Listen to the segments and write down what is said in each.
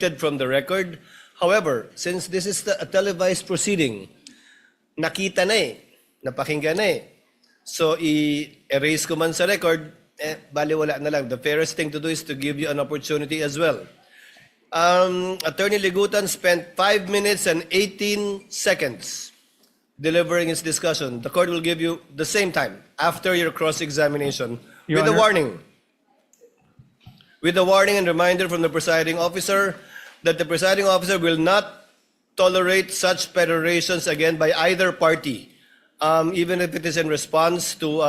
from the record. However, since this is a televised proceeding, nakita na eh, napakinggan na eh. So, i-erase ko man sa record, baliwala na lang. The fairest thing to do is to give you an opportunity as well. Attorney Ligutan spent 5 minutes and 18 seconds delivering his discussion. The court will give you the same time after your cross-examination with a warning. With a warning and reminder from the presiding officer that the presiding officer will not tolerate such perorations again by either party, even if it is in response to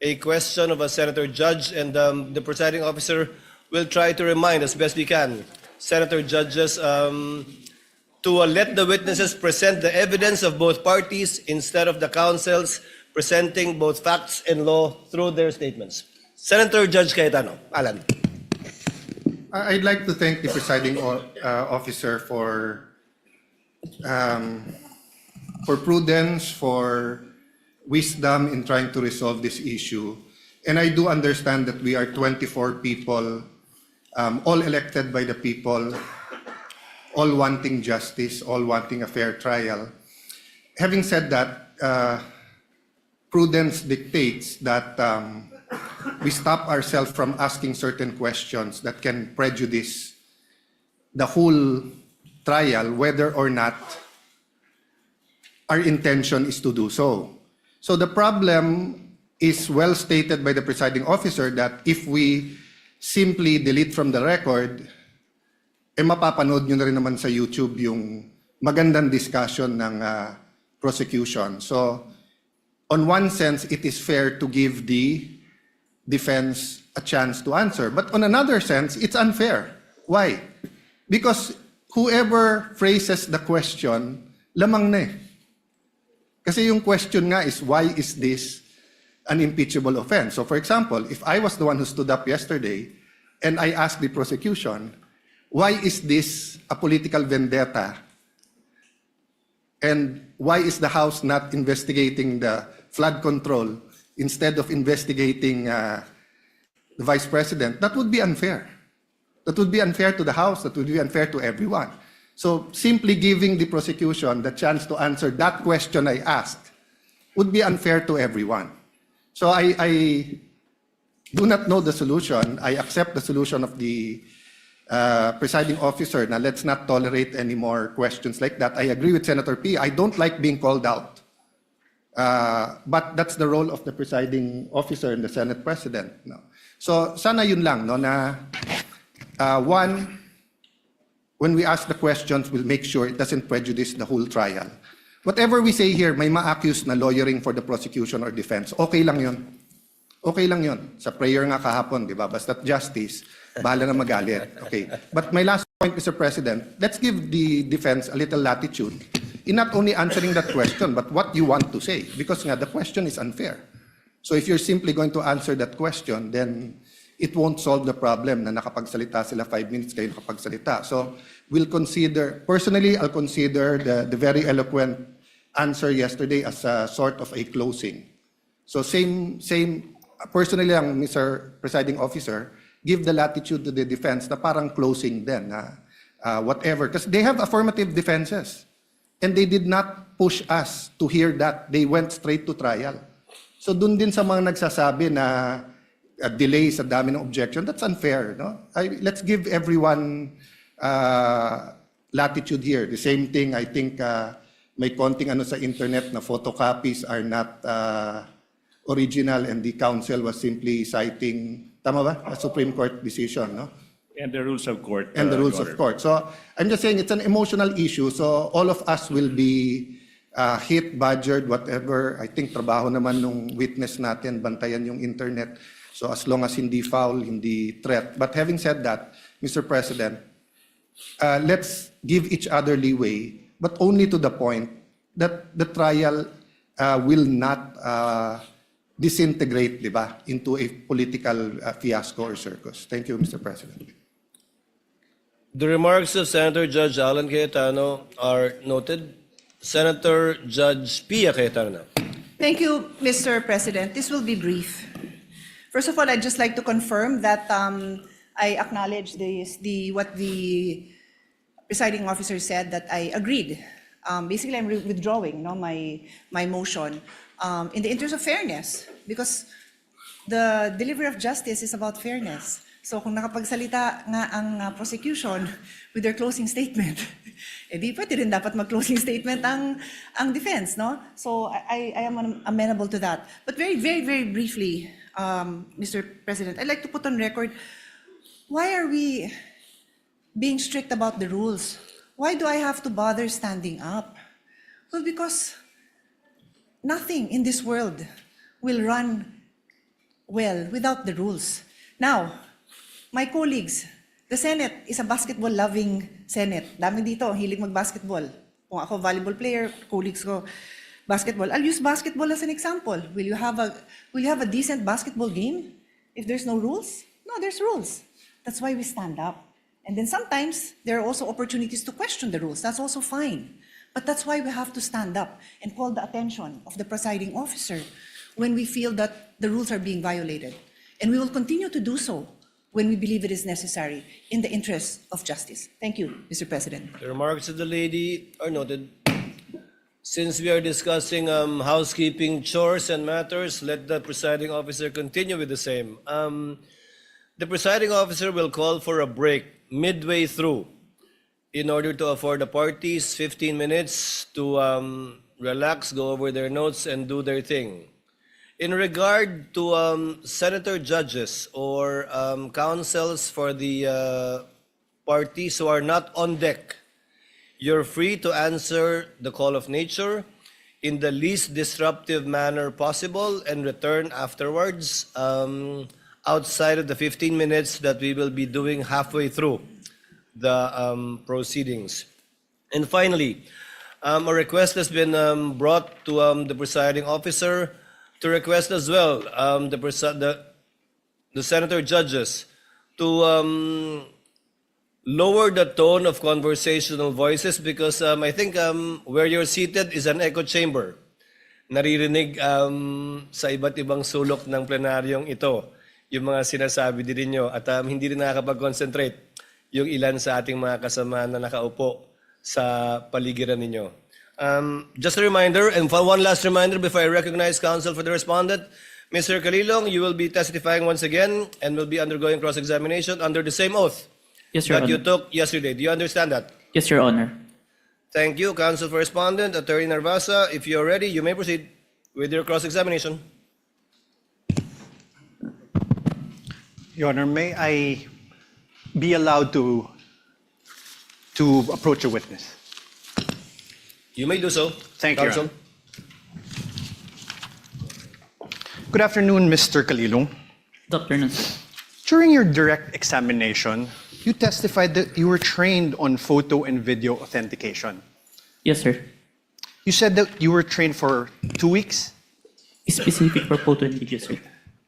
a question of a senator judge, and the presiding officer will try to remind as best we can senator judges to let the witnesses present the evidence of both parties instead of the counsels presenting both facts and law through their statements. Senator Judge Cayetano, Alan. I'd like to thank the presiding officer for prudence, for wisdom in trying to resolve this issue. And I do understand that we are 24 people, all elected by the people, all wanting justice, all wanting a fair trial. Having said that, prudence dictates that we stop ourselves from asking certain questions that can prejudice the whole trial, whether or not our intention is to do so. So the problem is well stated by the presiding officer that if we simply delete from the record, mapapanood nyo na rin naman sa YouTube yung magandang discussion ng prosecution. So, on one sense, it is fair to give the defense a chance to answer. But on another sense, it's unfair. Why? Because whoever phrases the question, lamang na eh. Kasi yung question nga is, why is this an impeachable offense? So for example, if I was the one who stood up yesterday and I asked the prosecution, why is this a political vendetta? And why is the House not investigating the flood control instead of investigating the Vice President? That would be unfair. That would be unfair to the House. That would be unfair to everyone. So simply giving the prosecution the chance to answer that question I asked would be unfair to everyone. So I do not know the solution. I accept the solution of the presiding officer. Now, let's not tolerate any more questions like that. I agree with Senator P. I don't like being called out. But that's the role of the presiding officer and the Senate President. No? So, sana yun lang, no, na one, when we ask the questions, we'll make sure it doesn't prejudice the whole trial. Whatever we say here, may ma-accuse na lawyering for the prosecution or defense. Okay lang yun. Okay lang yun. Sa prayer nga kahapon, di ba? Basta't justice, bahala na magalit. Okay. But my last point, Mr. President, let's give the defense a little latitude in not only answering that question, but what you want to say. Because nga, the question is unfair. So if you're simply going to answer that question, then it won't solve the problem na nakapagsalita sila 5 minutes, kayo nakapagsalita. So we'll consider, personally, I'll consider the very eloquent answer yesterday as a sort of a closing. So same, personally lang, Mr. Presiding Officer, give the latitude to the defense na parang closing din, whatever. Because they have affirmative defenses. And they did not push us to hear that. They went straight to trial. So dun din sa mga nagsasabi na delay sa dami ng objection, that's unfair. No? Let's give everyone latitude here. The same thing, I think, may konting ano sa internet na photocopies are not original and the counsel was simply citing, tama ba? A Supreme Court decision, no? And the rules of court. And the rules of court. So I'm just saying it's an emotional issue. So all of us will be hit, badgered, whatever. I think trabaho naman nung witness natin, bantayan yung internet. So as long as hindi foul, hindi threat. But having said that, Mr. President, let's give each other leeway, but only to the point that the trial will not disintegrate, di ba, into a political fiasco or circus. Thank you, Mr. President. The remarks of Senator Judge Alan Cayetano are noted. Senator Judge Pia Cayetano. Thank you, Mr. President. This will be brief. First of all, I'd just like to confirm that I acknowledge what the presiding officer said, that I agreed. Basically, I'm withdrawing my motion in the interest of fairness, because the delivery of justice is about fairness. So kung nakapagsalita nga ang prosecution with their closing statement, di pwede rin dapat mag-closing statement ang defense, no? So I am amenable to that. But very, very, very briefly, Mr. President, I'd like to put on record, why are we being strict about the rules? Why do I have to bother standing up? Well, because nothing in this world will run well without the rules. Now, my colleagues, the Senate is a basketball-loving Senate. Dami dito, hilig mag-basketball. Kung ako volleyball player, colleagues ko, basketball. I'll use basketball as an example. Will you have a decent basketball game if there's no rules? No, there's rules. That's why we stand up. And then sometimes there are also opportunities to question the rules. That's also fine. But that's why we have to stand up and call the attention of the presiding officer when we feel that the rules are being violated. And we will continue to do so when we believe it is necessary in the interest of justice. Thank you, Mr. President. The remarks of the lady are noted. Since we are discussing housekeeping chores and matters, let the presiding officer continue with the same. The presiding officer will call for a break midway through in order to afford the parties 15 minutes to relax, go over their notes, and do their thing. In regard to senator judges or counsels for the parties who are not on deck, you're free to answer the call of nature in the least disruptive manner possible and return afterwards outside of the 15 minutes that we will be doing halfway through the proceedings. And finally, a request has been brought to the presiding officer to request as well the senator judges to lower the tone of conversational voices because I think where you're seated is an echo chamber. Naririnig sa iba't ibang sulok ng plenaryong ito yung mga sinasabi din ninyo at hindi rin nakakapag-concentrate yung ilan sa ating mga kasama na nakaupo sa paligiran ninyo. Just a reminder, and one last reminder before I recognize counsel for the respondent, Mr. Calilong, you will be testifying once again and will be undergoing cross-examination under the same oath Yes, Your that Honor. you took yesterday. Do you understand that? Yes, Your Honor. Thank you, counsel for respondent, Attorney Narvasa. If you're ready, you may proceed with your cross-examination. Your Honor, may I be allowed to approach a witness? You may do so. Thank you, Your counsel. Honor. Good afternoon, Mr. Calilong. Good afternoon, sir. During your direct examination, you testified that you were trained on photo and video authentication. Yes, sir. You said that you were trained for 2 weeks? Specific for photo and video, sir.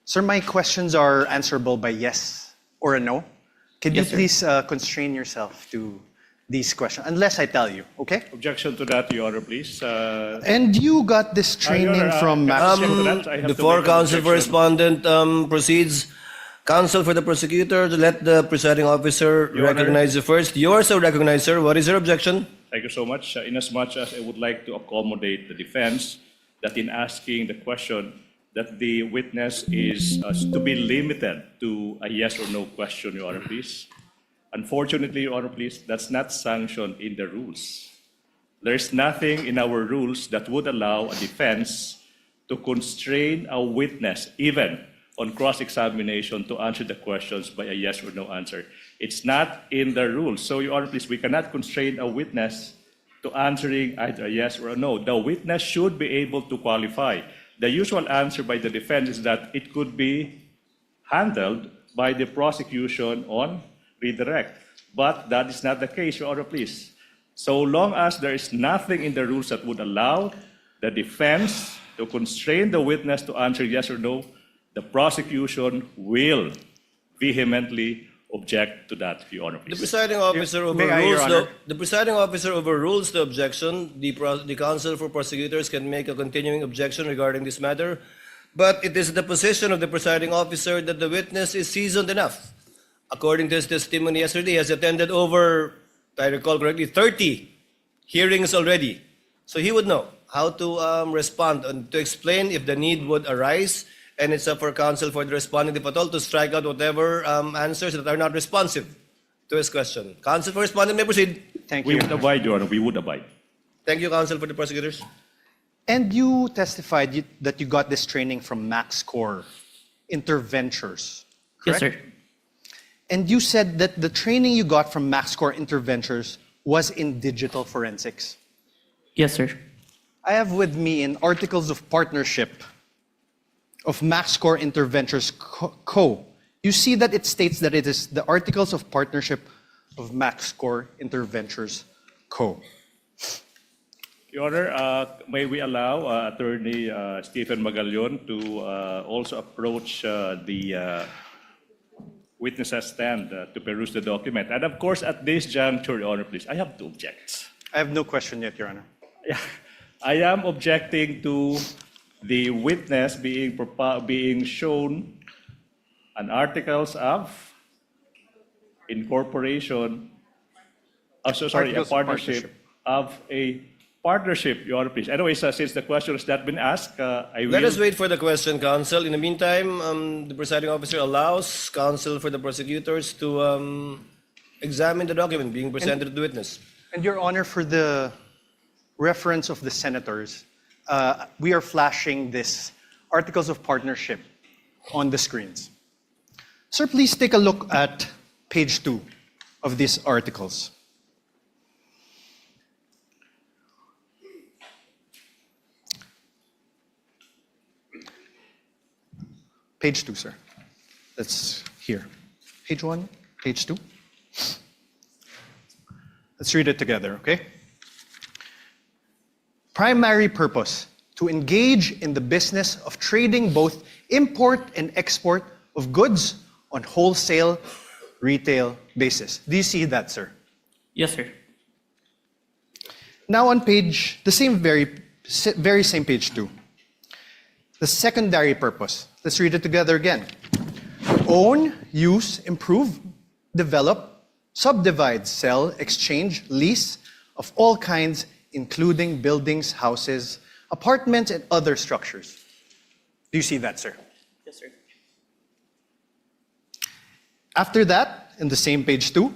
Sir, my questions are answerable by yes or a no. Can you Yes, sir. please constrain yourself to these questions, unless I tell you, okay? Objection to that, Your Honor, please. And you got this training from Before counsel for respondent proceeds, counsel for the prosecutor, to let the presiding officer Your Honor. recognize you first. You are so recognized, sir. What is your objection? Thank you so much. Inasmuch as I would like to accommodate the defense that in asking the question that the witness is to be limited to a yes or no question, Your Honor, please. Unfortunately, Your Honor, please, that's not sanctioned in the rules. There's nothing in our rules that would allow a defense to constrain a witness, even on cross-examination, to answer the questions by a yes or no answer. It's not in the rules. So, Your Honor, please, we cannot constrain a witness to answering either a yes or a no. The witness should be able to qualify. The usual answer by the defense is that it could be handled by the prosecution on redirect. But that is not the case, Your Honor, please. So long as there is nothing in the rules that would allow the defense to constrain the witness to answer yes or no, the prosecution will vehemently object to that, Your Honor, The please. presiding officer May I, Your overrules Honor? the presiding officer overrules the objection. The counsel for prosecutors can make a continuing objection regarding this matter, but it is the position of the presiding officer that the witness is seasoned enough according to his testimony yesterday, he has attended over, if I recall correctly, 30 hearings already. So he would know how to respond and to explain if the need would arise. And it's up for counsel for the responding if at all to strike out whatever answers that are not responsive to his question. Counsel for respondent may proceed. Thank We you. would abide, Your Honor. We would abide. Thank you, counsel for the prosecutors. And you testified that you got this training from MaxCore Interventures, Yes, correct? sir. And you said that the training you got from MaxCore Interventures was in digital forensics. Yes, sir. I have with me in Articles of Partnership of MaxCore Interventures Co. You see that it states that it is the Articles of Partnership of MaxCore Interventures Co. Your Honor, may we allow Attorney Stephen Magallaon to also approach the witness stand to peruse the document. And of course, at this juncture, Your Honor, please, I have to object. I have no question yet, Your Honor. Yeah, I am objecting to the witness being shown an articles of incorporation, a Articles of partnership of a partnership, Your Honor, please. Anyways, since the question has not been asked, I will. Let us wait for the question, counsel. In the meantime, the presiding officer allows counsel for the prosecutors to examine the document being presented to the witness. And Your Honor, for the reference of the senators, we are flashing this Articles of Partnership on the screens. Sir, please take a look at page 2 of these articles. Page 2, sir. That's here. Page 1, page 2. Let's read it together, okay? Primary purpose, to engage in the business of trading both import and export of goods on wholesale, retail basis. Do you see that, sir? Yes, sir. Now on page, the same very same page 2. The secondary purpose. Let's read it together again. Own, use, improve, develop, subdivide, sell, exchange, lease of all kinds, including buildings, houses, apartments, and other structures. Do you see that, sir? Yes, sir. After that, in the same page 2,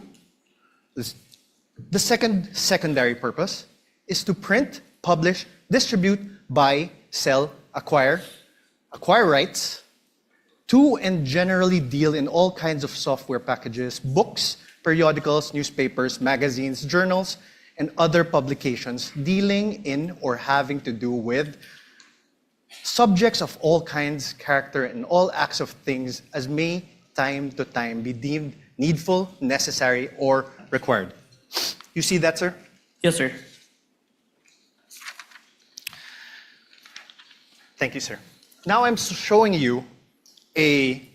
the secondary purpose is to print, publish, distribute, buy, sell, acquire rights to and generally deal in all kinds of software packages, books, periodicals, newspapers, magazines, journals, and other publications dealing in or having to do with subjects of all kinds, character, and all acts of things as may time to time be deemed needful, necessary, or required. You see that, sir? Yes, sir. Thank you, sir. Now I'm showing you a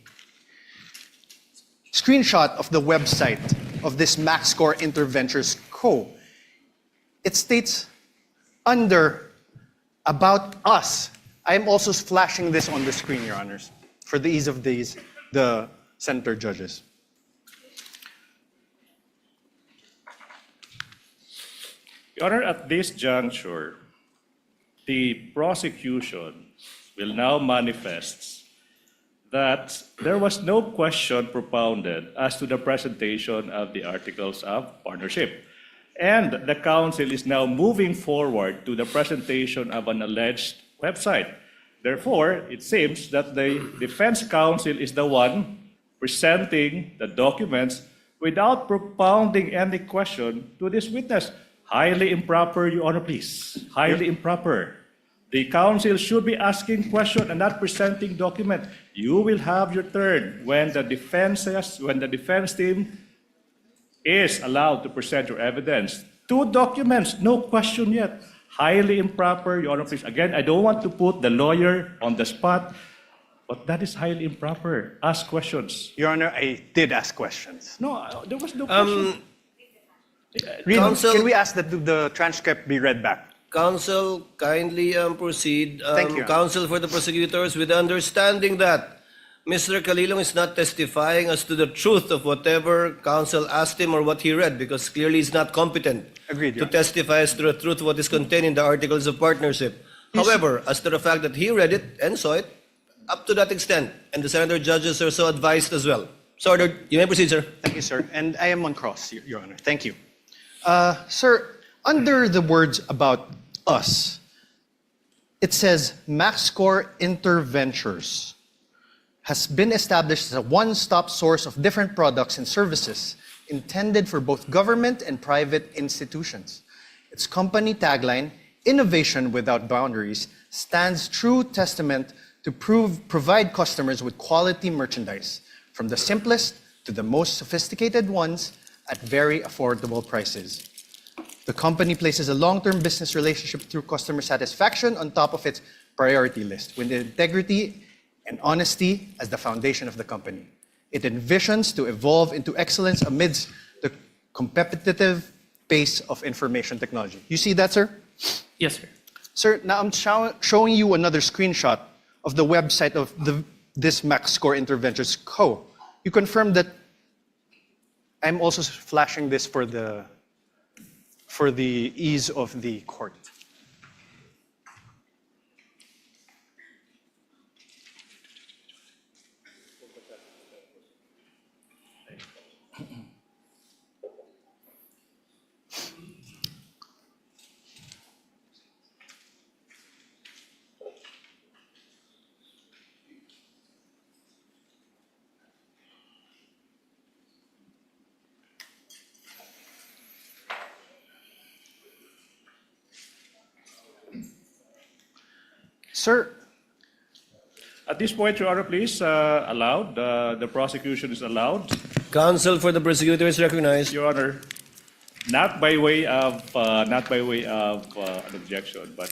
screenshot of the website of this MaxCore Interventures Co. It states under About Us. I am also flashing this on the screen, Your Honors, for the ease of the senator judges. Your Honor, at this juncture, the prosecution will now manifest that there was no question propounded as to the presentation of the Articles of Partnership. And the counsel is now moving forward to the presentation of an alleged website. Therefore, it seems that the defense counsel is the one presenting the documents without propounding any question to this witness. Highly improper, Your Honor, please. Highly improper. The counsel should be asking question and not presenting document. You will have your turn when the defense team is allowed to present your evidence. 2 documents, no question yet. Highly improper, Your Honor, please. Again, I don't want to put the lawyer on the spot, but that is highly improper. Ask questions. Your Honor, I did ask questions. No, there was no question. Counsel- Can we ask that the transcript be read back? Counsel, kindly proceed. Thank you. Counsel for the prosecutors with the understanding that Mr. Calilong is not testifying as to the truth of whatever counsel asked him or what he read, because clearly he's not competent Agreed, Your to testify as to the truth of what is contained in the Articles of Partnership. However, as to the fact that he read it and saw it, up to that extent, and the senator judges are so advised as well. So ordered. You may proceed, sir. Thank you, sir. And I am on cross, Your Honor. Thank you. Sir, under the words about us, it says MaxScore Interventures has been established as a one-stop source of different products and services intended for both government and private institutions. Its company tagline, Innovation Without Boundaries, stands true testament to provide customers with quality merchandise, from the simplest to the most sophisticated ones at very affordable prices. The company places a long-term business relationship through customer satisfaction on top of its priority list, with integrity and honesty as the foundation of the company. It envisions to evolve into excellence amidst the competitive pace of information technology. You see that, sir? Yes, sir. Sir, now I'm showing you another screenshot of the website of this MaxScore Interventures Co. You confirm that I'm also flashing this for the ease of the court. Sir, At this point, Your Honor, please, allowed. The prosecution is allowed. Counsel for the prosecutor is recognized. Your Honor, not by way of an objection, but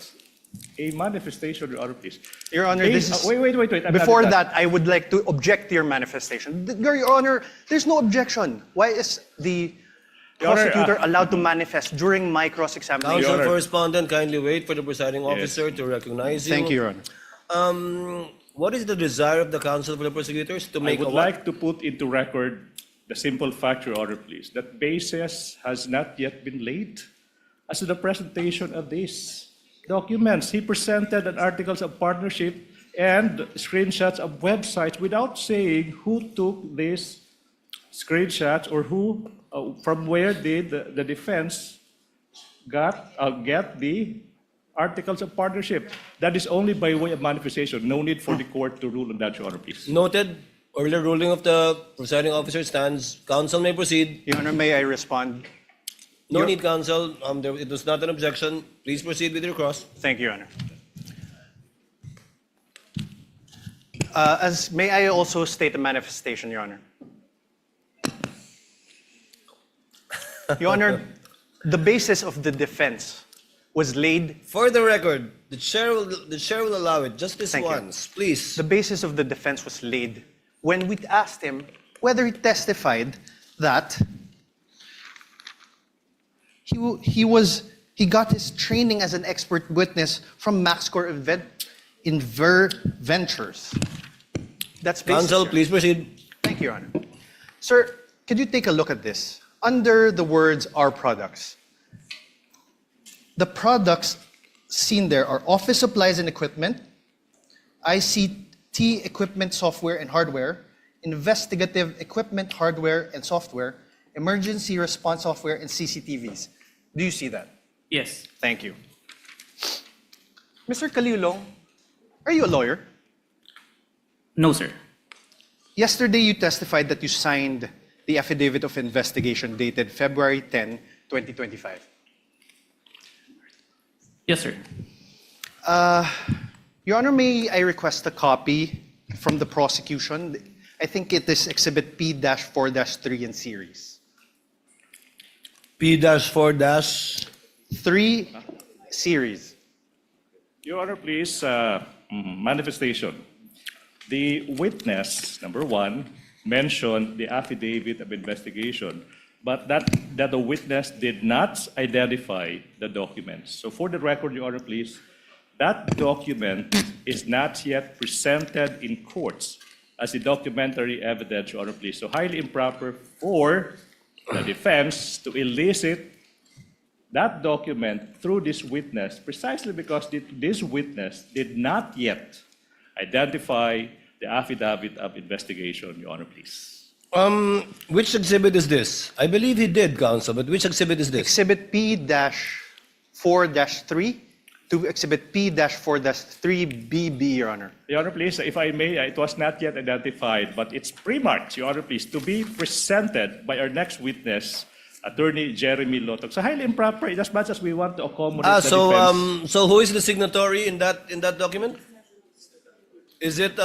a manifestation, Your Honor, please. Your Honor, this is... Wait. I'm Before not- that, I would like to object to your manifestation. Your Honor, there's no objection. Why is the Your Honor, prosecutor allowed to manifest during my cross-examination? Counsel Honor. for respondent, kindly wait for the presiding officer to recognize you. Thank you, Your Honor. What is the desire of the counsel for the prosecutors to I make would a like to put into record the simple fact, Your Honor, please, that basis has not yet been laid as to the presentation of these documents. He presented an articles of partnership and screenshots of websites without saying who took these screenshots or who, from where did the defense get the articles of partnership. That is only by way of manifestation. No need for the court to rule on that, Your Honor, please. Noted. Earlier ruling of the presiding officer stands. Counsel may proceed. Your Honor, may I respond? No need, counsel. It was not an objection. Please proceed with your cross. Thank you, Your Honor. May I also state a manifestation, Your Honor? Your Honor, the basis of the defense was laid. For the record, the chair will allow it just this Thank you. once, please. The basis of the defense was laid when we asked him whether he testified that he got his training as an expert witness from MaxScore Ventures. That's basis, Counsel, Your Honor. please proceed. Thank you, Your Honor. Sir, could you take a look at this? Under the words "our products," the products seen there are office supplies and equipment, ICT equipment, software and hardware, investigative equipment, hardware and software, emergency response software, and CCTVs. Do you see that? Yes. Thank you. Mr. Calilong, are you a lawyer? No, sir. Yesterday, you testified that you signed the affidavit of investigation dated February 10, 2025. Yes, sir. Your Honor, may I request a copy from the prosecution? I think it is Exhibit P-4-3 in series. P-4- 3 series. Your Honor, please, manifestation. The witness, number one, mentioned the affidavit of investigation, but that the witness did not identify the documents. So for the record, Your Honor, please, that document is not yet presented in courts as the documentary evidence, Your Honor, please. So highly improper for the defense to elicit that document through this witness precisely because this witness did not yet identify the affidavit of investigation, Your Honor, please. Which exhibit is this? I believe he did, counsel, but which exhibit is this? Exhibit P-4-3 to Exhibit P-4-3BB, Your Honor. Your Honor, please, if I may, it was not yet identified, but it's pre-marked, Your Honor, please, to be presented by our next witness, Attorney Jeremy Lotok. So highly improper, in as much as we want to accommodate the defense. So who is the signatory in that document? Is it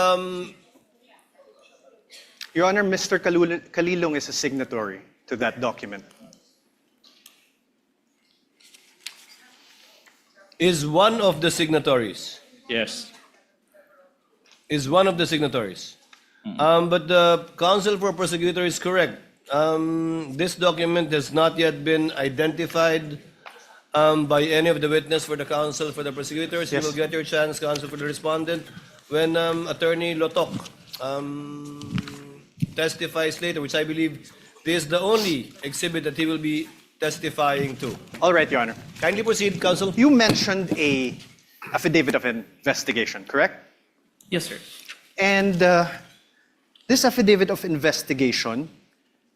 Your Honor, Mr. Kalilong is a signatory to that document. is one of the signatories? Yes. Is one of the signatories? But the counsel for prosecutor is correct. This document has not yet been identified by any of the witness for the counsel for the prosecutors. Yes. You will get your chance, counsel for the respondent, when Attorney Lotok testifies later, which I believe this is the only exhibit that he will be testifying to. All right, Your Honor. Kindly proceed, counsel. You mentioned a affidavit of investigation, correct? Yes, sir. And this affidavit of investigation,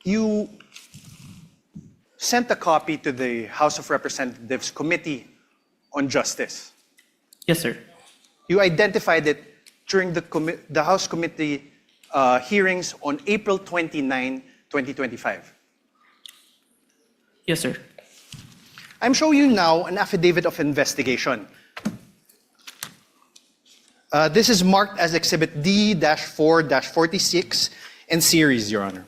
you sent a copy to the House of Representatives Committee on Justice. Yes, sir. You identified it during the House Committee hearings on April 29, 2025. Yes, sir. I'm showing you now an affidavit of investigation. This is marked as Exhibit D-4-46 in series, Your Honor.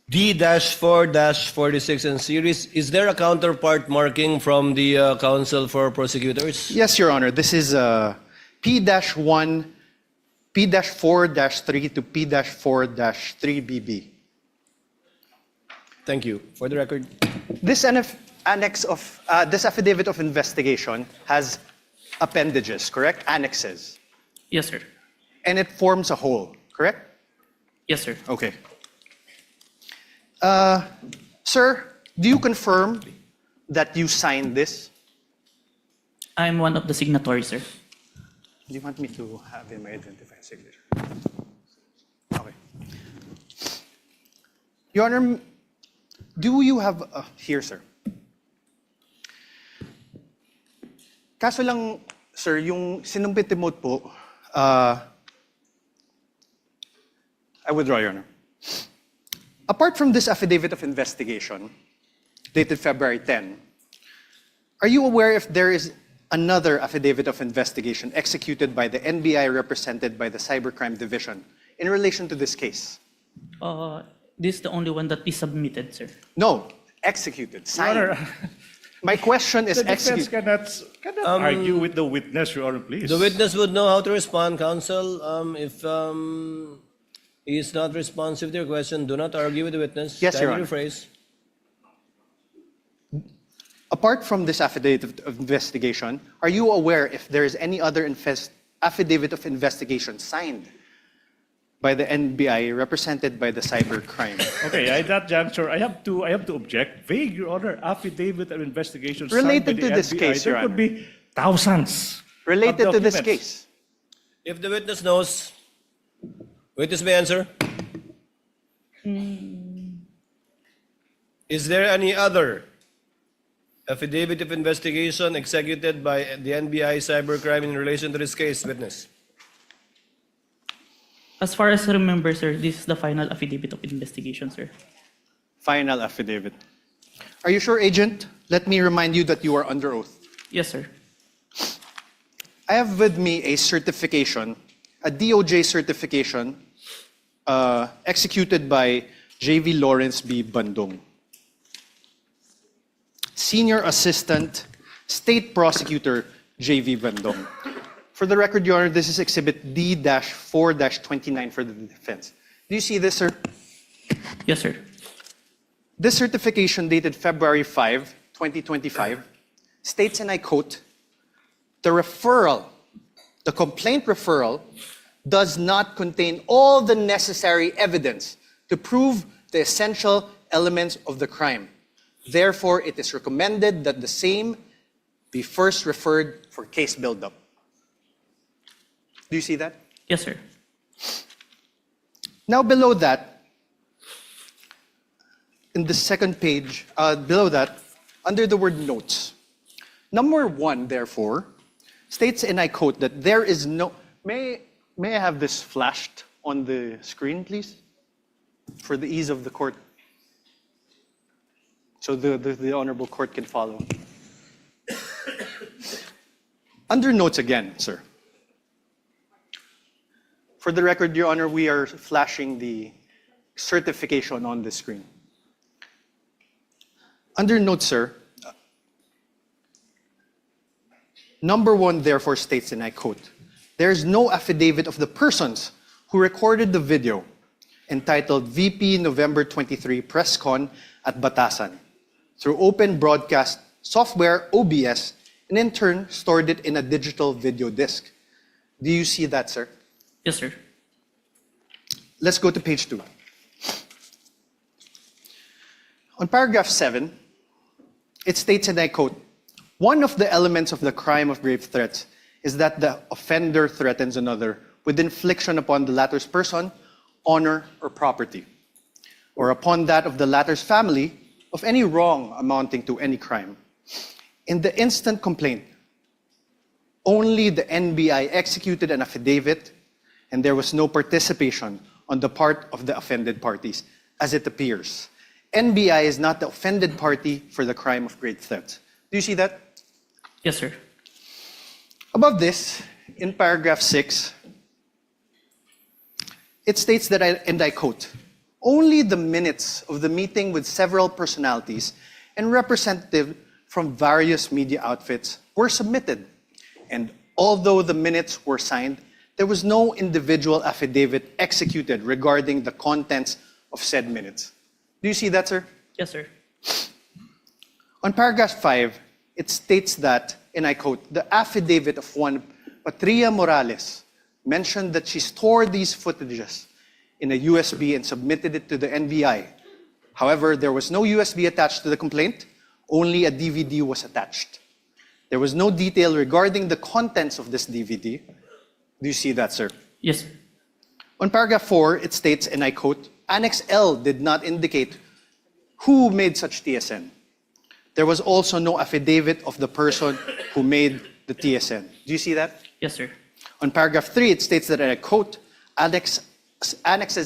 D-4-46 and series. Is there a counterpart marking from the counsel for prosecutors? Yes, Your Honor. This is P-4-3 to P-4-3BB. Thank you. For the record. This annex of this affidavit of investigation has appendages, correct? Annexes. Yes, sir. And it forms a whole, correct? Yes, sir. Okay. Sir, do you confirm that you signed this? I'm one of the signatories, sir. Do you want me to have him identify a signature? Okay. Your Honor, do you have here, sir? Kaso lang, sir, yung sinumpit mo po, I withdraw, Your Honor. Apart from this affidavit of investigation, dated February 10, are you aware if there is another affidavit of investigation executed by the NBI represented by the Cybercrime Division in relation to this case? This is the only one that is submitted, sir. No, executed, Your Honor, signed. My question is the defense executed. cannot argue with the witness, Your Honor, please. The witness would know how to respond, counsel. If he is not responsive to your question, do not argue with the witness. Yes, Your Kindly Honor. rephrase. Apart from this affidavit of investigation, are you aware if there is any other affidavit of investigation signed by the NBI represented by the cybercrime? Okay, at that juncture, I have to object. Vague, Your Honor, affidavit of investigation Related signed by to the this NBI. case, Your There could Honor. be thousands Related of to this documents. case. If the witness knows, witness may answer. Is there any other affidavit of investigation executed by the NBI cybercrime in relation to this case, witness? As far as I remember, sir, this is the final affidavit of investigation, sir. Final affidavit. Are you sure, Agent? Let me remind you that you are under oath. Yes, sir. I have with me a certification, a DOJ certification, executed by J.V. Lawrence B. Bandung, Senior Assistant State Prosecutor J.V. Bandung. For the record, Your Honor, this is Exhibit D-4-29 for the defense. Do you see this, sir? Yes, sir. This certification dated February 5, 2025, states, and I quote, the referral The complaint referral does not contain all the necessary evidence to prove the essential elements of the crime. Therefore, it is recommended that the same be first referred for case buildup. Do you see that? Yes, sir. Now below that, in the second page, below that, under the word notes, number 1, therefore, states, and I quote, that there is no... May I have this flashed on the screen, please? For the ease of the court. So the Honorable Court can follow. Under notes again, sir. For the record, Your Honor, we are flashing the certification on the screen. Under notes, sir, number 1 therefore states, and I quote, there is no affidavit of the persons who recorded the video entitled VP November 23 Press Con at Batasan through open broadcast software OBS and in turn stored it in a digital video disc. Do you see that, sir? Yes, sir. Let's go to page 2. On paragraph 7, it states, and I quote, one of the elements of the crime of grave threats is that the offender threatens another with infliction upon the latter's person, honor, or property, or upon that of the latter's family of any wrong amounting to any crime. In the instant complaint, only the NBI executed an affidavit and there was no participation on the part of the offended parties, as it appears. NBI is not the offended party for the crime of grave theft. Do you see that? Yes, sir. Above this, in paragraph 6, it states that, and I quote, only the minutes of the meeting with several personalities and representatives from various media outfits were submitted. And although the minutes were signed, there was no individual affidavit executed regarding the contents of said minutes. Do you see that, sir? Yes, sir. On paragraph 5, it states that, and I quote, the affidavit of one Patria Morales mentioned that she stored these footages in a USB and submitted it to the NBI. However, there was no USB attached to the complaint, only a DVD was attached. There was no detail regarding the contents of this DVD. Do you see that, sir? Yes, sir. On paragraph 4, it states, and I quote, Annex L did not indicate who made such TSN. There was also no affidavit of the person who made the TSN. Do you see that? Yes, sir. On paragraph 3, it states that, and I quote, Annexes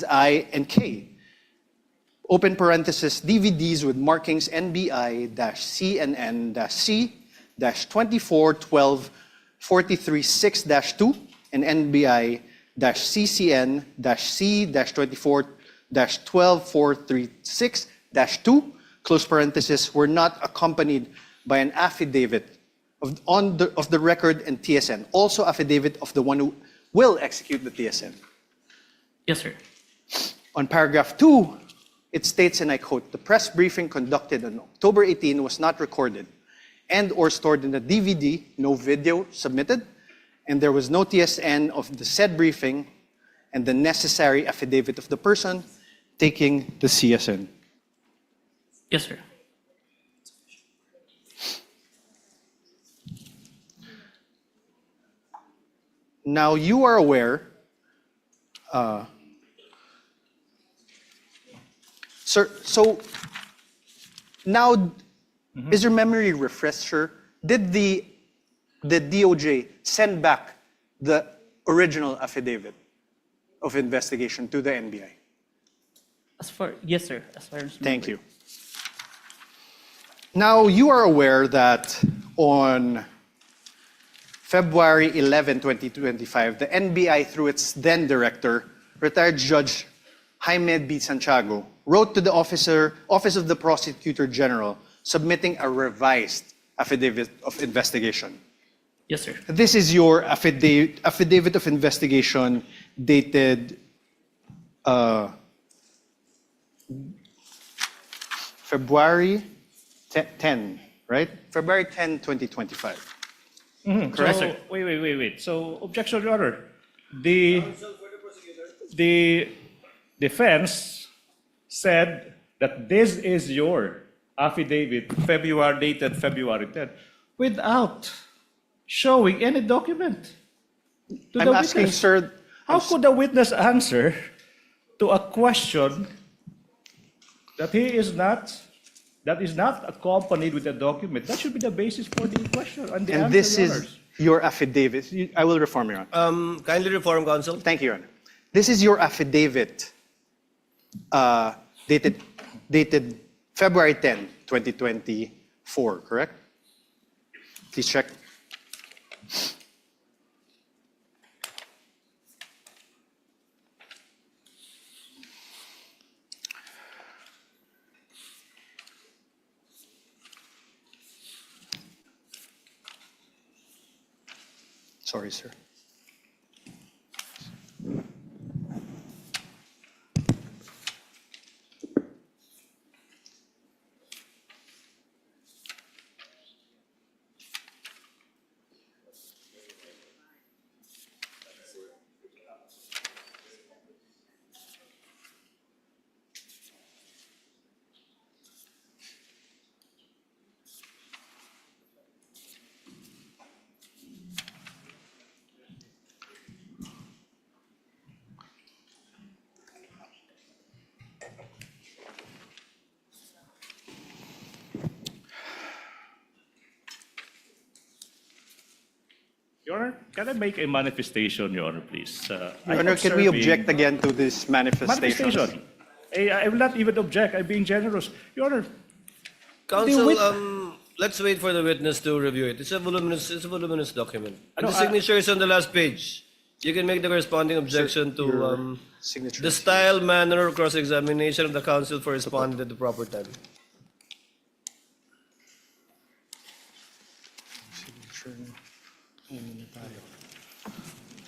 I and K, open parenthesis, DVDs with markings NBI-CNN-C-2412-43-6-2 and NBI-CCN-C-24-12436-2, close parenthesis, were not accompanied by an affidavit of the record and TSN, also affidavit of the one who will execute the TSN. Yes, sir. On paragraph 2, it states, and I quote, the press briefing conducted on October 18 was not recorded and or stored in the DVD, no video submitted, and there was no TSN of the said briefing and the necessary affidavit of the person taking the CSN. Yes, sir. Now you are aware, sir, so now is your memory refresher? Did the DOJ send back the original affidavit of investigation to the NBI? Yes, sir. As far as Thank you. Now, you are aware that on February 11, 2025, the NBI, through its then director, retired Judge Jaime B. Santiago, wrote to the Office of the Prosecutor General submitting a revised affidavit of investigation. Yes, sir. This is your affidavit of investigation dated February 10, right? February 10, 2025. Correct. So, wait. So, objection, Your Honor. The defense said that this is your affidavit, dated February 10, without showing any document to I'm the asking, witness. sir, How could the witness answer to a question that is not accompanied with a document? That should be the basis for the question and the and answer, this Your is Honors. your affidavit. I will reform, Your Honor. Kindly reform, counsel. Thank you, Your Honor. This is your affidavit dated February 10, 2024, correct? Please check. Sorry, sir. Your Honor, can I make a manifestation, Your Honor, please? Your I'm Honor, can we observing- object again to this manifestation? Manifestation. I will not even object. I'm being generous. Your Honor, Counsel, wit- let's wait for the witness to review it. It's a voluminous document. And No, the signature is on the last page. You can make the corresponding objection to Signature. the style, manner, or cross-examination of the counsel for responding at the proper time.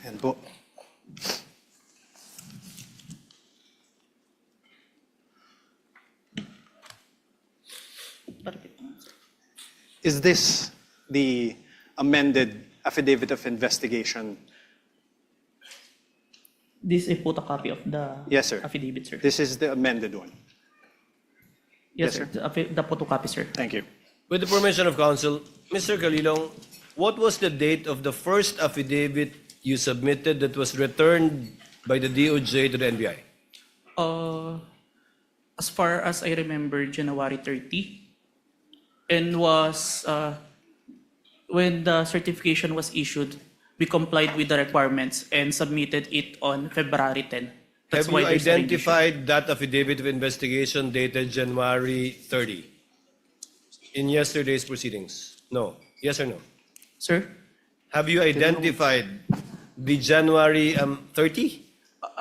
And book. Is this the amended affidavit of investigation? This is a photocopy of the Yes, sir. affidavit, sir. This is the amended one. Yes, yes, sir. The photocopy, sir. Thank you. With the permission of counsel, Mr. Calilong, what was the date of the first affidavit you submitted that was returned by the DOJ to the NBI? As far as I remember, January 30, and was when the certification was issued, we complied with the requirements and submitted it on February 10. Have you there's a revision. identified that affidavit of investigation dated January 30 in yesterday's proceedings? No. Yes or no? Sir? Have you identified the January 30?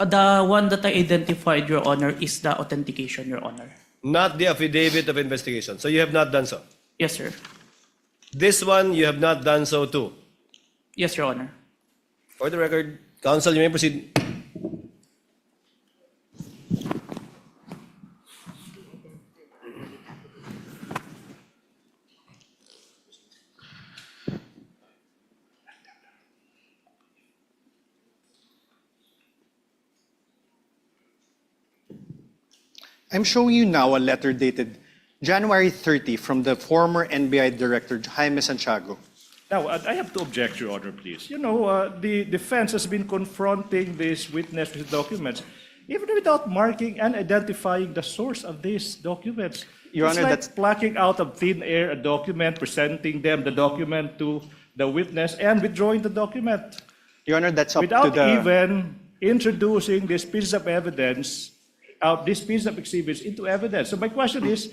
The one that I identified, Your Honor, is the authentication, Your Honor. Not the affidavit of investigation. So you have not done so. Yes, sir. This one, you have not done so too. Yes, Your Honor. For the record, counsel, you may proceed. I'm showing you now a letter dated January 30 from the former NBI Director Jaime Santiago. now I have to object, Your Honor, please. You know, the defense has been confronting this witness with documents, even without marking and identifying the source of these documents. Your It's Honor, like that's- plucking out of thin air a document, presenting them the document to the witness, and withdrawing the document Your Honor, that's up to without the... even introducing these pieces of evidence, these pieces of exhibits into evidence. So my question is,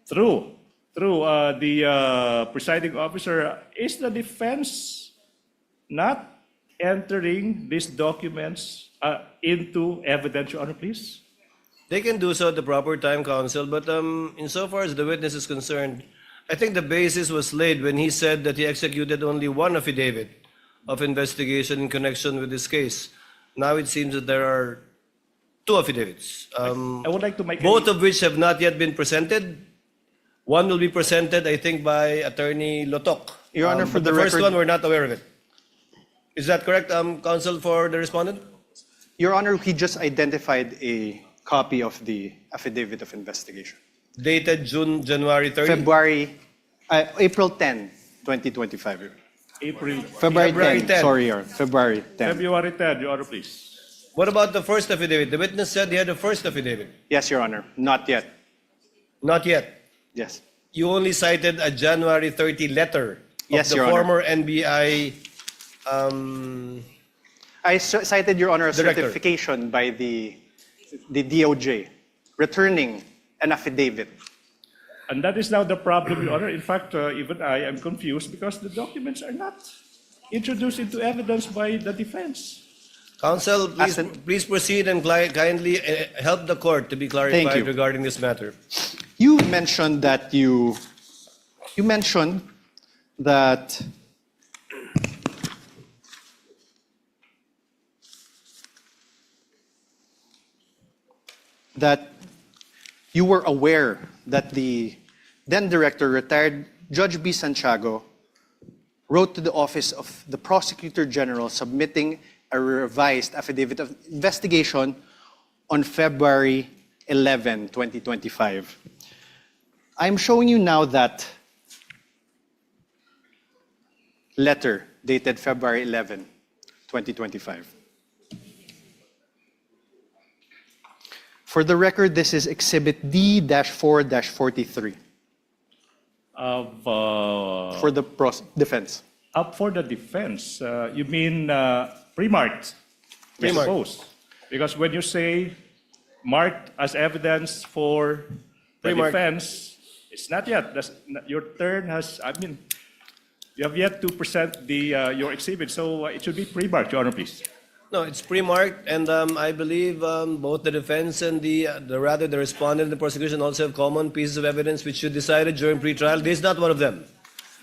through the presiding officer, is the defense not entering these documents into evidence, Your Honor, please? They can do so at the proper time, counsel, but insofar as the witness is concerned, I think the basis was laid when he said that he executed only one affidavit of investigation in connection with this case. Now it seems that there are two affidavits, I would like to make both of which have not yet been presented. One will be presented, I think, by Attorney Lotok Your Honor, for But the the first record, one, we're not aware of it. Is that correct, counsel for the respondent? Your Honor, he just identified a copy of the affidavit of investigation. Dated January 30? April 10, 2025. April, February February 10, 10. sorry, Your Honor. February 10. February 10, Your Honor, please. What about the first affidavit? The witness said he had the first affidavit. Yes, Your Honor. Not yet. Not yet. Yes. You only cited a January 30 letter of Yes, the Your Honor. former NBI I cited, Your Honor, a Director. certification by the DOJ returning an affidavit. And that is now the problem, Your Honor. In fact, even I am confused because the documents are not introduced into evidence by the defense. Counsel, As please proceed and kindly help the court to be clarified you. regarding this matter. You mentioned that you mentioned that you were aware that the then director, retired Judge B. Santiago, wrote to the office of the Prosecutor General submitting a revised affidavit of investigation on February 11, 2025. I'm showing you now that letter dated February 11, 2025. For the record, this is Exhibit D-4-43 for the defense. Up for the defense, you mean pre-marked, I Pre-marked. suppose. Because when you say marked as evidence for the Pre-marked. defense, it's not yet. Your turn has, you have yet to present your exhibit, so it should be pre-marked, Your Honor, please. No, it's pre-marked, and I believe both the defense and the respondent and the prosecution also have common pieces of evidence which you decided during pretrial. This is not one of them,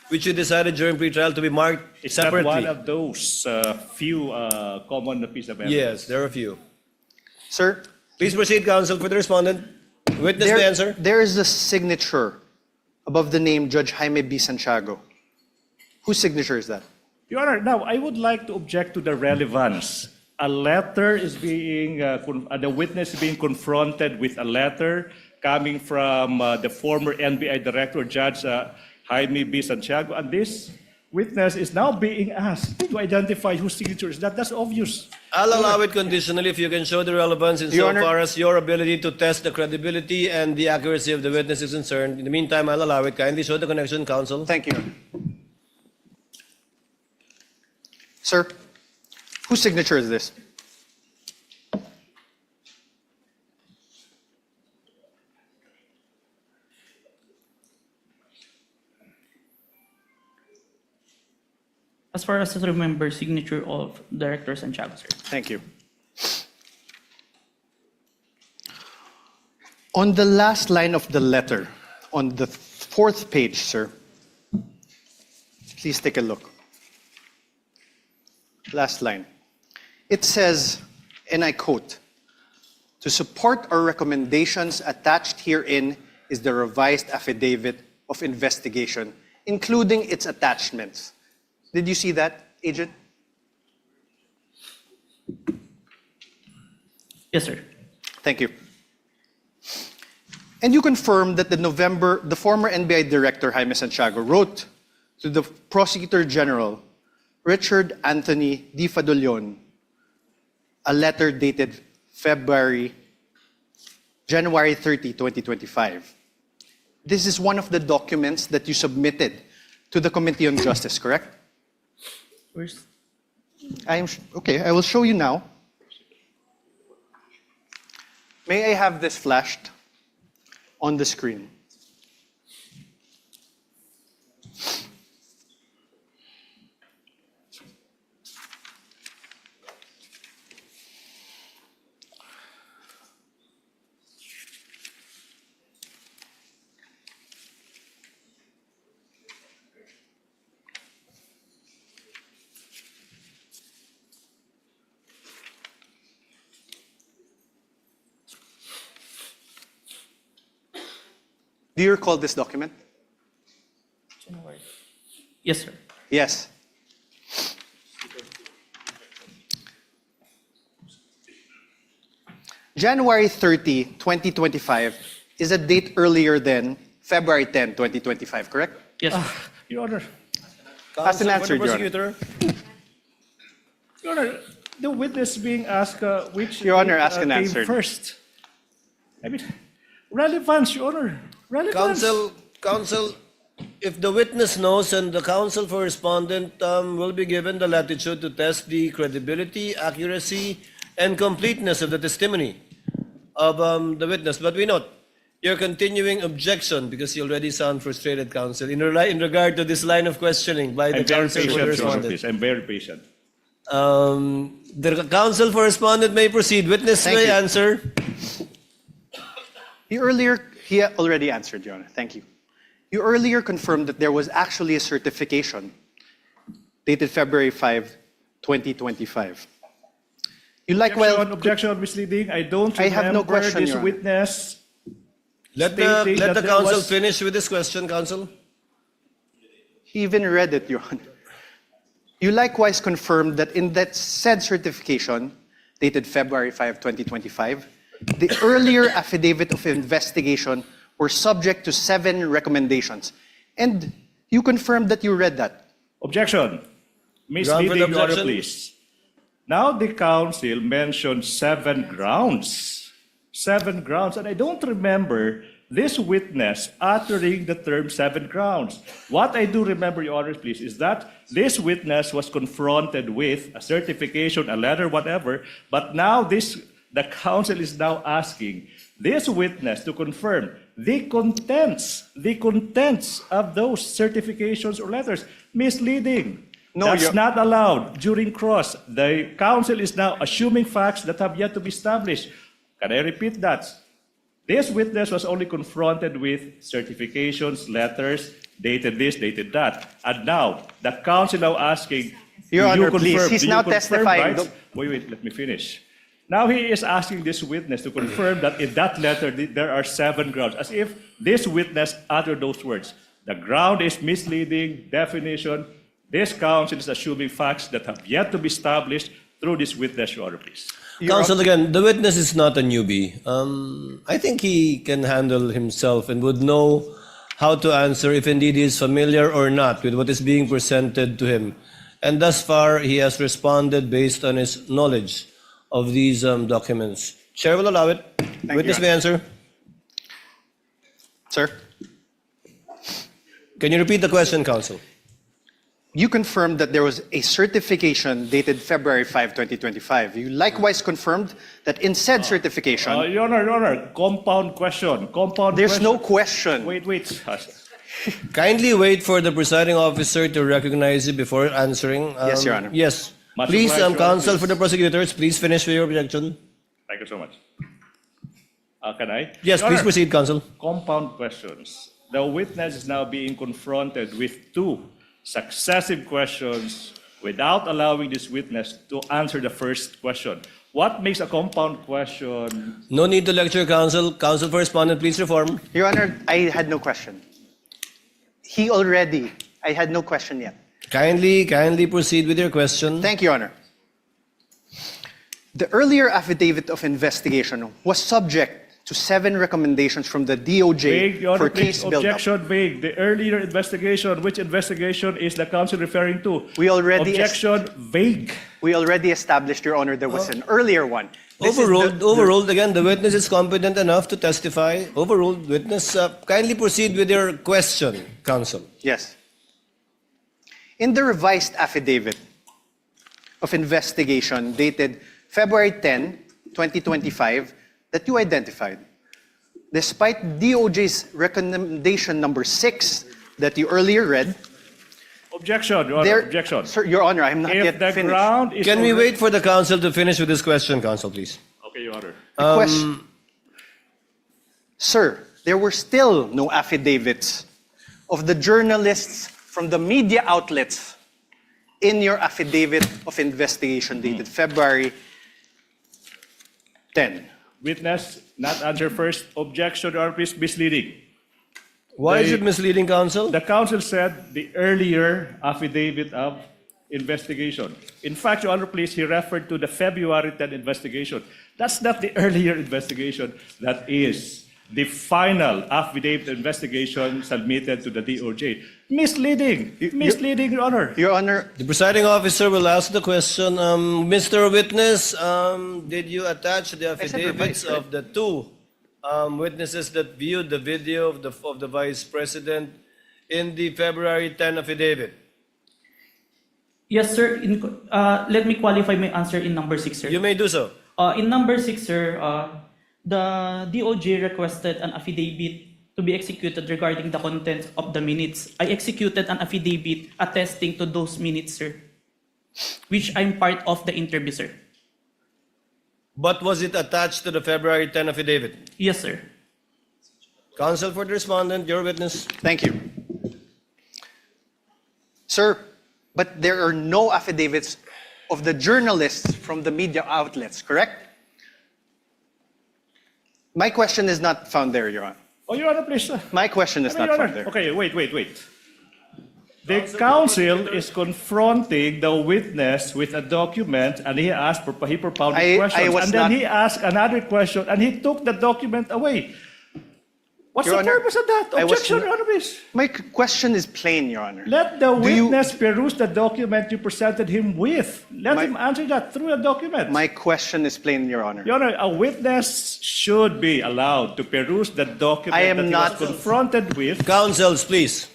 which you decided during pretrial to be marked It's separately. not one of those few common pieces of evidence. Yes, there are a few. Sir, Please proceed, counsel, for the respondent. Witness may answer. there is a signature above the name Judge Jaime B. Santiago. Whose signature is that? Your Honor, now I would like to object to the relevance. A letter is being, the witness is being confronted with a letter coming from the former NBI director, Judge Jaime B. Santiago, and this witness is now being asked to identify whose signature is that. That's obvious. I'll allow it conditionally if you can show the relevance Your Honor- insofar as your ability to test the credibility and the accuracy of the witness is concerned. In the meantime, I'll allow it. Kindly show the connection, counsel. Thank you. Sir, whose signature is this? As far as I remember, signature of Director Santiago, sir. Thank you. On the last line of the letter, on the fourth page, sir, please take a look. Last line. It says, and I quote, "To support our recommendations attached herein is the revised affidavit of investigation, including its attachments." Did you see that, Agent? Yes, sir. Thank you. And you confirm that the former NBI Director, Jaime Santiago, wrote to the Prosecutor General, Richard Anthony D. Fadulyon, a letter dated January 30, 2025. This is one of the documents that you submitted to the Committee on Justice, correct? Where's Okay, I will show you now. May I have this flashed on the screen? Do you recall this document? Yes, sir. Yes. January 30, 2025 is a date earlier than February 10, 2025, correct? Yes, sir. Your Honor, As an Counsel answer, for the Your Honor. prosecutor. Your Honor, the witness being asked which Your Honor, date, ask and came answer. first. I mean, relevance, Your Honor. Relevance. Counsel, if the witness knows and the counsel for respondent will be given the latitude to test the credibility, accuracy, and completeness of the testimony of the witness. But we note your continuing objection because you already sound frustrated, counsel, in regard to this line of questioning by the I'm very counsel for the patient, Your Honor, respondent. please. I'm very patient. The counsel for respondent may proceed. Witness Thank may you. answer. He already answered, Your Honor. Thank you. You earlier confirmed that there was actually a certification dated February 5, 2025. You Objection, misleading. I don't remember I have no question, this Your Honor. witness. Let Stating the that there counsel was- finish with this question, counsel. He even read it, Your Honor. You likewise confirmed that in that said certification, dated February 5, 2025, the earlier affidavit of investigation were subject to 7 recommendations. And you confirmed that you read that. Objection. Ground for Misleading, the Your Honor, objection. please. Now the counsel mentioned 7 grounds. 7 grounds. And I don't remember this witness uttering the term 7 grounds. What I do remember, Your Honor, please, is that this witness was confronted with a certification, a letter, whatever, but now the counsel is now asking this witness to confirm the contents of those certifications or letters. Misleading. No, That's Your- not allowed during cross. The counsel is now assuming facts that have yet to be established. Can I repeat that? This witness was only confronted with certifications, letters, dated this, dated that. And now, the counsel now asking, Your do you Honor, please, confirm- he's do you now confirm testifying. rights? Wait, let me finish. Now he is asking this witness to confirm that in that letter there are 7 grounds, as if this witness uttered those words. The ground is misleading, definition. This counsel is assuming facts that have yet to be established through this witness, Your Honor, please. Counsel, again, the witness is not a newbie. I think he can handle himself and would know how to answer if indeed he is familiar or not with what is being presented to him. And thus far, he has responded based on his knowledge of these documents. Chair will allow it. Witness you. may answer. Sir? Can you repeat the question, counsel? You confirmed that there was a certification dated February 5, 2025. You likewise confirmed that in said certification, Your Honor, compound question. there's no question. Wait. Kindly wait for the presiding officer to recognize you before answering. Yes, Your Honor. Yes. Much Please, obliged, Your Honor, counsel please. for the prosecutors, please finish with your objection. Thank you so much. Can I? Yes, Your please Honor, proceed, counsel. Compound questions. The witness is now being confronted with 2 successive questions without allowing this witness to answer the first question. What makes a compound question? No need to lecture, counsel. Counsel for respondent, please reform. Your Honor, I had no question. I had no question yet. Kindly proceed with your question. Thank you, Your Honor. The earlier affidavit of investigation was subject to 7 recommendations from the DOJ Vague, Your for Honor, please. case build-up. Objection, vague. The earlier investigation, which investigation is the counsel referring to? We already Objection, vague. We already established, Your Honor, there was an earlier one. This is Overruled again. The witness is competent enough to testify. Overruled. Witness, kindly proceed with your question, counsel. Yes. In the revised affidavit of investigation dated February 10, 2025, that you identified, despite DOJ's recommendation number 6 that you earlier read, Objection, Your Honor, there, objection. Sir, Your Honor, I'm not If yet the finished. ground is Can we already- wait for the counsel to finish with this question, counsel, please? Okay, Your Honor. The question, Sir, there were still no affidavits of the journalists from the media outlets in your affidavit of investigation dated February 10. Witness, not answer first. Objection, Your Honor, please. Misleading. Why is it misleading, counsel? The counsel said the earlier affidavit of investigation. In fact, Your Honor, please, he referred to the February 10 investigation. That's not the earlier investigation. That is the final affidavit investigation submitted to the DOJ. Misleading. Misleading, Your Honor. Your Honor, The presiding officer will ask the question. Mr. Witness, did you attach the affidavits revised, right? of the two witnesses that viewed the video of the Vice President in the February 10 affidavit? Yes, sir. Let me qualify my answer in number 6, sir. You may do so. In number 6, sir, the DOJ requested an affidavit to be executed regarding the contents of the minutes. I executed an affidavit attesting to those minutes, sir, which I'm part of the interview, sir. But was it attached to the February 10 affidavit? Yes, sir. Counsel for the respondent, your witness. thank you. Sir, but there are no affidavits of the journalists from the media outlets, correct? My question is not found there, Your Honor. Oh, Your Honor, please. My question is Your not Honor. found there. Okay, wait. The counsel is confronting the witness with a document, and he propounded I questions, was and then not- he asked another question, and he took the document away. What's Your the Honor, purpose of that? I was Objection, not- Your Honor, please. My question is plain, Your Honor. Let the Do you- witness peruse the document you presented him with. Let My- him answer that through a document. My question is plain, Your Honor. Your Honor, a witness should be allowed to peruse the document I am that he not- was confronted with. Counsels, please.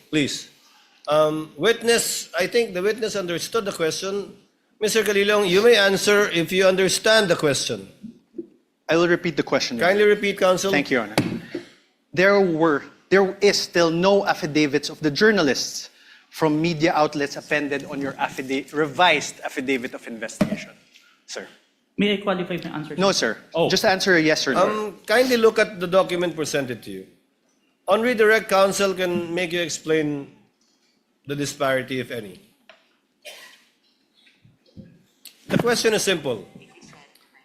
Witness, I think the witness understood the question. Mr. Calilong, you may answer if you understand the question. I will repeat the question, Your Kindly Honor. repeat, counsel. Thank you, Your Honor. There is still no affidavits of the journalists from media outlets appended on your revised affidavit of investigation, sir. May I qualify my answer? No, sir. Oh. Just answer a yes or no. Kindly look at the document presented to you. On redirect, counsel can make you explain the disparity, if any. The question is simple.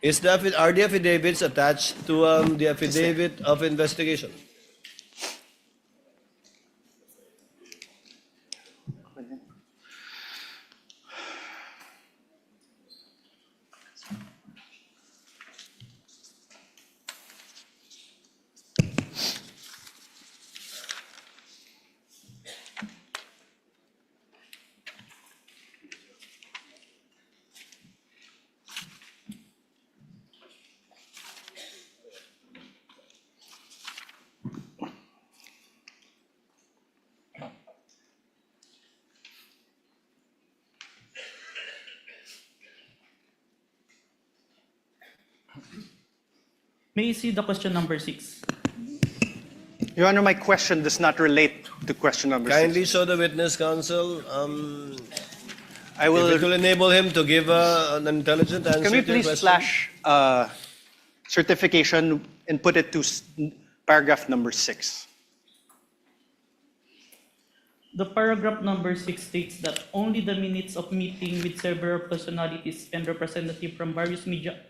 Are the affidavits attached to the affidavit of investigation? May I see the question number 6? Your Honor, my question does not relate to question number Kindly 6. show the witness, counsel. I If will. it will enable him to give an intelligent answer Can we to your please question. slash certification and put it to paragraph number 6? The paragraph number 6 states that only the minutes of meeting with several personalities and representatives from various media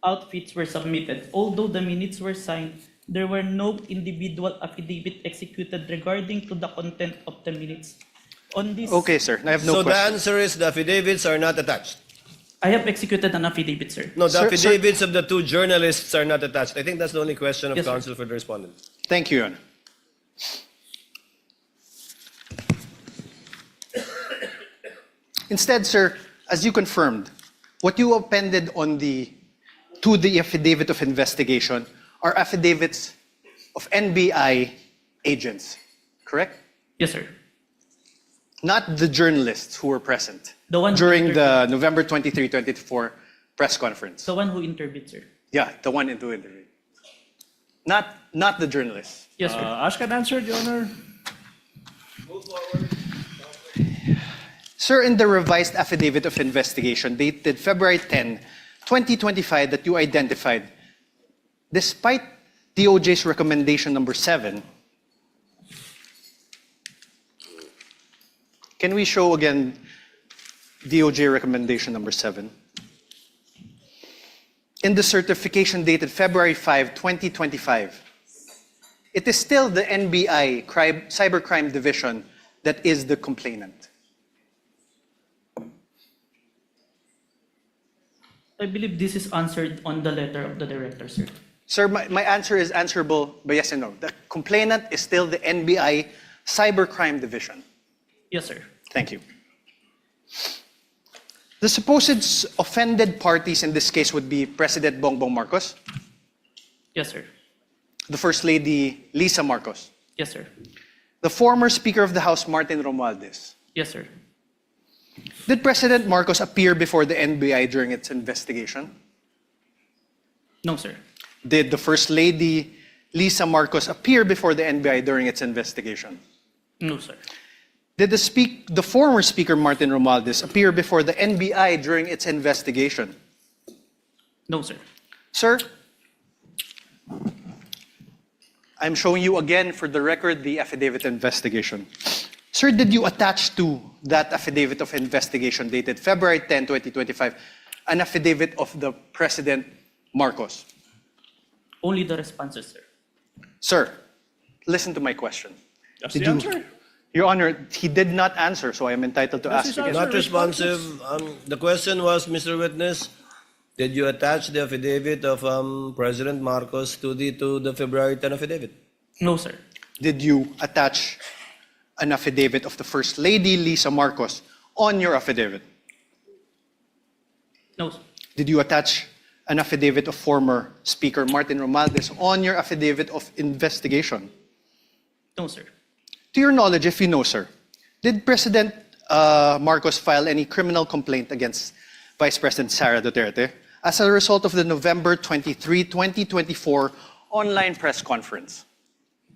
outfits were submitted. Although the minutes were signed, there were no individual affidavit executed regarding to the content of the minutes. On this, Okay, sir. I have no So the question. answer is the affidavits are not attached. I have executed an affidavit, sir. No, the Sir- affidavits of the two journalists are not attached. I think that's the only question of Yes, sir. counsel for the respondent. Thank you, Your Honor. Instead, sir, as you confirmed, what you appended to the affidavit of investigation are affidavits of NBI agents, correct? Yes, sir. Not the journalists who were present The one who during the November 23, 2024 press conference. The one who interviewed, sir. Yeah, the one in the interview. Not the journalists. Yes, sir. Ask and answer, Your Honor. Sir, in the revised affidavit of investigation dated February 10, 2025 that you identified, despite DOJ's recommendation number 7, can we show again DOJ recommendation number 7? In the certification dated February 5, 2025, it is still the NBI Cybercrime Division that is the complainant. I believe this is answered on the letter of the director, sir. Sir, my answer is answerable by yes and no. The complainant is still the NBI Cybercrime Division. Yes, sir. Thank you. The supposed offended parties in this case would be President Bongbong Marcos, Yes, sir. the First Lady Lisa Marcos, Yes, sir. the former Speaker of the House Martin Romualdez. Yes, sir. Did President Marcos appear before the NBI during its investigation? No, sir. Did the First Lady Lisa Marcos appear before the NBI during its investigation? No, sir. Did the former Speaker Martin Romualdez appear before the NBI during its investigation? No, sir. Sir, I'm showing you again for the record the affidavit investigation. Sir, did you attach to that affidavit of investigation dated February 10, 2025, an affidavit of the President Marcos? Only the responses, sir. Sir, listen to my question. That's Did the you- answer. Your Honor, he did not answer, so I am entitled to That's ask his again. answer. Not responsive. The question was, Mr. Witness, did you attach the affidavit of President Marcos to the February 10 affidavit? No, sir. Did you attach an affidavit of the First Lady Lisa Marcos on your affidavit? No, sir. Did you attach an affidavit of former Speaker Martin Romualdez on your affidavit of investigation? No, sir. To your knowledge, if you know, sir, did President Marcos file any criminal complaint against Vice President Sara Duterte as a result of the November 23, 2024 online press conference?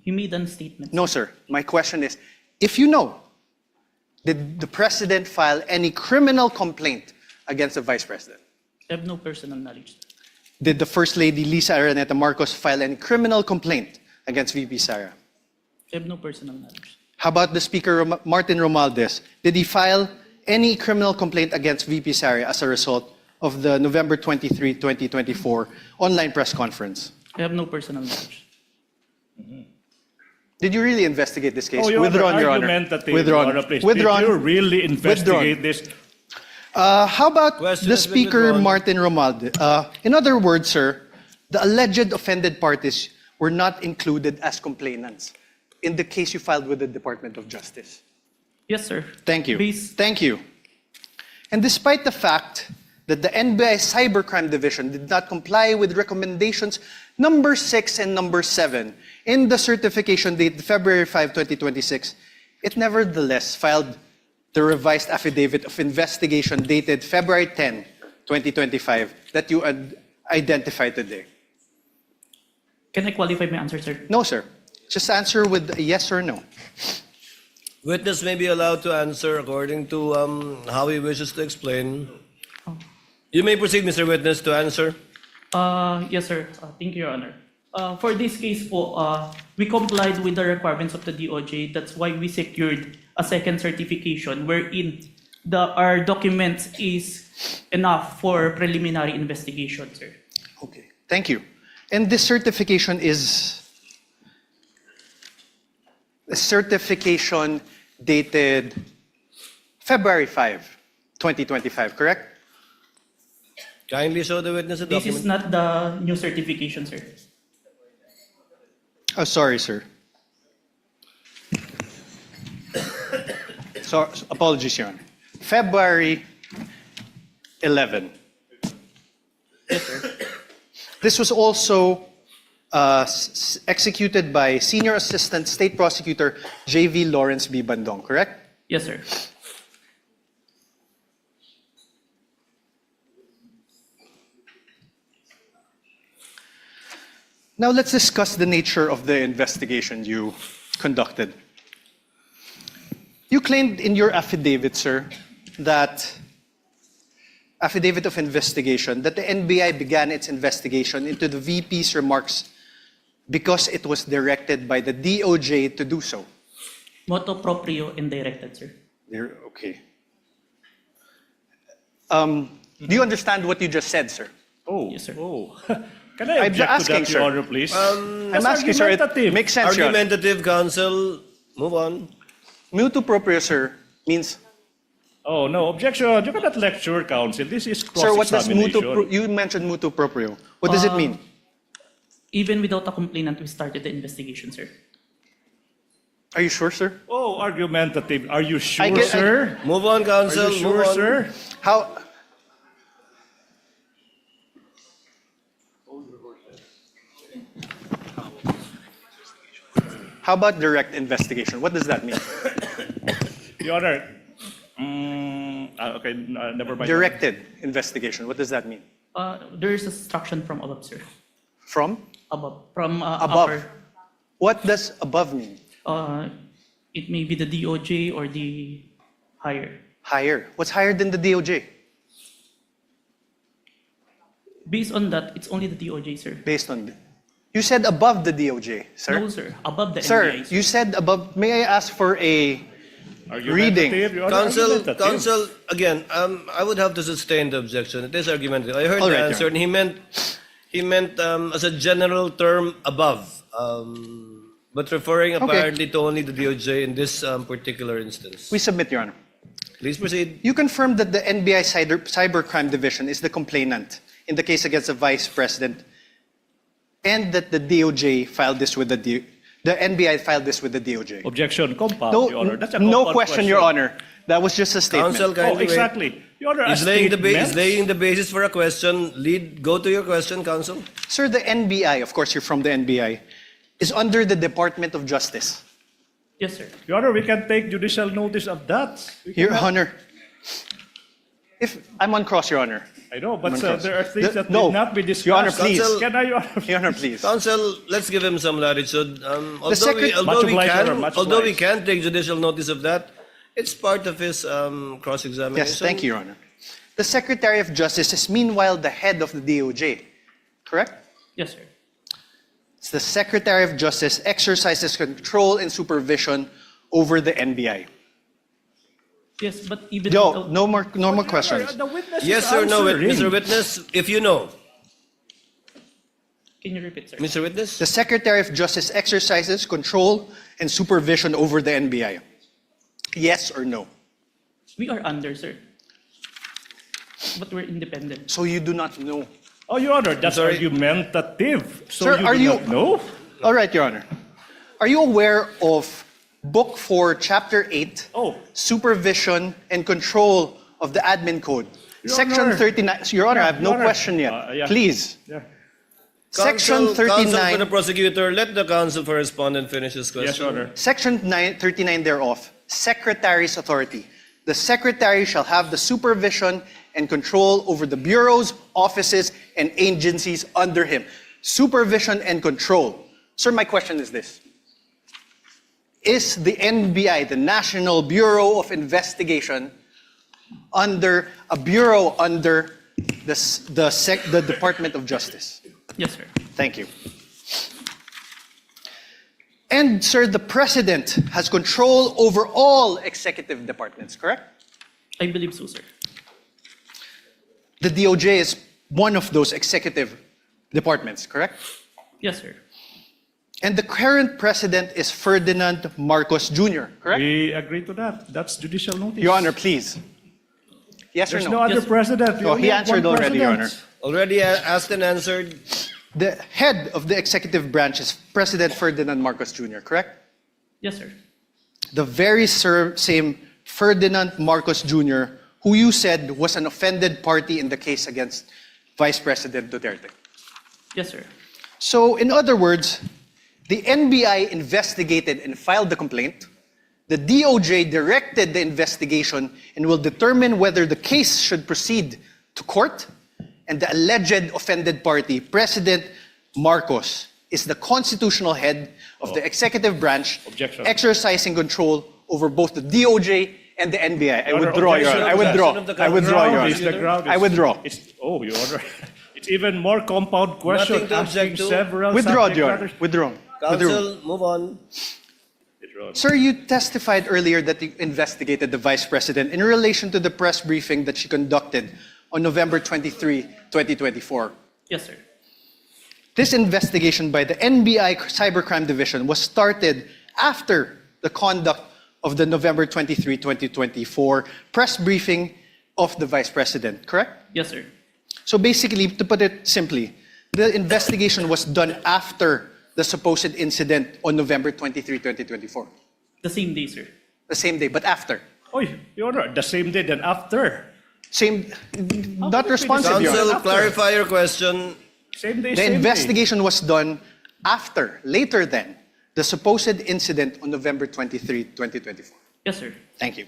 He made a statement. No, sir. My question is, if you know, did the President file any criminal complaint against the Vice President? I have no personal knowledge, sir. Did the First Lady Lisa Araneta Marcos file any criminal complaint against VP Sara? I have no personal knowledge. How about the Speaker Martin Romualdez? Did he file any criminal complaint against VP Sara as a result of the November 23, 2024 online press conference? I have no personal knowledge. Did you really investigate this case? Oh, Your Withdrawn, Honor, Your Honor. argumentative, Withdrawn. Your Honor, please. Withdrawn. Did you really investigate Withdrawn. this? How about Question the has been Speaker withdrawn. Martin Romualdez? In other words, sir, the alleged offended parties were not included as complainants in the case you filed with the Department of Justice. Yes, sir. Thank you. Based, Thank you. And despite the fact that the NBI Cybercrime Division did not comply with recommendations number 6 and number 7 in the certification date February 5, 2026, it nevertheless filed the revised affidavit of investigation dated February 10, 2025 that you identified today. can I qualify my answer, sir? No, sir. Just answer with a yes or no. Witness may be allowed to answer according to how he wishes to explain. You may proceed, Mr. Witness, to answer. Yes, sir. Thank you, Your Honor. For this case po, we complied with the requirements of the DOJ. That's why we secured a second certification wherein our documents is enough for preliminary investigation, sir. Okay, thank you. And this certification is a certification dated February 5, 2025, correct? Kindly show the witness the This document. is not the new certification, sir. Oh, sorry, sir. So, apologies, Your Honor. February 11. Yes, sir. This was also executed by Senior Assistant State Prosecutor J.V. Lawrence B. Bandong, correct? Yes, sir. Now let's discuss the nature of the investigation you conducted. You claimed in your affidavit, sir, affidavit of investigation, that the NBI began its investigation into the VP's remarks because it was directed by the DOJ to do so. Motu proprio and directed, sir. Okay. Do you understand what you just said, sir? Oh, Yes, sir. oh. Can I I'm object asking, to that, sir. Your Honor, please? I'm That's asking, sir. It argumentative. makes sense, Your Honor. Argumentative, counsel. Move on. Mutu proprio, sir, means... Oh, no, objection. You cannot lecture, counsel. This is Sir, what does cross-examination. you mentioned mutu proprio. What does it mean? Even without a complainant, we started the investigation, sir. Are you sure, sir? Oh, argumentative. Are you sure, get- sir? Move on, Are counsel. you Move sure, on. sir? How... How about direct investigation? What does that mean? Your Honor. Okay, never mind. Directed investigation. What does that mean? There is instruction from above, sir. From? Above. From Above. upper. What does above mean? It may be the DOJ or the higher. Higher. What's higher than the DOJ? Based on that, it's only the DOJ, sir. Based on... You said above the DOJ, sir. No, sir. Above the Sir, NBI, you said above... May I ask for a... Argumentative, reading. Your Honor, Counsel, argumentative. counsel, again, I would have to sustain the objection. It is argumentative. I heard All the right, answer, Your and he meant as a general term above, but referring apparently to only the DOJ in this particular instance. We submit, Your Honor. Please proceed. You confirmed that the NBI Cybercrime Division is the complainant in the case against the Vice President, and that the DOJ filed this with the NBI filed this with the DOJ. Objection, compound, No, Your Honor. That's a no compound question, Your Honor. That was just a statement. Counsel, Oh, kindly wait. exactly. Your Honor, a He's laying statement. the basis for a question. Go to your question, counsel. Sir, the NBI, of course you're from the NBI, is under the Department of Justice. Yes, sir. Your Honor, we can take judicial notice of that. We Your cannot- Honor, if I'm on cross, Your Honor. I know, but I'm on cross. there are things that No, need not be discussed. Your Honor, please. Counsel- Can I, Your Honor? Your Honor, please. Counsel, let's give him some latitude. Although secret- Much obliged, Your Honor, much although we obliged. can take judicial notice of that, it's part of his cross-examination. Yes, thank you, Your Honor. The Secretary of Justice is meanwhile the head of the DOJ, correct? Yes, sir. It's the Secretary of Justice exercises control and supervision over the NBI. Yes, but even No, without- no more questions. The witness is Yes or no, answering. Mr. Witness? If you know. Can you repeat, sir? Mr. Witness? The Secretary of Justice exercises control and supervision over the NBI. Yes or no? We are under, sir. But we're independent. So you do not know. Oh, Your Honor, that's sorry. argumentative. So Sir, you are do you- not know? All right, Your Honor. Are you aware of Book 4, Chapter 8, Oh. Supervision and Control of the Admin Code? Your Section Honor. 39. Your Honor, I have no Your Honor. question yet. Yeah. Please. Yeah. Section Counsel for the 39. prosecutor, let the counsel for respondent finish his question. Yes, Your Honor. Section 39 thereof, Secretary's authority. The Secretary shall have the supervision and control over the bureaus, offices, and agencies under him. Supervision and control. Sir, my question is this. Is the NBI, the National Bureau of Investigation, under a bureau under the Department of Justice? Yes, sir. Thank you. And, sir, the President has control over all executive departments, correct? I believe so, sir. The DOJ is one of those executive departments, correct? Yes, sir. And the current President is Ferdinand Marcos Jr., correct? We agree to that. That's judicial notice. Your Honor, please. Yes There's or no no? other Yes, sir. president. We Oh, only he have answered one already, Your president. Already asked and answered. The head of the executive branch is President Ferdinand Marcos Jr., correct? Yes, sir. The very same Ferdinand Marcos Jr., who you said was an offended party in the case against Vice President Duterte. Yes, sir. So, in other words, the NBI investigated and filed the complaint. The DOJ directed the investigation and will determine whether the case should proceed to court. And the alleged offended party, President Marcos, is the constitutional head of the executive branch, Objection. exercising control over both the DOJ and the NBI. I Your Honor, withdraw, Your objection. Honor. I withdraw. Objection of the I withdraw, Your Ground is Honor. the ground is- I withdraw. Oh, Your Honor. It's even more compound question. Nothing to object asking to. several Withdraw, subject Your Honor. matters. Withdraw. Withdraw. Counsel, move on. Withdraw. Sir, you testified earlier that you investigated the Vice President in relation to the press briefing that she conducted on November 23, 2024. Yes, sir. This investigation by the NBI Cybercrime Division was started after the conduct of the November 23, 2024 press briefing of the Vice President, correct? Yes, sir. So basically, to put it simply, the investigation was done after the supposed incident on November 23, 2024. The same day, sir. The same day, but after. Oh, Your Honor, the same day then after. Same, not could it be responsive, Your Honor. Counsel, after. clarify your question. Same day, The same investigation was done after, later than, the supposed incident on November 23, 2024. Yes, sir. Thank you.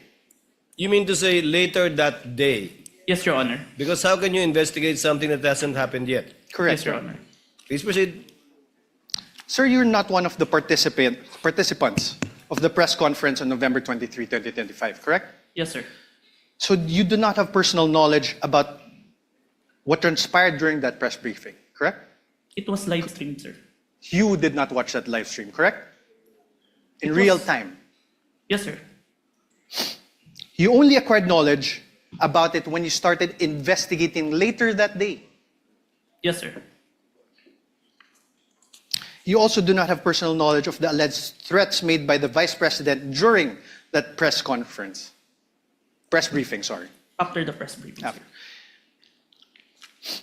You mean to say later that day? Yes, Your Honor. Because how can you investigate something that hasn't happened yet? Correct. Yes, Your Honor. Please proceed. Sir, you're not one of the participants of the press conference on November 23, 2025, correct? Yes, sir. So you do not have personal knowledge about what transpired during that press briefing, correct? It was live streamed, sir. You did not watch that live stream, correct? In It real was- time. Yes, sir. You only acquired knowledge about it when you started investigating later that day. Yes, sir. You also do not have personal knowledge of the alleged threats made by the Vice President during that press conference. Press briefing, sorry. After the press briefing, sir. After.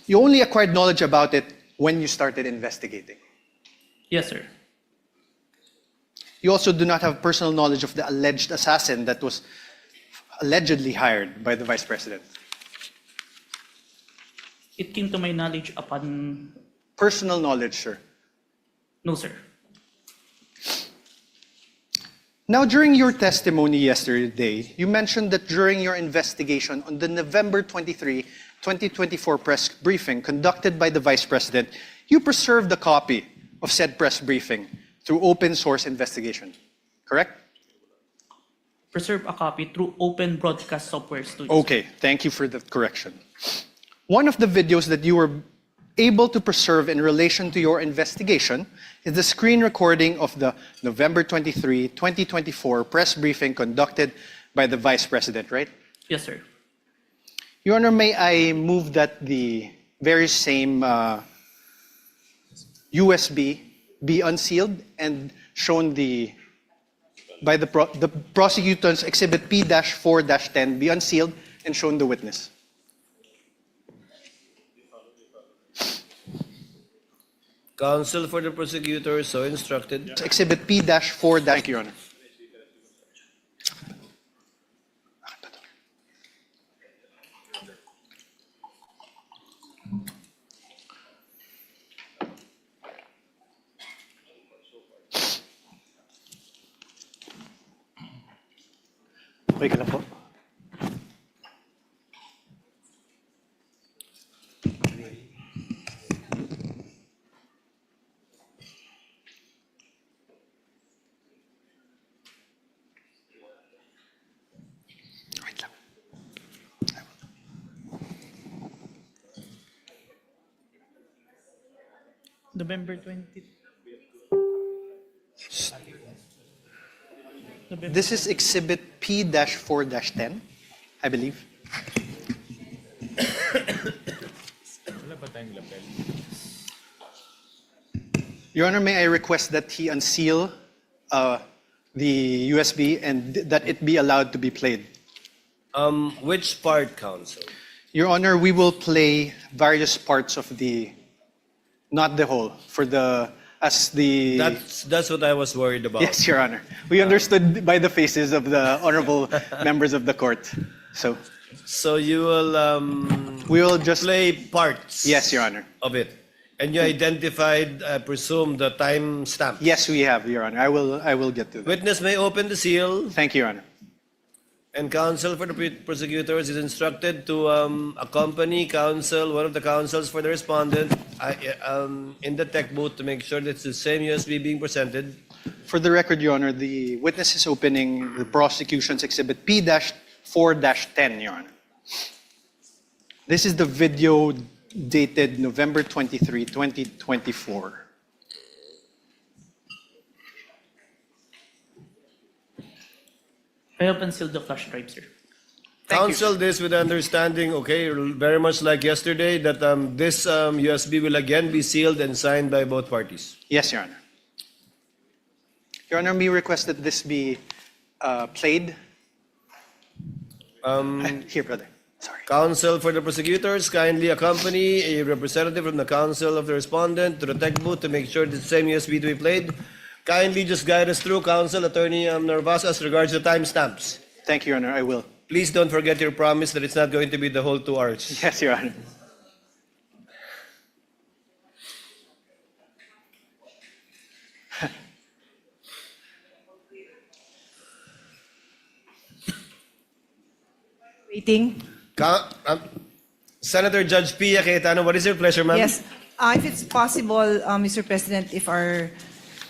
You only acquired knowledge about it when you started investigating. Yes, sir. You also do not have personal knowledge of the alleged assassin that was allegedly hired by the Vice President. It came to my knowledge upon... Personal knowledge, sir. No, sir. Now, during your testimony yesterday, you mentioned that during your investigation on the November 23, 2024 press briefing conducted by the Vice President, you preserved a copy of said press briefing through open source investigation, correct? Preserve a copy through open broadcast software studio. Okay, thank you for the correction. One of the videos that you were able to preserve in relation to your investigation is the screen recording of the November 23, 2024 press briefing conducted by the Vice President, right? Yes, sir. Your Honor, may I move that the very same USB be unsealed and shown by the prosecutor's Exhibit P-4-10 be unsealed and shown the witness. Counsel for the prosecutor so instructed. Exhibit P-4. Thank you, Your Honor. Okay ka lang po. Wait lang. November 20. This is Exhibit P-4-10, I believe. Your Honor, may I request that he unseal the USB and that it be allowed to be played? Which part, counsel? Your Honor, we will play various parts of the, not the whole, for the, as the... That's what I was worried about. Yes, Your Honor. We understood by the faces of the honorable members of the court. So you will we will just play parts. Yes, Your Honor. Of it, and you identified, I presume, the time stamp. Yes, we have, Your Honor. I will get to that. Witness may open the seal, Thank you, Your Honor. and counsel for the prosecutors is instructed to accompany counsel, one of the counsels for the respondent, in the tech booth to make sure that it's the same USB being presented. For the record, Your Honor, the witness is opening the prosecution's Exhibit P-4-10, Your Honor. This is the video dated November 23, 2024. I have unsealed the flash drive, sir. Thank counsel this with understanding, okay, very much like yesterday, that this USB will again be sealed and signed by both parties. Yes, Your Honor. Your Honor, may request that this be played. Here, brother. Sorry. Counsel for the prosecutors, kindly accompany a representative from the counsel of the respondent to the tech booth to make sure the same USB to be played. Kindly just guide us through, Counsel Attorney Narvas, as regards the timestamps. Thank you, Your Honor. I will. Please don't forget your promise that it's not going to be the whole 2 hours. Yes, Your Honor. Waiting. Senator Judge Pia Cayetano, what is your pleasure, ma'am? Yes. If it's possible, Mr. President, if our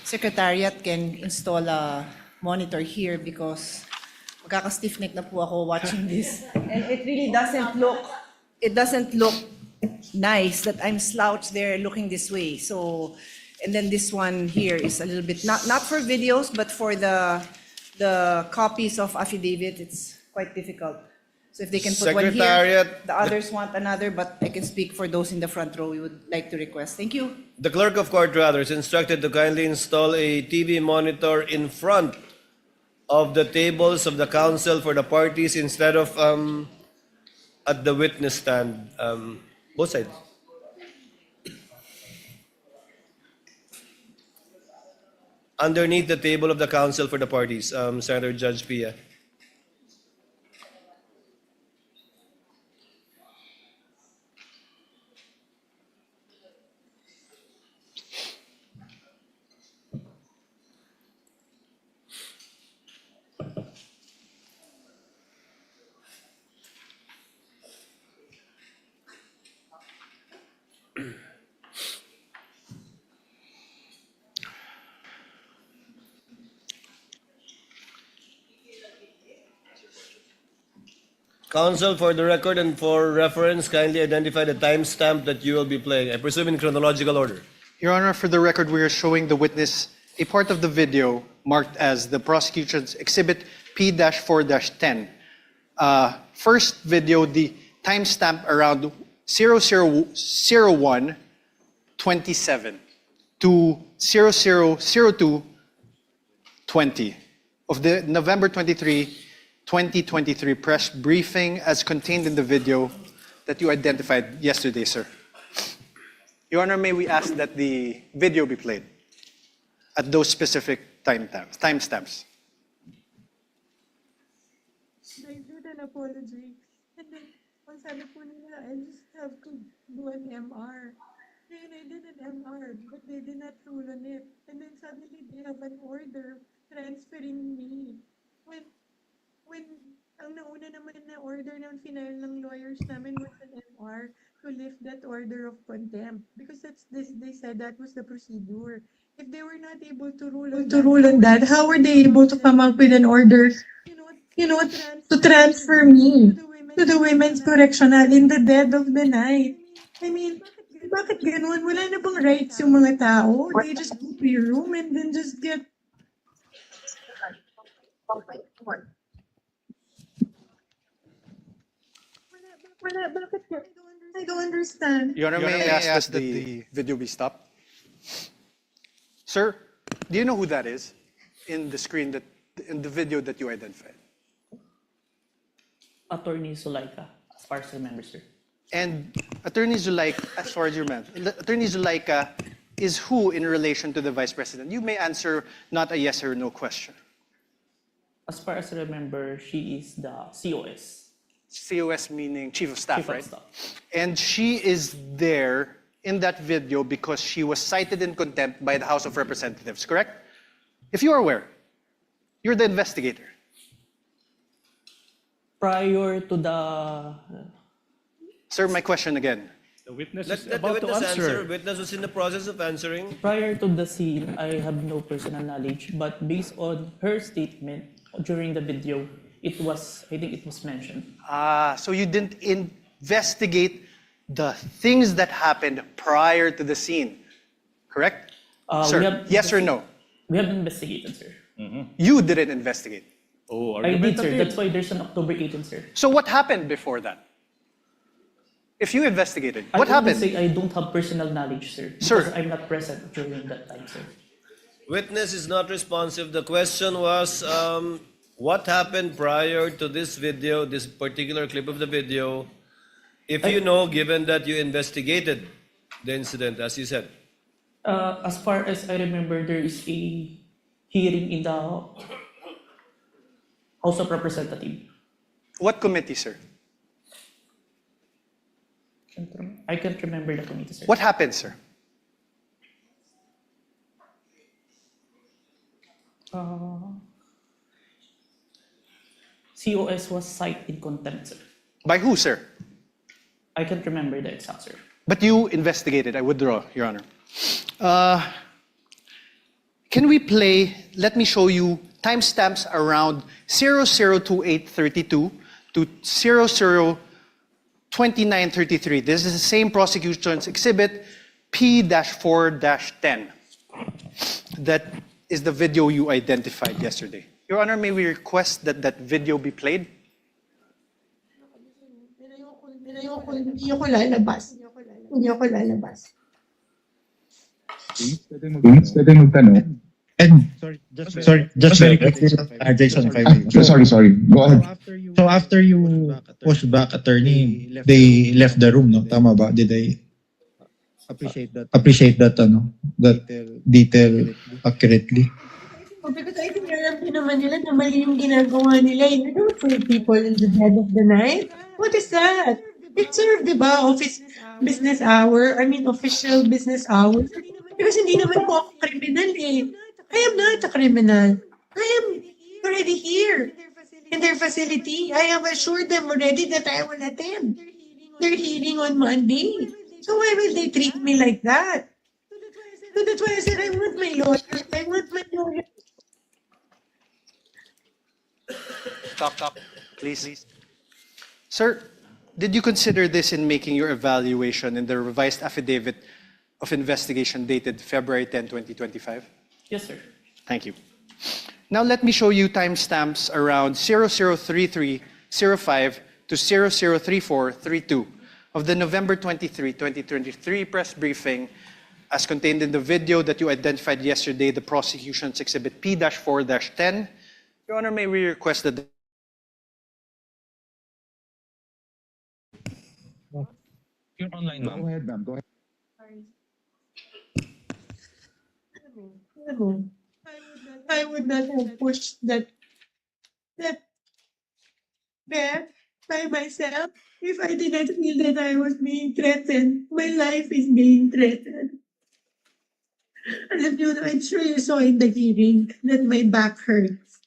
secretariat can install a monitor here because magkaka-stiff-neck na po ako watching this. And it really doesn't look nice that I'm slouched there looking this way. So, and then this one here is a little bit, not for videos, but for the copies of affidavit, it's quite difficult. So if they can put one here, Secretariat, the others want another, but I can speak for those in the front row we would like to request. Thank you. the clerk of court, rather, is instructed to kindly install a TV monitor in front of the tables of the counsel for the parties instead of at the witness stand. Both sides. Underneath the table of the counsel for the parties, Senator Judge Pia. Counsel, for the record and for reference, kindly identify the timestamp that you will be playing. I presume in chronological order. Your Honor, for the record, we are showing the witness a part of the video marked as the prosecution's Exhibit P-4-10. First video, the timestamp around 0001:27 to 0002:20 of the November 23, 2023 press briefing as contained in the video that you identified yesterday, sir. Your Honor, may we ask that the video be played at those specific timestamps? I did an apology. And then, ang sabi po nila, I just have to do an MR. And I did an MR, but they did not rule on it. And then suddenly they have an order transferring me. When ang nauna naman na order ng final ng lawyers namin was an MR to lift that order of contempt. Because they said that was the procedure. If they were not able to rule on that, how were they able to come up with an order, to transfer me to the women's correctional in the dead of the night? I mean, bakit ganun? Wala na bang rights yung mga tao? They just go to your room and then just get... I don't understand. Your Honor, may I ask that the video be stopped? Sir, do you know who that is in the screen in the video that you identified? Attorney Zulaika, as far as I remember, sir. And Attorney Zulaika, as far as you remember, Attorney Zulaika is who in relation to the Vice President? You may answer not a yes or no question. As far as I remember, she is the COS. COS meaning Chief of Staff, Chief of right? Staff. And she is there in that video because she was cited in contempt by the House of Representatives, correct? If you are aware, you're the investigator. Prior to the... Sir, my question again. The witness Let is the about to witness answer. answer. Witness was in the process of answering. Prior to the scene, I have no personal knowledge, but based on her statement during the video, I think it was mentioned. So you didn't investigate the things that happened prior to the scene, correct? Sir, yes or no? We have investigated, sir. You didn't investigate. Oh, I did, sir. argumentative. That's why there's an October 18, sir. So what happened before that? If you investigated, what I happened? would say I don't have personal knowledge, sir. Sir. Because I'm not present during that time, sir. Witness is not responsive. The question was, what happened prior to this video, this particular clip of the video, if you know, given that you investigated the incident, as you said? As far as I remember, there is a hearing in the House of Representatives. What committee, sir? I can't remember the committee, sir. What happened, sir? COS was cited in contempt, sir. By who, sir? I can't remember the exact, sir. But you investigated. I withdraw, Your Honor. Can we play, let me show you timestamps around 002832 to 002933. This is the same prosecution's exhibit P-4-10. That is the video you identified yesterday. Your Honor, may we request that that video be played? Hindi ako lalabas. Hindi ako lalabas. Pwede magtanong. And sorry, just very quickly, Jason, if I may. Sorry. Go ahead. So after you pushed back attorney, they left the room, no? Tama ba? Did they appreciate that detail accurately? Because I think alam din naman nila na mali yung ginagawa nila. You don't put people in the dead of the night. What is that? It served, di ba? Business hour. I mean, official business hours. Because hindi naman po ako criminal eh. I am not a criminal. I am already here in their facility. I have assured them already that I will attend their hearing on Monday. So why will they treat me like that? So that's why I said I want my lawyer. I want my lawyer. Talk, please. Sir, did you consider this in making your evaluation in the revised affidavit of investigation dated February 10, 2025? Yes, sir. Thank you. Now let me show you timestamps around 003305 to 003432 of the November 23, 2023 press briefing as contained in the video that you identified yesterday, the prosecution's exhibit P-4-10. Your Honor, may we request that You're online, ma'am. Go ahead, ma'am. Go ahead. I would not have pushed that bed by myself if I did not feel that I was being threatened. My life is being threatened. And you know, I'm sure you saw in the hearing that my back hurts.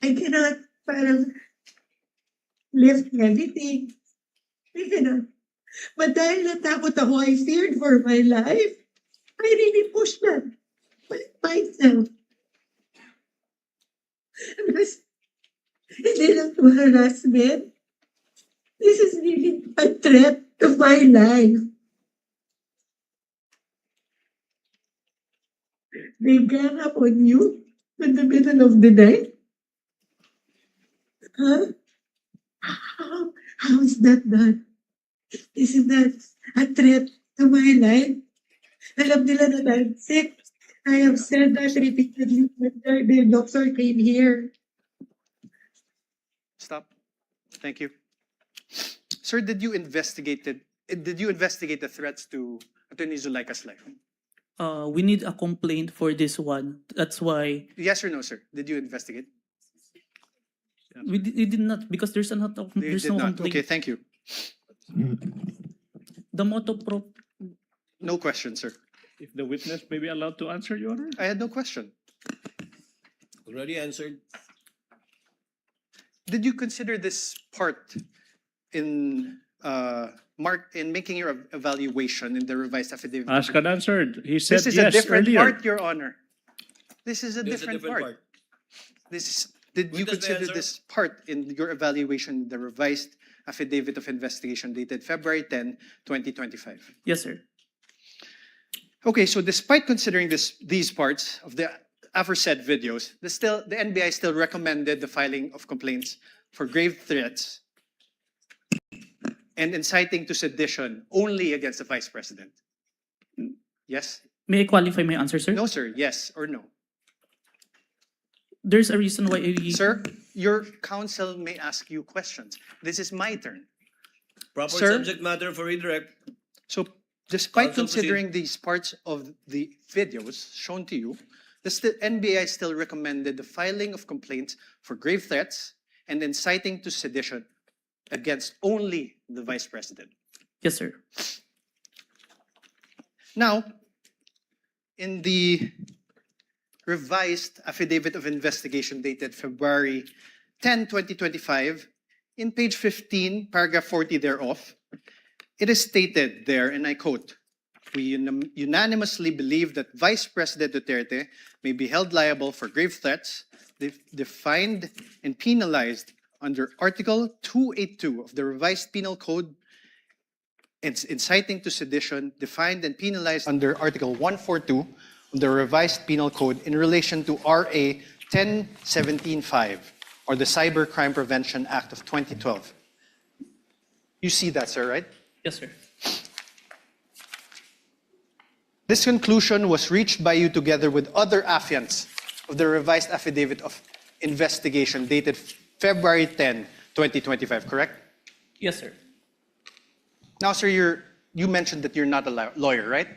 I cannot parang lift everything. I cannot. But dahil natakot ako, I feared for my life. I really pushed that myself. Because hindi lang to harassment. This is really a threat to my life. They gang up on you in the middle of the night. Huh? How is that done? Isn't that a threat to my life? Alam nila that I'm sick. I have said that repeatedly when the doctor came here. Stop. Thank you. Sir, did you investigate the threats to Attorney Zulaika's life? We need a complaint for this one. That's why Yes or no, sir? Did you investigate? we did not, because there's You there's did no not. complaint. Okay, thank you. The motto pro No question, sir. If the witness may be allowed to answer, Your Honor? I had no question. Already answered. Did you consider this part in making your evaluation in the revised affidavit? Asked and answered. He said This is yes a different earlier. part, Your Honor. This is a There's different part. Did you Witness may consider answer. this part in your evaluation in the revised affidavit of investigation dated February 10, 2025? Yes, sir. Okay, so despite considering these parts of the aforesaid videos, the NBI still recommended the filing of complaints for grave threats and inciting to sedition only against the Vice President. Yes? May I qualify my answer, sir? No, sir. Yes or no? There's a reason why I... Sir, your counsel may ask you questions. This is my turn. Proper Sir? subject matter for redirect. So, despite Counsel, considering these parts of the videos shown to you, the NBI still recommended the filing of complaints for grave threats and inciting to sedition against only the Vice President. Yes, sir. Now, in the revised affidavit of investigation dated February 10, 2025, in page 15, paragraph 40 thereof, it is stated there, and I quote, "We unanimously believe that Vice President Duterte may be held liable for grave threats defined and penalized under Article 282 of the Revised Penal Code and inciting to sedition defined and penalized under Article 142 of the Revised Penal Code in relation to RA 10175 or the Cybercrime Prevention Act of 2012. You see that, sir, right? Yes, sir. This conclusion was reached by you together with other affiants of the revised affidavit of investigation dated February 10, 2025, correct? Yes, sir. Now, sir, you mentioned that you're not a lawyer, right?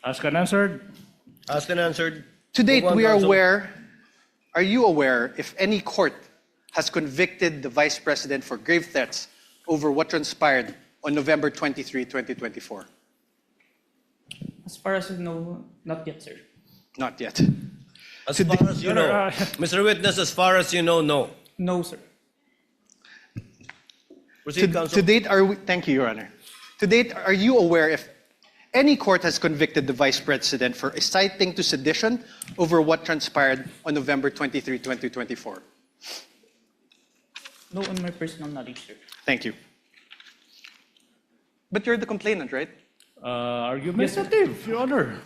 Asked and answered. Asked and answered. To date, Move on, we are counsel. aware, are you aware if any court has convicted the Vice President for grave threats over what transpired on November 23, 2024? As far as I know, not yet, sir. Not yet. As far as you know. Mr. Witness, as far as you know, no. No, sir. Proceed, counsel. To date, thank you, Your Honor. To date, are you aware if any court has convicted the Vice President for inciting to sedition over what transpired on November 23, 2024? No, on my personal knowledge, sir. Thank you. But you're the complainant, right? Argumentative, Your Honor.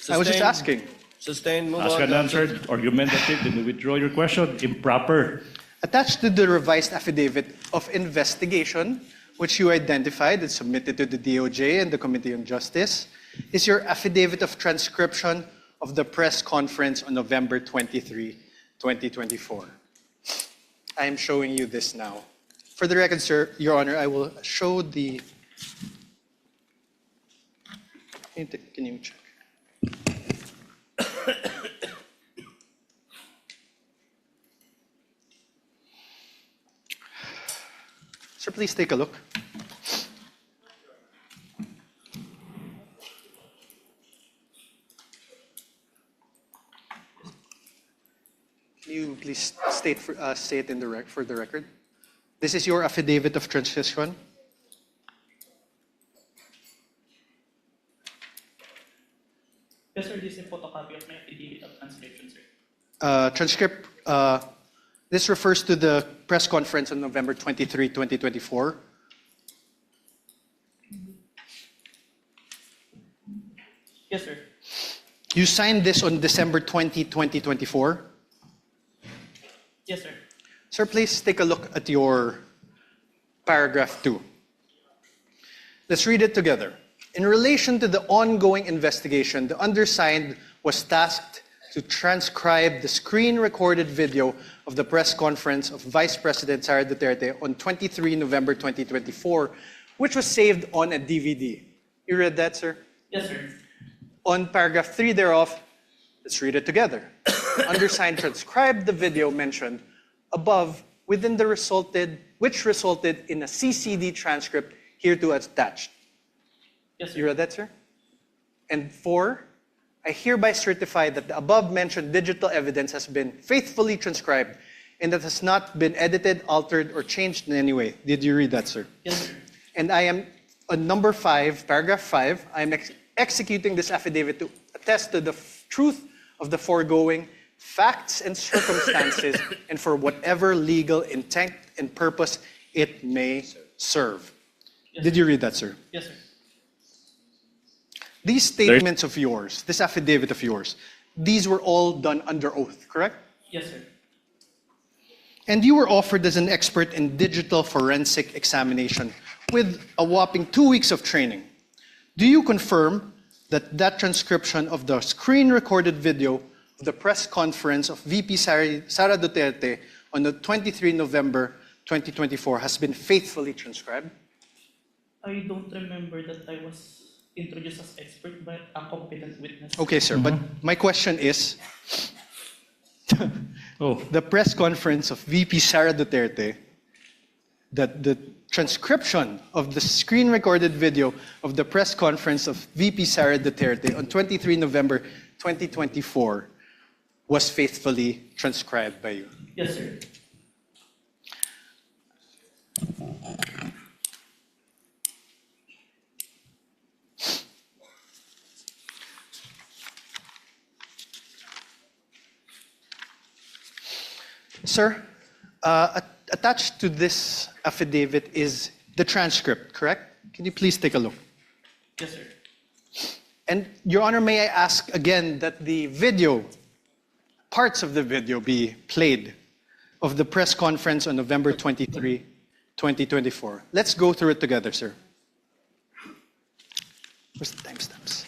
I was just asking. Sustained. Move Asked on, and counsel. answered. Argumentative. Then you withdraw your question. Improper. Attached to the revised affidavit of investigation, which you identified and submitted to the DOJ and the Committee on Justice, is your affidavit of transcription of the press conference on November 23, 2024. I am showing you this now. For the record, sir, Your Honor, I will show the... Can you check? Sir, please take a look. Can you please say it in for the record? This is your affidavit of transcription. Yes, sir. This is a photocopy of my affidavit of transcription, sir. This refers to the press conference on November 23, 2024. Yes, sir. You signed this on December 20, 2024. Yes, sir. Sir, please take a look at your paragraph 2. Let's read it together. In relation to the ongoing investigation, the undersigned was tasked to transcribe the screen-recorded video of the press conference of Vice President Sara Duterte on 23 November 2024, which was saved on a DVD. You read that, sir? Yes, sir. On paragraph 3 thereof, let's read it together. Undersigned transcribed the video mentioned above which resulted in a CCD transcript hereto attached. Yes, sir. You read that, sir? And 4, I hereby certify that the above-mentioned digital evidence has been faithfully transcribed and that has not been edited, altered, or changed in any way. Did you read that, sir? Yes, sir. And I am, on number 5, paragraph 5, I am executing this affidavit to attest to the truth of the foregoing facts and circumstances and for whatever legal intent and purpose it may serve. Yes, Did you read that, sir? Yes, sir. These statements of yours, this affidavit of yours, these were all done under oath, correct? Yes, sir. And you were offered as an expert in digital forensic examination with a whopping 2 weeks of training. Do you confirm that that transcription of the screen-recorded video of the press conference of VP Sara Duterte on the 23 November 2024 has been faithfully transcribed? I don't remember that I was introduced as expert, but a competent witness. Okay, sir, but my question is, the press conference of VP Sara Duterte, that the transcription of the screen-recorded video of the press conference of VP Sara Duterte on 23 November 2024 was faithfully transcribed by you. Yes, sir. Sir, attached to this affidavit is the transcript, correct? Can you please take a look? Yes, sir. And Your Honor, may I ask again that the video, parts of the video be played of the press conference on November 23, 2024. Let's go through it together, sir. Where's the timestamps?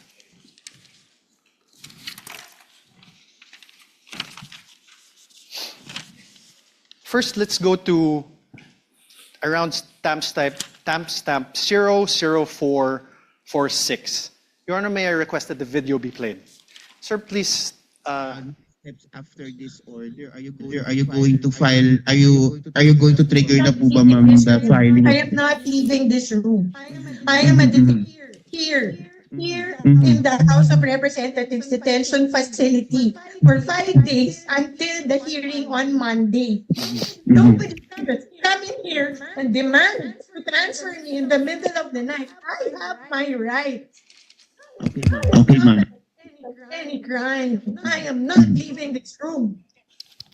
First, let's go to around timestamp 00446. Your Honor, may I request that the video be played? Sir, please. Steps after this order, are you going to file? Are you going to trigger na po ba, ma'am, the filing? I am not leaving this room. I am a here in the House of Representatives detention facility for 5 days until the hearing on Monday. Nobody can come in here and demand to transfer me in the middle of the night. I have my right. Okay, ma'am. Any crime. I am not leaving this room.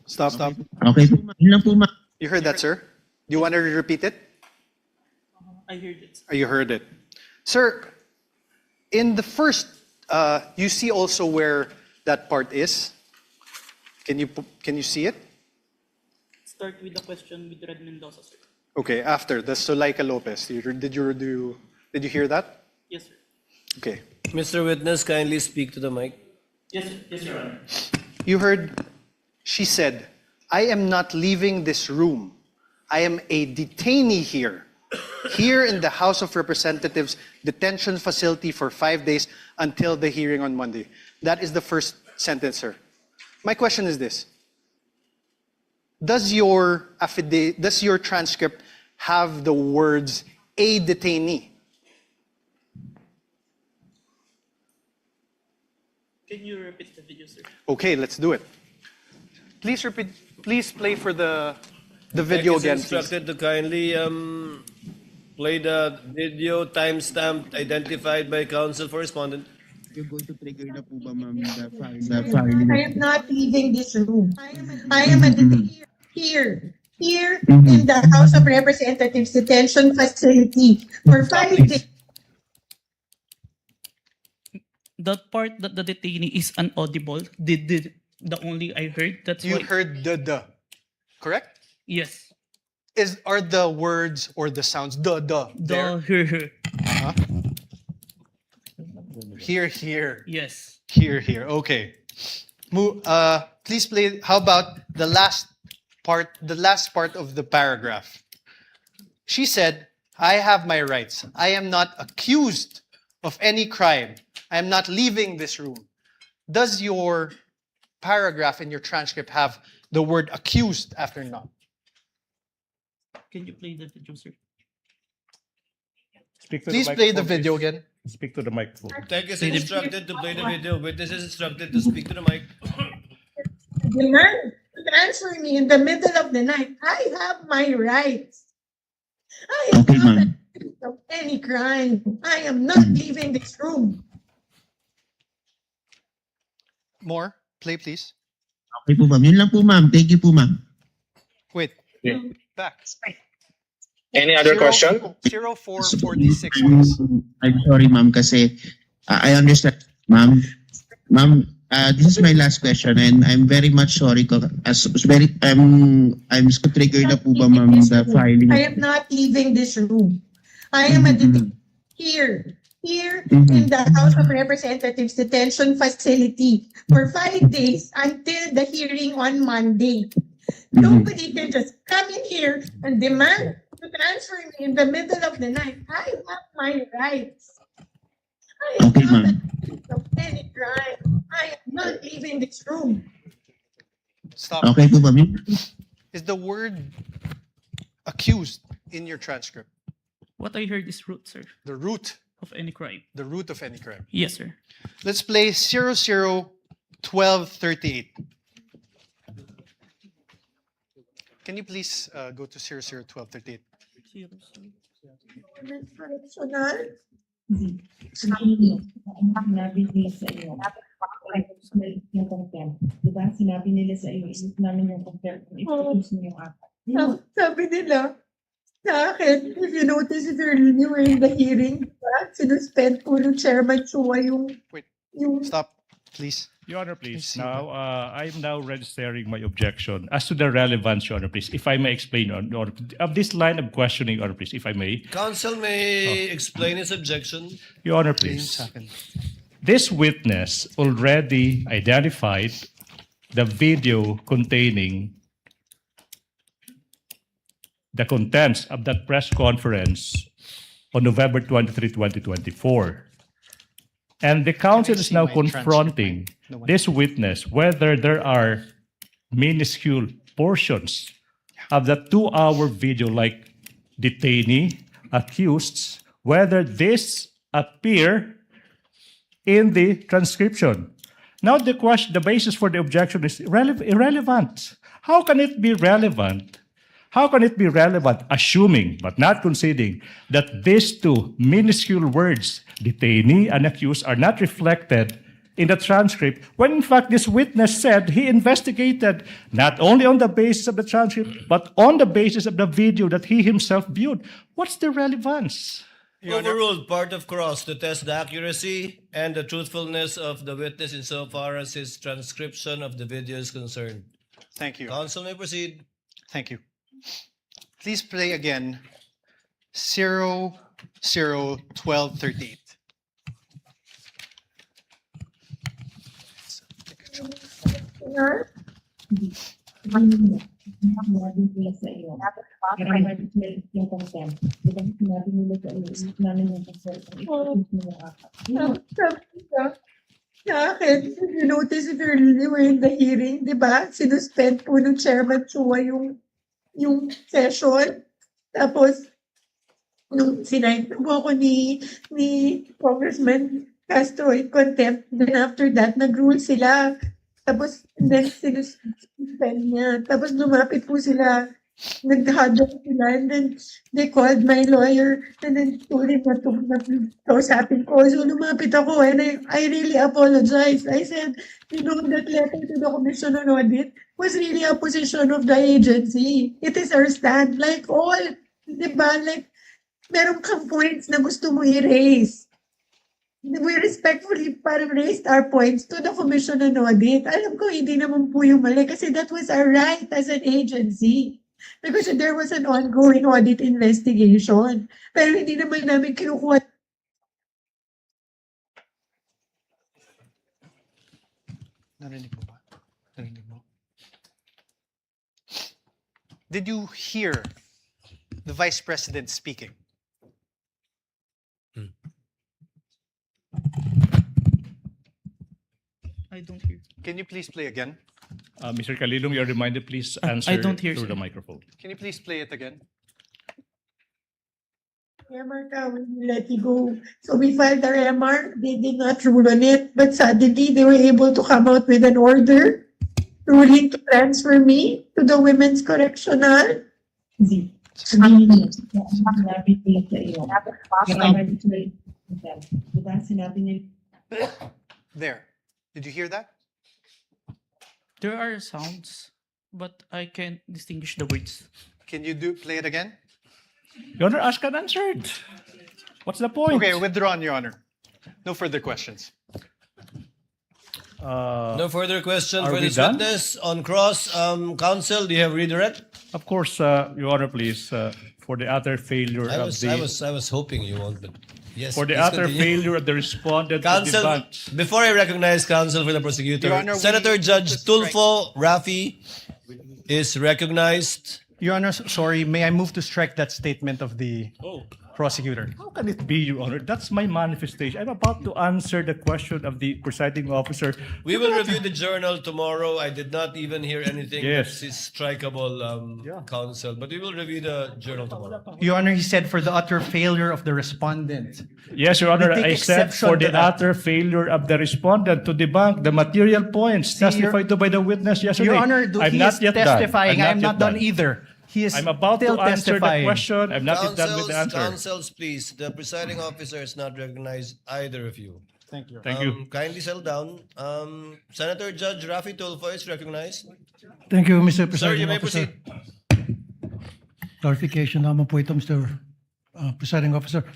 Stop. Okay po, ma'am. Yun lang po, ma'am. You heard that, sir? Do you want to repeat it? I heard it. Or you heard it? Sir, in the first, you see also where that part is? Can you see it? Start with the question with Red Mendoza, sir. Okay, after the Zuleika Lopez. Did you hear that? Yes, sir. Okay. Mr. Witness, kindly speak to the mic. Yes, sir. Yes, Your Honor. You heard, she said, I am not leaving this room. I am a detainee here in the House of Representatives detention facility for 5 days until the hearing on Monday. That is the first sentence, sir. My question is this. Does your transcript have the words a detainee? Can you repeat the video, sir? Okay, let's do it. Please play for the video again, please. Instructed to kindly play the video timestamped identified by counsel for respondent. You're going to trigger na po ba, ma'am, the filing? I am not leaving this room. I am a here in the House of Representatives detention facility for 5 days. That part that the detainee is inaudible. The only I heard. That's You why. heard the, correct? Yes. Are the words or the sounds there? The Huh? Here. Yes. Here. Okay. Please play. How about the last part of the paragraph? She said, I have my rights. I am not accused of any crime. I am not leaving this room. Does your paragraph in your transcript have the word accused after not? Can you play the video, sir? Please play the video again. Speak to the microphone. Tech is instructed to play the video. Witness is instructed to speak to the mic. Demand to transfer me in the middle of the night. I have my rights. I am Okay, not ma'am. accused of any crime. I am not leaving this room. More. Play, please. Okay po, ma'am. Yun lang po, ma'am. Thank you po, ma'am. Wait. Yeah. Back. Any other question? 0446, please. I'm sorry, ma'am, kasi I understand, ma'am, this is my last question, and I'm very much sorry. I'm so triggered na po ba, ma'am, the filing. I am not leaving this room. I am here in the House of Representatives detention facility for 5 days until the hearing on Monday. Nobody can just come in here and demand to transfer me in the middle of the night. I have my rights. I am Okay, not ma'am. accused of any crime. I am not leaving this room. Stop. Okay po, ma'am. Is the word accused in your transcript? What I heard is root, sir, The root. of any crime. The root of any crime. Yes, sir. Let's play 001238. Can you please go to 001238? Correctional. Sinabi nila sa iyo, yung contempt. Diba? Sinabi nila sa iyo, isip namin yung contempt. Ipag-use mo yung apat. Sabi nila sa akin, if you notice, if you're in the hearing, sinuspend po ng Chairman Chua yung Wait. yung Stop, please. Your Honor, please. Please. Now, I'm now registering my objection as to the relevance, Your Honor, please, if I may explain, Your Honor, of this line of questioning, Your Honor, please, if I may. Counsel may explain his objection. Your Honor, Please. please. Second. This witness already identified the video containing the contents of that press conference on November 23, 2024. And the counsel is see now my transcript? confronting No one. this witness whether there are minuscule portions of the 2-hour video, like detainee, accused, whether this appear in the transcription. Now the question, the basis for the objection is irrelevant. How can it be relevant? How can it be relevant, assuming but not conceding that these two minuscule words, detainee and accused, are not reflected in the transcript, when in fact this witness said he investigated not only on the basis of the transcript, but on the basis of the video that he himself viewed? What's the relevance? Overruled, part of cross to test the accuracy and the truthfulness of the witness insofar as his transcription of the video is concerned. Thank you. Counsel may proceed. Thank you. Please play again 001238. Sinabi nila sa iyo, yung contempt. Diba? Sinabi nila sa iyo, isip namin yung contempt. Ipag-use mo yung apat. sabi nila sa akin, if you notice, if you're in the hearing, di ba, sinuspend po ng Chairman Chua yung session. Tapos, nung sinayin po ako ni Congressman Castro in contempt, then after that, nag-rule sila. Tapos, then sinuspend niya. Tapos, lumapit po sila. Nag-huddle sila. And then, they called my lawyer. And then, told him na kausapin ko. So, lumapit ako. And I really apologize. I said, you know, that letter to the Commission on Audit was really a position of the agency. It is our stand. Like all, di ba? Like, meron kang points na gusto mo i-raise. We respectfully parang raised our points to the Commission on Audit. Alam ko, hindi naman po yung mali kasi that was our right as an agency. Because there was an ongoing audit investigation. Pero hindi naman namin kinukuha. Narinig mo ba? Narinig mo? Did you hear the Vice President speaking? I don't hear. Can you please play again? Mr. Kalilong, you're reminded, please answer don't hear, through sir. the microphone. Can you please play it again? MR ka, we will let you go. So we filed our MR. They did not rule on it. But suddenly, they were able to come out with an order ruling to transfer me to the Women's Correctional. Sinabi nila sa iyo, diba? Sinabi nila, There. Did you hear that? There are sounds, but I can't distinguish the words. Can you play it again? Your Honor, asked and answered. What's the point? Okay, withdrawn, Your Honor. No further questions. No further question Are for we this done? witness. On cross, counsel, do you have redirect? Of course, Your Honor, please, for the utter failure I of was, the I was hoping you won't, but yes. for the please utter continue. failure of the respondent to Counsel, debunk. before I recognize counsel for the prosecutor, Your Honor, we Senator move to Judge strike. Tulfo Rafi is recognized. Your Honor, sorry, may I move to strike that statement of the Oh. prosecutor? How can it be, Your Honor? That's my manifestation. I'm about to answer the question of the presiding officer. We will review the journal tomorrow. I did not even hear anything Yes. that is strikeable, counsel, but we will review the journal tomorrow. Your Honor, he said for the utter failure of the respondent. Yes, Your Honor, We take I said exception for to the that. utter failure of the respondent to debunk the material points testified to by the witness yesterday. Your Honor, I'm he not is yet done. testifying. I am yet not done either. He is I'm about to still answer the testifying. question. I'm not yet done with the answer. Counsels, please. The presiding officer is not recognized either of you. Thank you. Thank you. Kindly settle down. Senator Judge Rafi Tulfo is recognized. Thank you, Mr. Sir, Presiding you may Officer. proceed. Clarification naman po ito, Mr. Presiding Officer.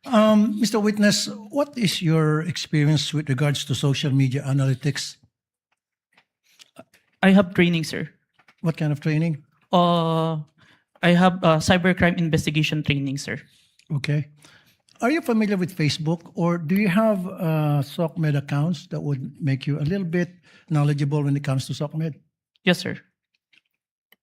Mr. Witness, what is your experience with regards to social media analytics? I have training, sir. What kind of training? I have cybercrime investigation training, sir. Okay. Are you familiar with Facebook, or do you have SOCMED accounts that would make you a little bit knowledgeable when it comes to SOCMED? Yes, sir.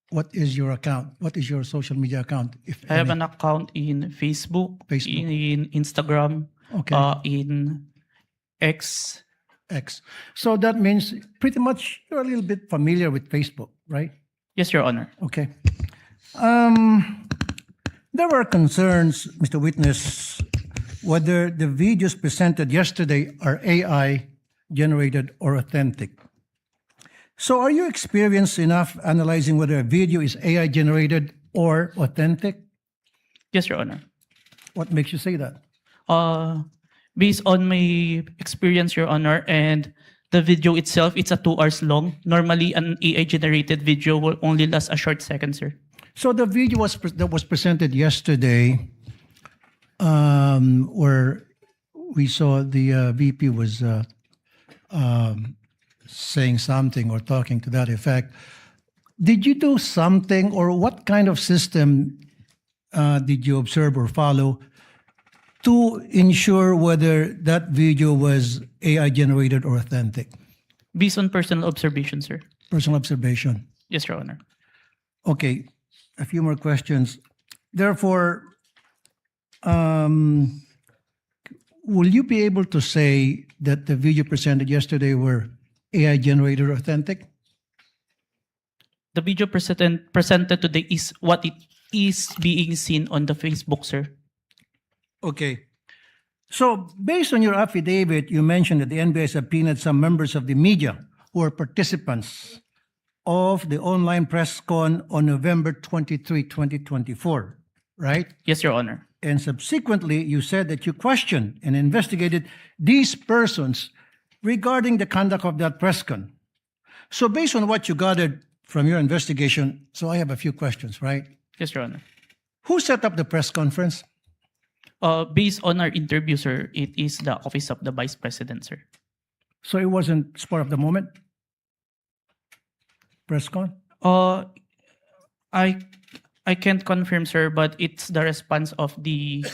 What is your account? What is your social media account? If I have any? an account in Facebook, Facebook. in Instagram, Okay. in X. X. So that means pretty much you're a little bit familiar with Facebook, right? Yes, Your Honor. Okay. There were concerns, Mr. Witness, whether the videos presented yesterday are AI generated or authentic. So are you experienced enough analyzing whether a video is AI generated or authentic? Yes, Your Honor. What makes you say that? Based on my experience, Your Honor, and the video itself, it's a 2 hours long. Normally, an AI-generated video will only last a short second, sir. So the video that was presented yesterday, where we saw the VP was saying something or talking to that effect. Did you do something, or what kind of system did you observe or follow to ensure whether that video was AI generated or authentic? Based on personal observation, sir. Personal observation. Yes, Your Honor. Okay, a few more questions. Therefore, will you be able to say that the video presented yesterday were AI generated or authentic? The video presented today is what it is being seen on the Facebook, sir. Okay. So, based on your affidavit, you mentioned that the NBI subpoenaed some members of the media who are participants of the online press con on November 23, 2024, right? Yes, Your Honor. And subsequently, you said that you questioned and investigated these persons regarding the conduct of that press con. So, based on what you gathered from your investigation, so I have a few questions, right? Yes, Your Honor. Who set up the press conference? Based on our interview, sir, it is the Office of the Vice President, sir. So it wasn't spur of the moment? Press con? I can't confirm, sir, but it's the response of the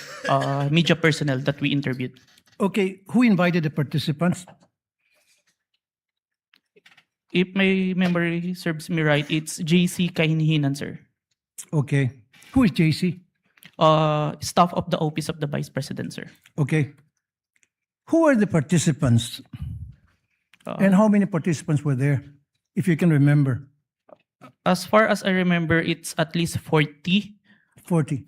media personnel that we interviewed. Okay, who invited the participants? If my memory serves me right, it's JC Kahinhinan, sir. Okay. Who is JC? Staff of the Office of the Vice President, sir. Okay. Who are the participants? And how many participants were there, if you can remember? As far as I remember, it's at least 40. 40.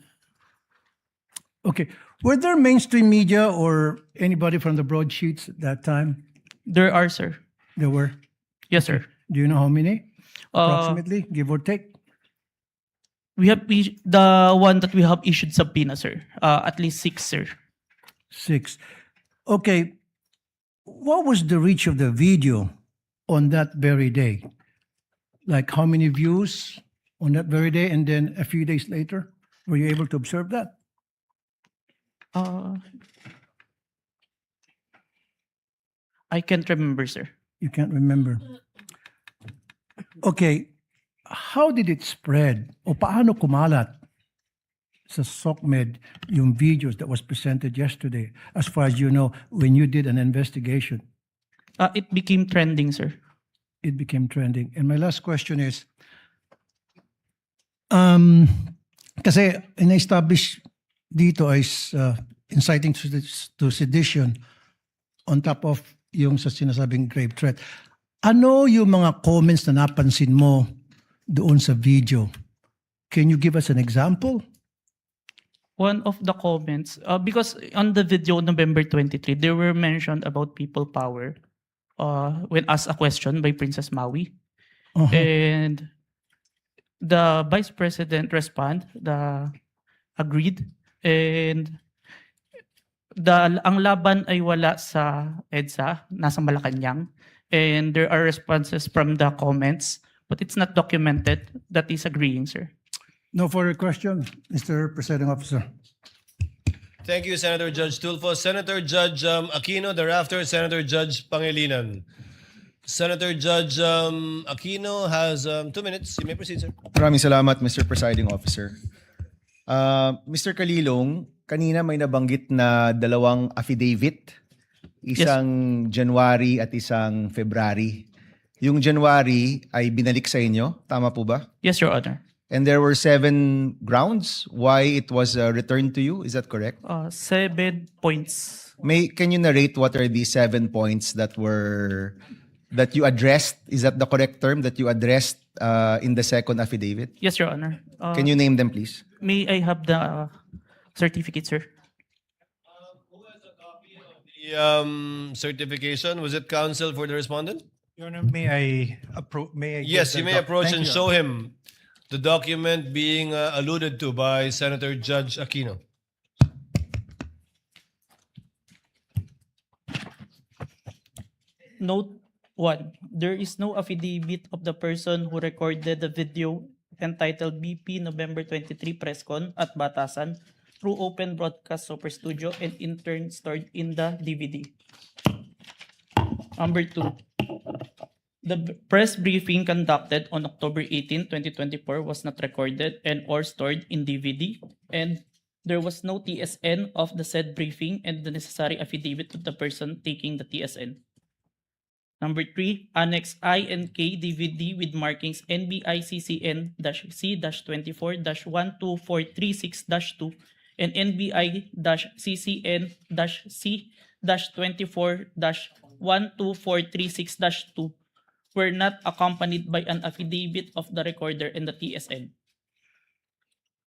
Okay. Were there mainstream media or anybody from the broadsheets at that time? There are, sir. There were. Yes, sir. Do you know how many? Approximately, give or take? We have the one that we have issued subpoena, sir. At least 6, sir. 6. Okay. What was the reach of the video on that very day? Like how many views on that very day, and then a few days later? Were you able to observe that? I can't remember, sir. You can't remember. Okay, how did it spread? O paano kumalat sa SOCMED yung videos that was presented yesterday, as far as you know, when you did an investigation? It became trending, sir. It became trending. And my last question is, kasi in-establish dito is inciting to sedition on top of yung sa sinasabing grave threat. Ano yung mga comments na napansin mo doon sa video? Can you give us an example? One of the comments, because on the video November 23, there were mentioned about people power when asked a question by Princess Maui. Uh-huh. And the Vice President agreed, and ang laban ay wala sa EDSA, nasa Malacanang, and there are responses from the comments, but it's not documented. That is agreeing, sir. No further question, Mr. Presiding Officer. Thank you, Senator Judge Tulfo. Senator Judge Aquino, thereafter Senator Judge Pangilinan. Senator Judge Aquino has 2 minutes. You may proceed, sir. Maraming salamat, Mr. Presiding Officer. Mr. Kalilong, kanina may nabanggit na dalawang affidavit, isang January at isang February. Yung January ay binalik sa inyo, tama po ba? Yes, Your Honor. And there were 7 grounds why it was returned to you, is that correct? 7 points. Can you narrate what are the 7 points that you addressed? Is that the correct term that you addressed in the second affidavit? Yes, Your Honor. Can you name them, please? May I have the certificate, sir? The certification, was it counsel for the respondent? Your Honor, may I approach? Yes, you may approach and show him the document being alluded to by Senator Judge Aquino. Note 1. There is no affidavit of the person who recorded the video entitled BP November 23 Press Con at Batasan through Open Broadcast Super Studio and in turn stored in the DVD. Number 2. The press briefing conducted on October 18, 2024 was not recorded and or stored in DVD, and there was no TSN of the said briefing and the necessary affidavit of the person taking the TSN. Number 3, Annex I and K DVD with markings NBI-CCN-C-24-12436-2 and NBI-CCN-C-24-12436-2 were not accompanied by an affidavit of the recorder and the TSN.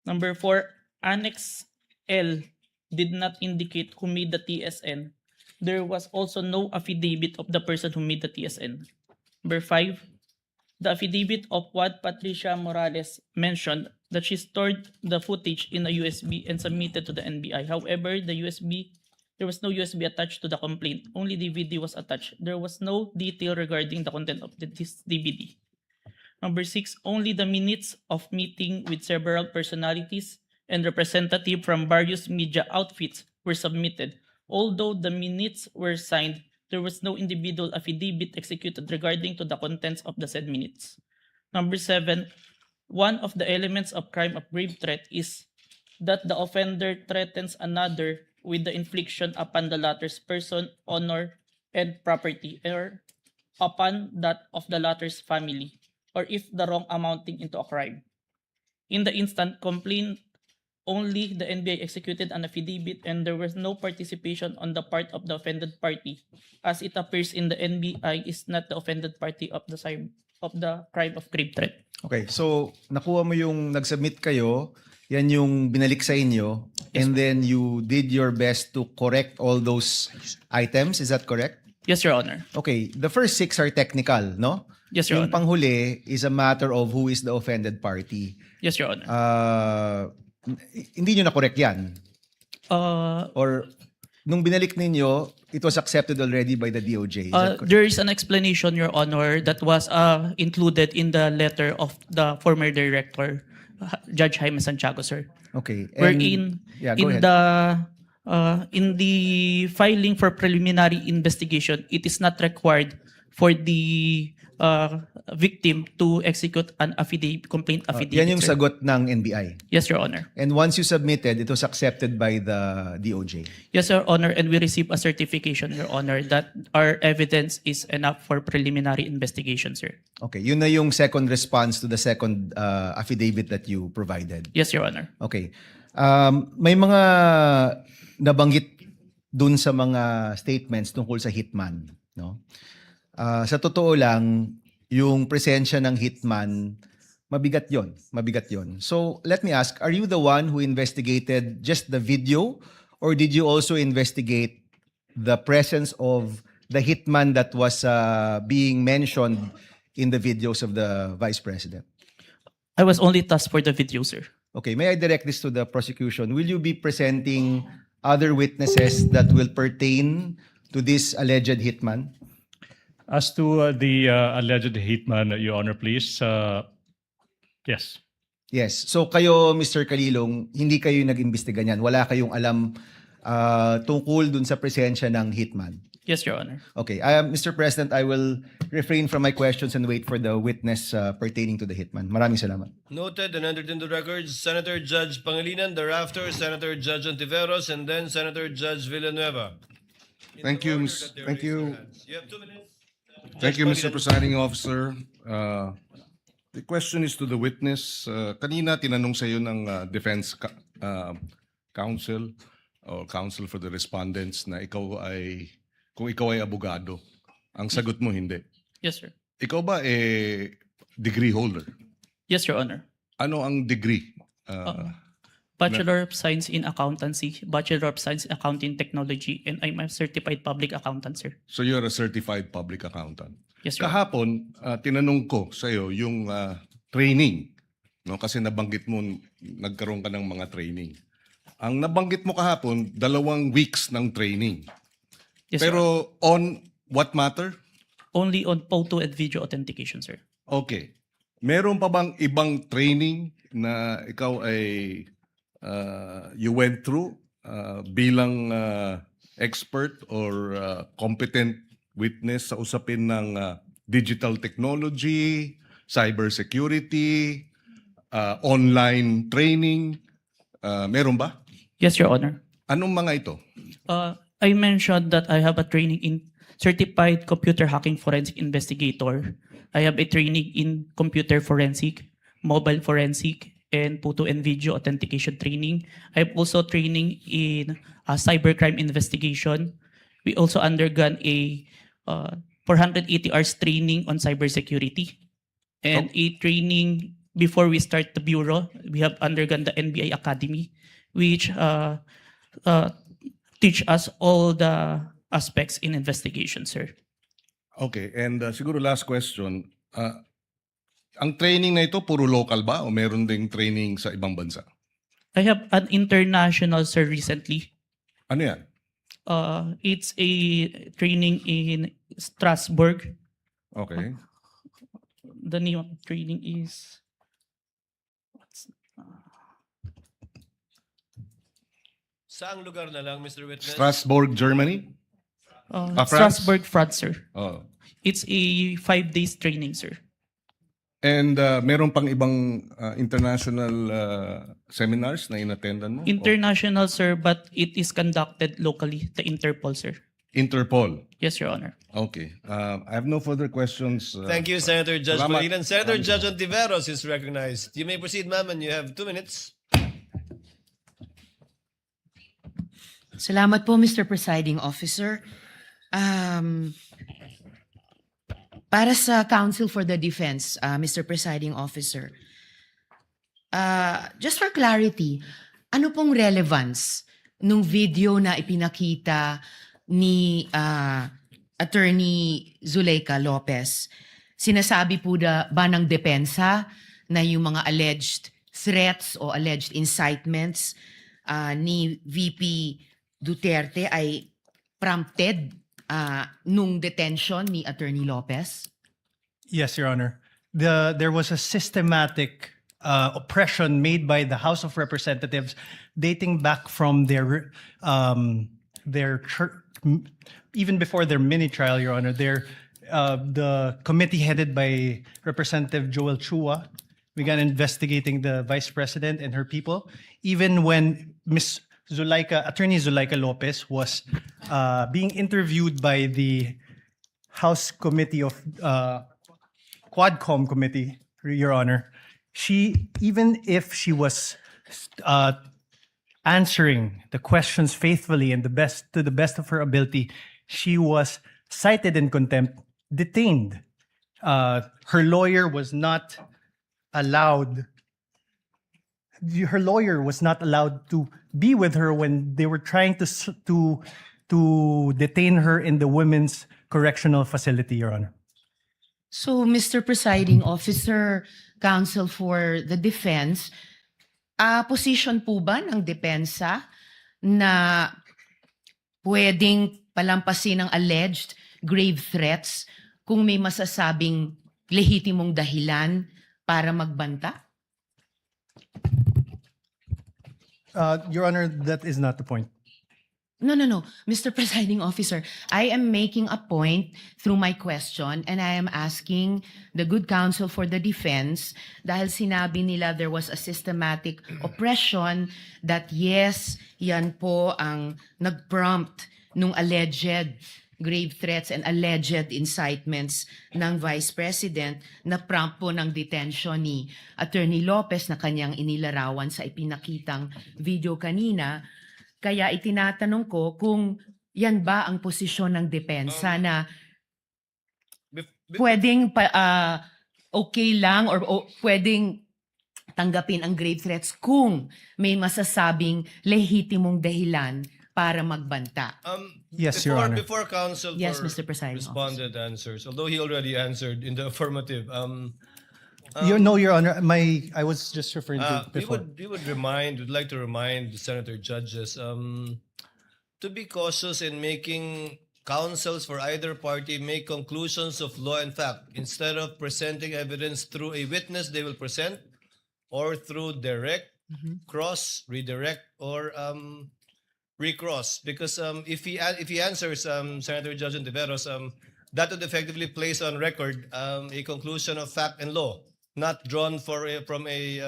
Number 4, Annex L did not indicate who made the TSN. There was also no affidavit of the person who made the TSN. Number 5, the affidavit of Juan Patricia Morales mentioned that she stored the footage in a USB and submitted to the NBI. However, there was no USB attached to the complaint. Only DVD was attached. There was no detail regarding the content of this DVD. Number 6, only the minutes of meeting with several personalities and representatives from various media outfits were submitted. Although the minutes were signed, there was no individual affidavit executed regarding to the contents of the said minutes. Number 7, one of the elements of crime of grave threat is that the offender threatens another with the infliction upon the latter's person, honor, and property, or upon that of the latter's family, or if the wrong amounting into a crime. In the instant complaint, only the NBI executed an affidavit and there was no participation on the part of the offended party, as it appears in the NBI is not the offended party of the crime of grave threat. Okay, so nakuha mo yung nag-submit kayo, yan yung binalik sa inyo, and then you did your best to correct all those items, is that correct? Yes, Your Honor. Okay, the first 6 are technical, no? Yes, Your Yung Honor. panghuli is a matter of who is the offended party. Yes, Your Honor. Hindi nyo na-correct yan? Or nung binalik ninyo, it was accepted already by the DOJ, is that correct? There is an explanation, Your Honor, that was included in the letter of the former director, Judge Jaime Santiago, sir. Okay. Wherein Yeah, go ahead. in the filing for preliminary investigation, it is not required for the victim to execute an complaint affidavit. Yan yung sir. sagot ng NBI. Yes, Your Honor. And once you submitted, it was accepted by the DOJ. Yes, Your Honor, and we received a certification, Your Honor, that our evidence is enough for preliminary investigation, sir. Okay, yun na yung second response to the second affidavit that you provided. Yes, Your Honor. Okay. May mga nabanggit dun sa mga statements tungkol sa hitman, no? Sa totoo lang, yung presensya ng hitman, mabigat yon. So, let me ask, are you the one who investigated just the video or did you also investigate the presence of the hitman that was being mentioned in the videos of the Vice President? I was only tasked for the video, sir. Okay, may I direct this to the prosecution? Will you be presenting other witnesses that will pertain to this alleged hitman? As to the alleged hitman, Your Honor, please. Yes. Yes. So kayo, Mr. Kalilong, hindi kayo nag-imbestiga niyan. Wala kayong alam tungkol dun sa presensya ng hitman. Yes, Your Honor. Okay. Mr. President, I will refrain from my questions and wait for the witness pertaining to the hitman. Maraming salamat. Noted and entered into records, Senator Judge Pangilinan, thereafter Senator Judge Ontiveros, and then Senator Judge Villanueva. Thank you, Thank you. You have 2 minutes. Thank you, Mr. Pangilinan. Presiding Officer. The question is to the witness. Kanina tinanong sa iyo ng Defense Counsel or Counsel for the Respondents na kung ikaw ay abogado. Ang sagot mo hindi. Yes, sir. Ikaw ba degree holder? Yes, Your Honor. Ano ang degree? Bachelor of Science in Accountancy, Bachelor of Science in Accounting Technology, and I'm a certified public accountant, sir. So you're a certified public accountant. Yes, sir. Kahapon, tinanong ko sa iyo yung training. No? Kasi nabanggit mo, nagkaroon ka ng mga training. Ang nabanggit mo kahapon, 2 weeks ng training. Yes, sir. Pero on what matter? Only on photo and video authentication, sir. Okay. Meron pa bang ibang training na ikaw ay you went through bilang expert or competent witness sa usapin ng digital technology, cybersecurity, online training? Meron ba? Yes, Your Honor. Anong mga ito? I mentioned that I have a training in Certified Computer Hacking Forensic Investigator. I have a training in Computer Forensic, Mobile Forensic, and Photo and Video Authentication training. I have also training in Cybercrime Investigation. We also undergone a 480 hours training on cybersecurity. And a training before we start the Bureau, we have undergone the NBI Academy, which teach us all the aspects in investigation, sir. Okay, and siguro last question. Ang training na ito, puro local ba o meron ding training sa ibang bansa? I have an international, sir, recently. Ano yan? It's a training in Strasbourg. Okay. The name of the training is... Saang lugar na lang, Mr. Witness? Strasbourg, Germany? France? Strasbourg, France, sir. Oh. It's a 5 days training, sir. And meron pang ibang international seminars na inattendan mo? International, sir, but it is conducted locally, the Interpol, sir. Interpol? Yes, Your Honor. Okay. I have no further questions. Thank you, Senator Judge Salamat. Pangilinan. Senator Judge Ontiveros is recognized. You may proceed, ma'am, and you have 2 minutes. Salamat po, Mr. Presiding Officer. Para sa Counsel for the Defense, Mr. Presiding Officer, just for clarity, ano pong relevance nung video na ipinakita ni Attorney Zuleika Lopez? Sinasabi po ba ng depensa na yung mga alleged threats o alleged incitements ni VP Duterte ay prompted nung detention ni Attorney Lopez? Yes, Your Honor. There was a systematic oppression made by the House of Representatives dating back from their even before their mini trial, Your Honor. the committee headed by Representative Joel Chua began investigating the vice president and her people, even when Attorney Zuleika Lopez was being interviewed by the House Committee of Quadcom Committee, Your Honor. Even if she was answering the questions faithfully and to the best of her ability, she was cited in contempt, detained. Her lawyer was not allowed. Her lawyer was not allowed to be with her when they were trying to detain her in the women's correctional facility, Your Honor. So, Mr. Presiding Officer, Counsel for the Defense, position po ba ng depensa na pwedeng palampasin ang alleged grave threats kung may masasabing lehitimong dahilan para magbanta? Your Honor, that is not the point. No. Mr. Presiding Officer, I am making a point through my question and I am asking the good counsel for the defense dahil sinabi nila there was a systematic oppression that yes, yan po ang nag-prompt nung alleged grave threats and alleged incitements ng Vice President na prompt po ng detention ni Attorney Lopez na kanyang inilarawan sa ipinakitang video kanina. Kaya itinatanong ko kung yan ba ang posisyon ng depensa na pwedeng okay lang or pwedeng tanggapin ang grave threats kung may masasabing lehitimong dahilan para magbanta. Yes, Your Honor. Before counsel Yes, for Mr. Presiding responded answers, although he already answered in the affirmative. No, Your Honor. I was just referring to before. Would like to remind the senator judges to be cautious in making counsels for either party make conclusions of law and fact instead of presenting evidence through a witness they will present or through direct, cross, redirect, or recross. Because if he answers Senator Judge Ontiveros, that would effectively place on record a conclusion of fact and law, not drawn from a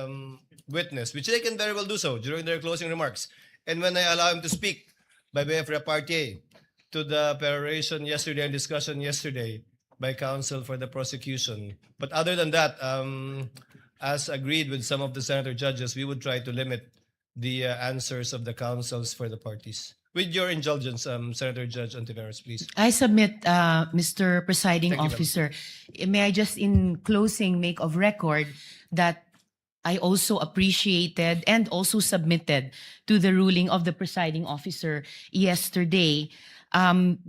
witness, which they can very well do so during their closing remarks. And when I allow him to speak by way of repartee to the peroration yesterday and discussion yesterday by counsel for the prosecution. But other than that, as agreed with some of the senator judges, we would try to limit the answers of the counsels for the parties. With your indulgence, Senator Judge Ontiveros, please. I submit, Mr. Presiding Thank you, ma'am. Officer, may I just in closing make of record that I also appreciated and also submitted to the ruling of the presiding officer yesterday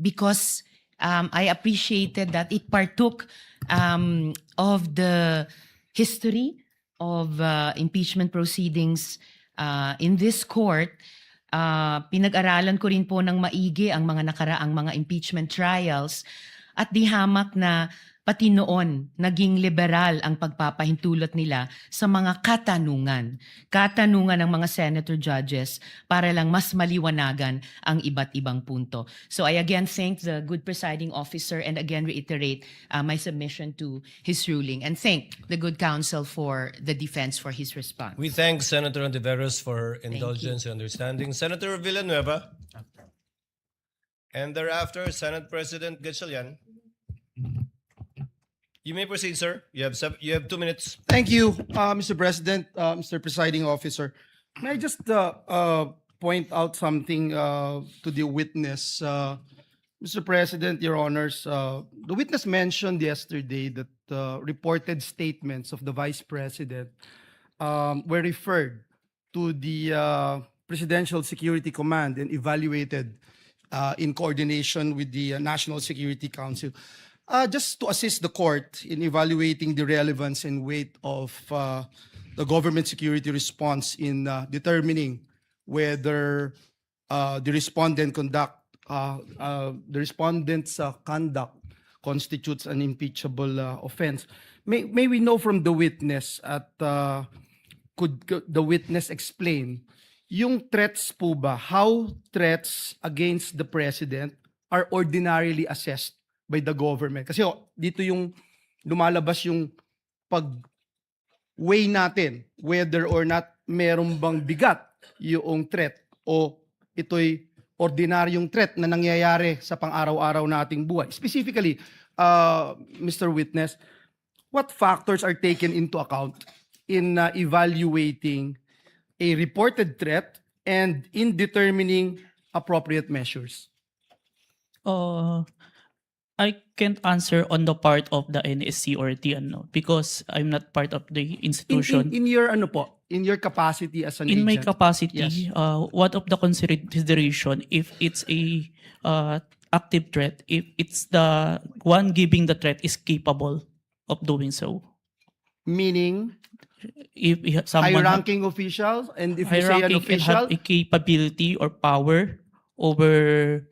because I appreciated that it partook of the history of impeachment proceedings in this court. Pinag-aralan ko rin po ng maigi ang mga nakaraang mga impeachment trials at di hamak na pati noon naging liberal ang pagpapahintulot nila sa mga katanungan ng mga senator judges para lang mas maliwanagan ang iba't ibang punto. So I again thank the good presiding officer and again reiterate my submission to his ruling and thank the good counsel for the defense for his response. We thank Senator Ontiveros for indulgence and understanding. Senator Villanueva. And thereafter, Senate President Gatchalian. You may proceed, sir. You have 2 minutes. Thank you, Mr. President, Mr. Presiding Officer. May I just point out something to the witness? Mr. President, Your Honors, the witness mentioned yesterday that reported statements of the Vice President were referred to the Presidential Security Command and evaluated in coordination with the National Security Council. Just to assist the court in evaluating the relevance and weight of the government security response in determining whether the respondent's conduct constitutes an impeachable offense. May we know from the witness could the witness explain yung threats po ba, how threats against the president are ordinarily assessed by the government. Kasi dito yung lumalabas yung pag-weigh natin whether or not meron bang bigat yung threat o ito'y ordinaryong threat na nangyayari sa pang-araw-araw nating buhay. Specifically, Mr. Witness, what factors are taken into account in evaluating a reported threat and in determining appropriate measures? I can't answer on the part of the NSC or TNO because I'm not part of the institution. In your ano po, in your capacity as an In my agent? capacity, Yes. one of the consideration if it's a active threat, if it's the one giving the threat is capable of doing so. Meaning, If someone high-ranking officials, and if you say an high-ranking and have official, a capability or power over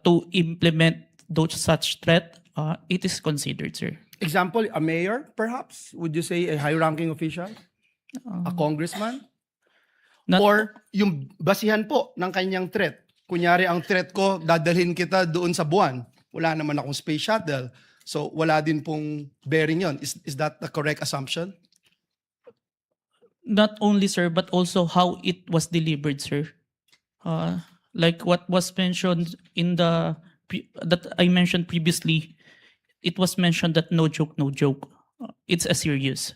to implement those such threat, it is considered, sir. example, a mayor, perhaps? Would you say a high-ranking official? A congressman? Not- Or yung basihan po ng kanyang threat. Kunyari, ang threat ko, dadalhin kita doon sa buwan. Wala naman akong space shuttle. So, wala din pong bearing yon. Is that the correct assumption? Not only, sir, but also how it was delivered, sir. Like what was mentioned in that I mentioned previously, it was mentioned that no joke, no joke. It's a serious.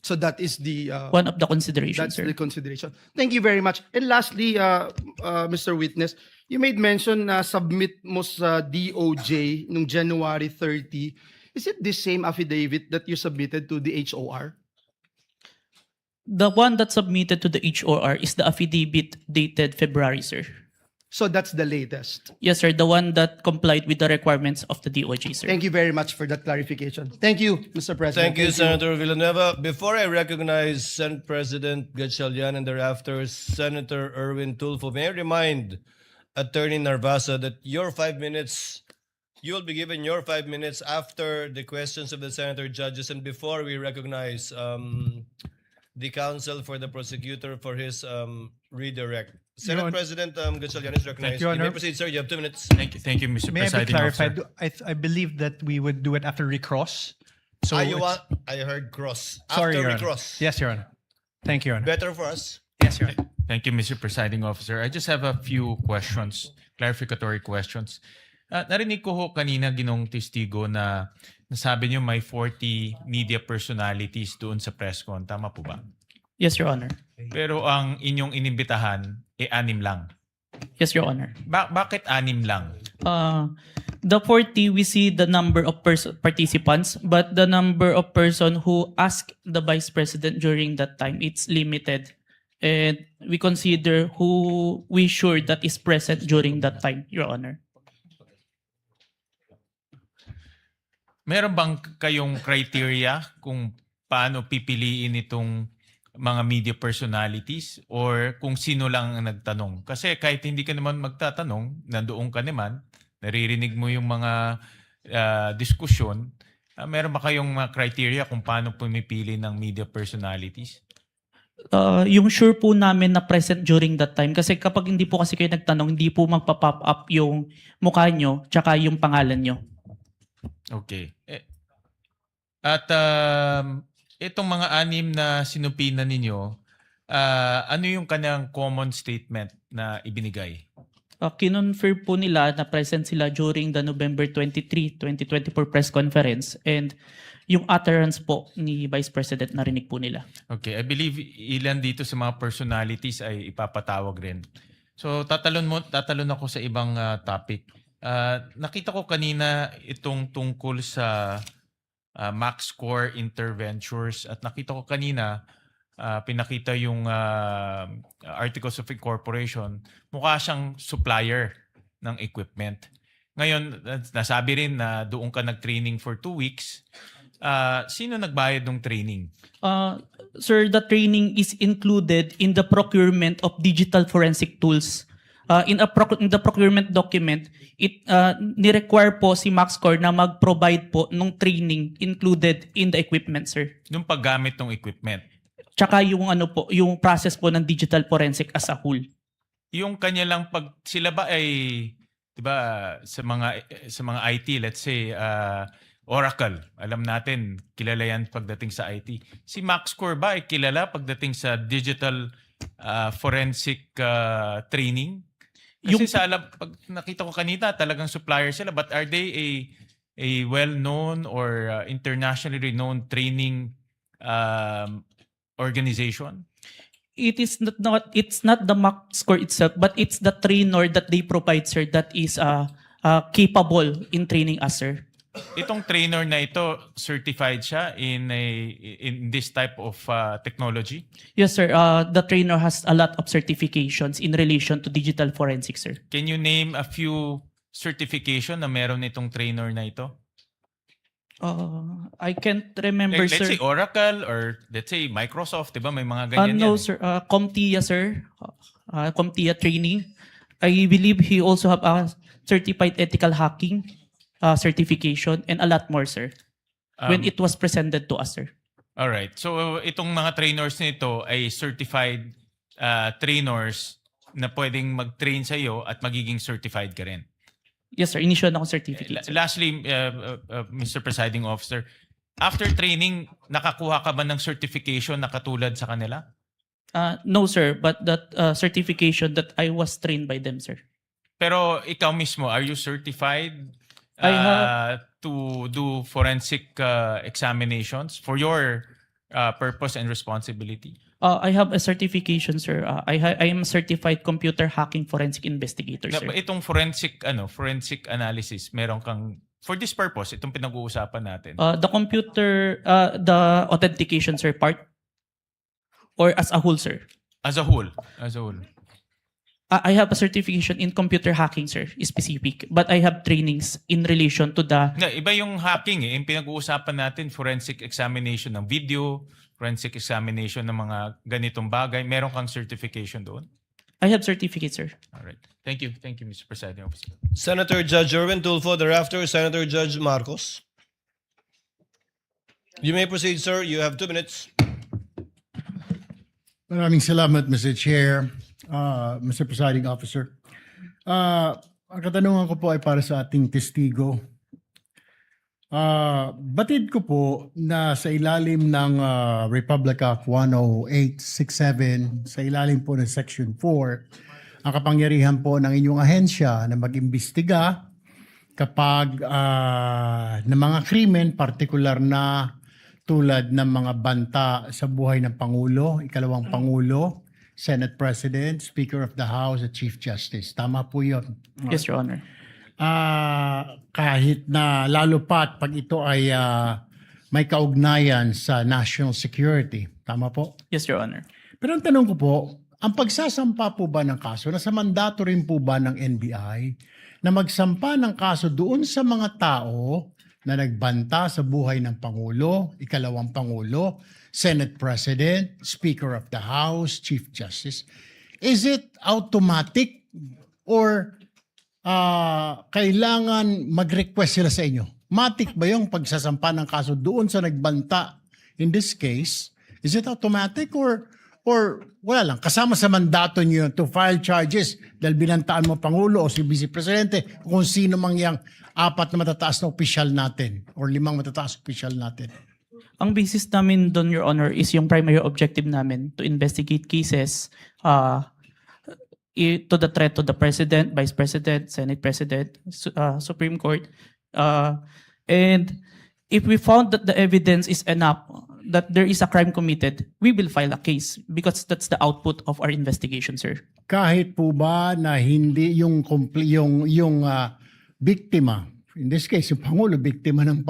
So that is the One of the considerations, that's sir. the consideration. Thank you very much. And lastly, Mr. Witness, you made mention na submit mo sa DOJ noong January 30. Is it the same affidavit that you submitted to the HOR? The one that submitted to the HOR is the affidavit dated February, sir. So that's the latest. Yes, sir. The one that complied with the requirements of the DOJ, sir. Thank you very much for that clarification. Thank you, Mr. President. Thank you, Senator Villanueva. Before I recognize Senate President Gatchalian and thereafter Senator Erwin Tulfo, may I remind Attorney Narvasa that your 5 minutes, you'll be given your 5 minutes after the questions of the senator judges and before we recognize the counsel for the prosecutor for his redirect. Senate President Gatchalian is recognized. you, You may Honor. proceed, sir. You have 2 minutes. Thank you, Mr. May I be Presiding clarified? Officer. I believe that we would do it after recross. So You it's- want, I heard cross. Sorry, After Your we Honor. cross. Yes, Your Honor. Thank you, Your Honor. Better for us. Yes, Your Honor. Thank you, Mr. Presiding Officer. I just have a few questions, clarificatory questions. Narinig ko ho kanina ginong testigo na nasabi niyo may 40 media personalities doon sa press con. Tama po ba? Yes, Your Honor. Pero ang inyong inimbitahan, 6 lang. Yes, Your Honor. Bakit 6 lang? The 40, we see the number of participants, but the number of person who asked the Vice President during that time, it's limited. And we consider who we sure that is present during that time, Your Honor. Meron bang kayong criteria kung paano pipiliin itong mga media personalities or kung sino lang ang nagtanong? Kasi kahit hindi ka naman magtatanong, nandoon ka naman, naririnig mo yung mga diskusyon, meron ba kayong mga criteria kung paano pumipili ng media personalities? Yung sure po namin na present during that time, kasi kapag hindi po kasi kayo nagtanong, hindi po magpa-pop up yung mukha nyo tsaka yung pangalan nyo. Okay. At itong mga 6 na sinupinan ninyo, ano yung kanyang common statement na ibinigay? Kinonfirm po nila na present sila during the November 23, 2024 press conference, and yung utterance po ni Vice President narinig po nila. Okay, I believe ilan dito sa mga personalities ay ipapatawag rin. So tatalon ako sa ibang topic. Nakita ko kanina itong tungkol sa Max Core Interventures at nakita ko kanina pinakita yung Articles of Incorporation. Mukha siyang supplier ng equipment. Ngayon, nasabi rin na doon ka nag-training for 2 weeks. Sino nagbayad ng training? Sir, the training is included in the procurement of digital forensic tools. In the procurement document, it ni-require po si MaxCore na mag-provide po ng training included in the equipment, sir. Yung paggamit ng equipment. Tsaka yung yung process po ng digital forensic as a whole. Yung kanya lang sila ba ay 'di ba, sa mga IT, let's say Oracle, alam natin kilala yan pagdating sa IT. Si MaxCore ba ay kilala pagdating sa digital forensic training? Kasi sa alam, pag nakita ko kanina, talagang supplier sila, but are they a well-known or internationally renowned training organization? It's not the mark score itself, but it's the trainer that they provide, sir, that is capable in training us, sir. Itong trainer na ito, certified siya in this type of technology? Yes, sir. The trainer has a lot of certifications in relation to digital forensics, sir. Can you name a few certification na meron itong trainer na ito? I can't remember, Let's sir. say Oracle or let's say Microsoft, 'di ba? May mga ganyan No, yan. sir. CompTIA, sir. CompTIA training. I believe he also have a certified ethical hacking certification and a lot more, sir. When it was presented to us, sir. All right. So itong mga trainers nito ay certified trainers na pwedeng mag-train sa iyo at magiging certified ka rin. Yes, sir. Initial na akong certificate, sir. Lastly, Mr. Presiding Officer, after training, nakakuha ka ba ng certification na katulad sa kanila? No, sir. But that certification that I was trained by them, sir. Pero ikaw mismo, are you certified I have- to do forensic examinations for your purpose and responsibility? I have a certification, sir. I am a certified computer hacking forensic investigator, sir. Itong forensic analysis, meron kang for this purpose, itong pinag-uusapan natin. The computer, the authentication, sir, part? Or as a whole, sir? As a whole. I have a certification in computer hacking, sir, specific. But I have trainings in relation to the... Iba yung hacking eh. Yung pinag-uusapan natin, forensic examination ng video, forensic examination ng mga ganitong bagay. Meron kang certification doon? I have certificate, sir. All right. Thank you. Thank you, Mr. Presiding Officer. Senator Judge Erwin Tulfo, thereafter Senator Judge Marcos. You may proceed, sir. You have 2 minutes. Maraming salamat, Mr. Chair, Mr. Presiding Officer. Ang katanungan ko po ay para sa ating testigo. Batid ko po na sa ilalim ng Republic Act 10867, sa ilalim po ng Section 4, ang kapangyarihan po ng inyong ahensya na mag-imbestiga kapag ng mga krimen, partikular na tulad ng mga banta sa buhay ng Pangulo, ikalawang Pangulo, Senate President, Speaker of the House, at Chief Justice. Tama po yun. Yes, Your Honor. Kahit na lalo pat pag ito ay may kaugnayan sa national security. Tama po? Yes, Your Honor. Pero ang tanong ko po, ang pagsasampa po ba ng kaso, nasa mandato rin po ba ng NBI na magsampa ng kaso doon sa mga tao na nagbanta sa buhay ng Pangulo, ikalawang Pangulo, Senate President, Speaker of the House, Chief Justice? Is it automatic or kailangan mag-request sila sa inyo? Matic ba yung pagsasampa ng kaso doon sa nagbanta? In this case, is it automatic or wala lang, kasama sa mandato niyo to file charges dahil binantaan mo Pangulo o si Vice Presidente kung sino mang yang 4 na matataas na opisyal natin or 5 matataas na opisyal natin? Ang basis namin doon, Your Honor, is yung primary objective namin to investigate cases to the threat to the President, Vice President, Senate President, Supreme Court. And if we found that the evidence is enough that there is a crime committed, we will file a case because that's the output of our investigation, sir. Kahit po ba na hindi yung biktima, in this case yung Pangulo, biktima ng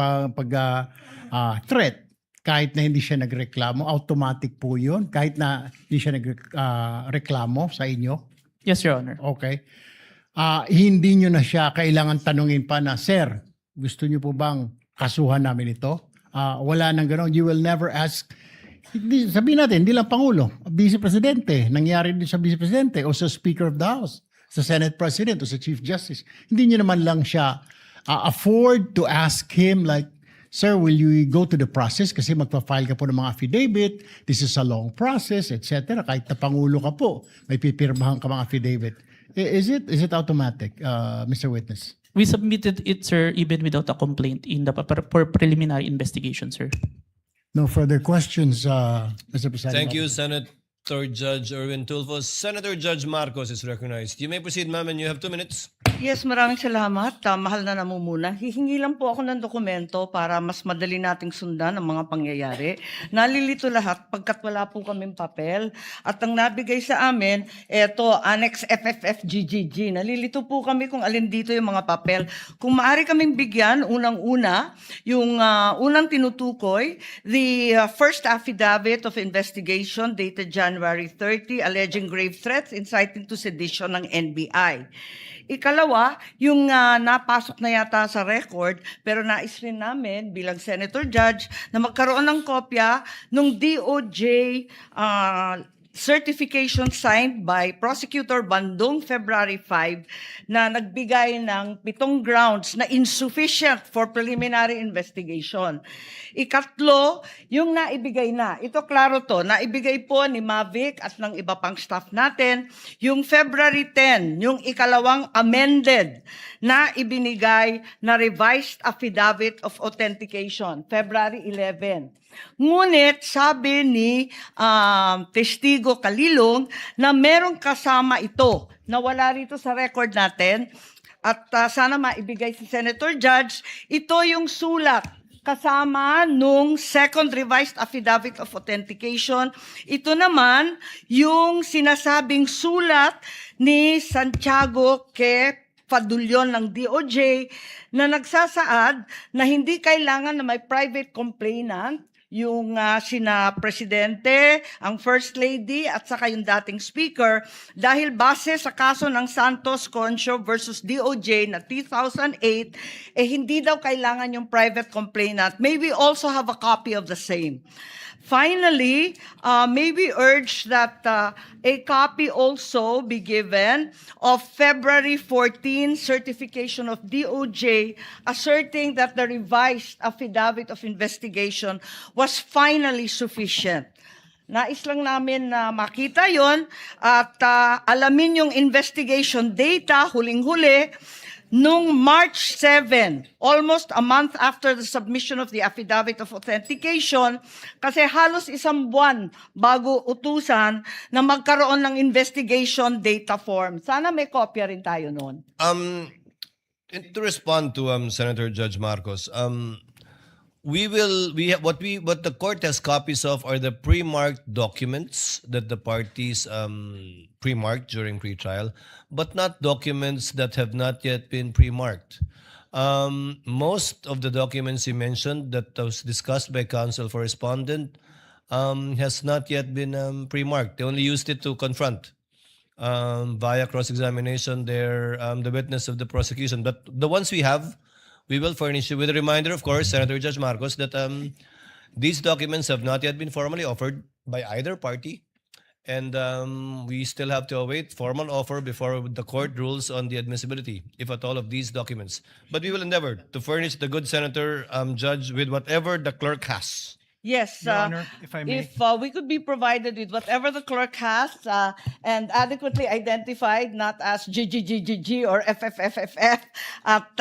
threat, kahit na hindi siya nagreklamo, automatic po yun? Kahit na hindi siya nagreklamo sa inyo? Yes, Your Honor. Okay. Hindi nyo na siya kailangan tanungin pa na, Sir, gusto nyo po bang kasuhan namin ito? Wala nang gano'n. You will never ask. Sabihin natin, hindi lang Pangulo, Vice Presidente. Nangyari din sa Vice Presidente o sa Speaker of the House, sa Senate President o sa Chief Justice. Hindi nyo naman lang siya afford to ask him like, Sir, will you go to the process? Kasi magpa-file ka po ng mga affidavit. This is a long process, etc. Kahit na Pangulo ka po, may pipirmahan ka mga affidavit. Is it automatic, Mr. Witness? We submitted it, sir, even without a complaint in the for preliminary investigation, sir. No further questions, Mr. Presiding Thank you, Officer. Senator Judge Erwin Tulfo. Senator Judge Marcos is recognized. You may proceed, ma'am, and you have 2 minutes. Yes, maraming salamat. Mahal na namumuna. Hihingi lang po ako ng dokumento para mas madali nating sundan ang mga pangyayari. Nalilito lahat pagkat wala po kaming papel. At ang nabigay sa amin, eto, Annex FFFGGG. Nalilito po kami kung alin dito yung mga papel. Kung maaari kaming bigyan, unang-una, yung unang tinutukoy, the first affidavit of investigation dated January 30, alleging grave threats inciting to sedition ng NBI. Ikalawa, yung napasok na yata sa record, pero nais rin namin bilang Senator Judge na magkaroon ng kopya ng DOJ certification signed by Prosecutor Bandung February 5 na nagbigay ng 7 grounds na insufficient for preliminary investigation. Ikatlo, yung naibigay na. Ito klaro to, naibigay po ni Mavic at ng iba pang staff natin yung February 10, yung ikalawang amended na ibinigay na revised affidavit of authentication, February 11. Ngunit sabi ni Testigo Kalilong na merong kasama ito na wala rito sa record natin at sana maibigay si Senator Judge, ito yung sulat kasama nung second revised affidavit of authentication. Ito naman yung sinasabing sulat ni Santiago K. Fadulyon ng DOJ na nagsasaad na hindi kailangan na may private complainant yung sina Presidente, ang First Lady at saka yung dating Speaker dahil base sa kaso ng Santos Concho versus DOJ na 2008, hindi daw kailangan yung private complainant. May we also have a copy of the same. Finally, may we urge that a copy also be given of February 14 certification of DOJ asserting that the revised affidavit of investigation was finally sufficient. Nais lang namin na makita yon at alamin yung investigation data, huling-huli, nung March 7, almost a month after the submission of the affidavit of authentication, kasi halos 1 buwan bago utusan na magkaroon ng investigation data form. Sana may kopya rin tayo noon. To respond to Senator Judge Marcos, what the court has copies of are the pre-marked documents that the parties pre-marked during pre-trial, but not documents that have not yet been pre-marked. Most of the documents you mentioned that was discussed by counsel for respondent has not yet been pre-marked. They only used it to confront via cross-examination the witness of the prosecution. But the ones we have, we will furnish you with a reminder, of course, Senator Judge Marcos, that these documents have not yet been formally offered by either party. And we still have to await formal offer before the court rules on the admissibility, if at all, of these documents. But we will endeavor to furnish the good Senator Judge with whatever the clerk has. Yes, Your Honor, if I may. if we could be provided with whatever the clerk has and adequately identified, not as GGGGG or FFFFF, at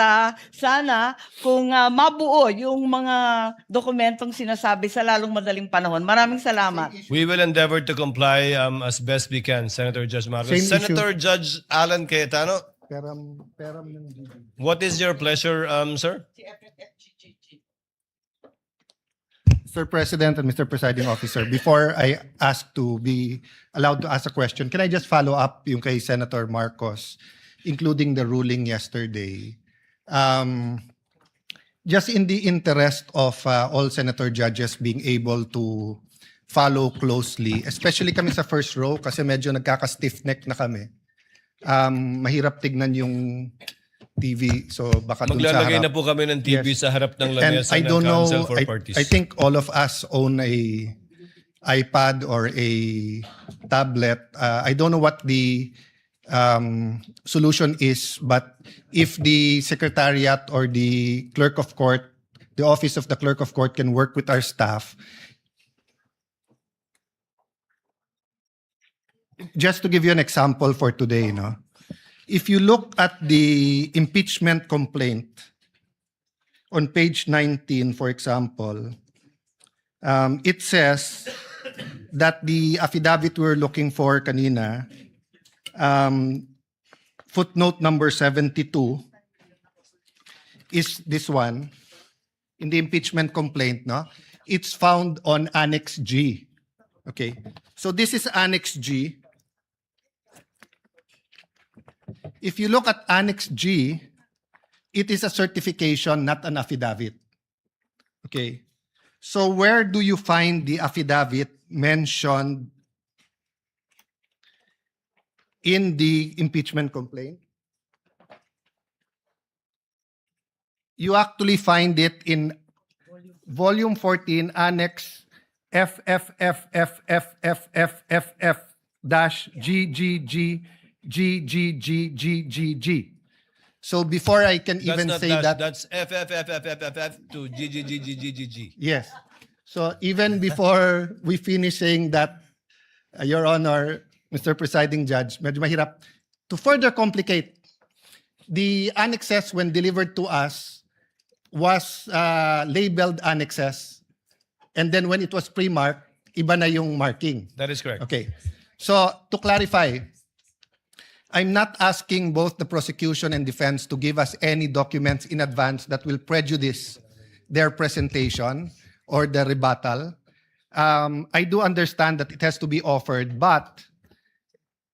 sana kung mabuo yung mga dokumentong sinasabi sa lalong madaling panahon. Maraming salamat. We will endeavor to comply as best we can, Senator Judge Marcos. Same issue. Senator Judge Alan Cayetano, Peram ng GG. what is your pleasure, sir? Mr. President and Mr. Presiding Officer, before I ask to be allowed to ask a question, can I just follow up yung kay Senator Marcos, including the ruling yesterday? Just in the interest of all Senator judges being able to follow closely, especially kami sa first row kasi medyo nagkaka-stiff neck na kami. Mahirap tignan yung TV, so baka dun sa Maglalagay harap. na po kami ng TV Yes. sa harap ng And lamesa I ng don't know, Council for Parties. I think all of us own a iPad or a tablet. I don't know what the solution is, but if the Secretariat or the Clerk of Court, the Office of the Clerk of Court can work with our staff, just to give you an example for today, no? if you look at the impeachment complaint on page 19, for example, it says that the affidavit we're looking for kanina, footnote number 72, is this one. In the impeachment complaint, no? It's found on Annex G. Okay. So this is Annex G. If you look at Annex G, it is a certification, not an affidavit. Okay. So where do you find the affidavit mentioned in the impeachment complaint? You actually find it in volume 14, Annex FFFFFFFF dash GGGGGGGG. So before I can even not say dash, that, that's FFFFFFF to GGGGGG. yes. So even before we finish saying that, Your Honor, Mr. Presiding Judge, medyo mahirap. To further complicate, the annexes when delivered to us was labeled annexes, and then when it was pre-marked, iba na yung marking. That is correct. Okay. So to clarify, I'm not asking both the prosecution and defense to give us any documents in advance that will prejudice their presentation or the rebuttal. I do understand that it has to be offered, but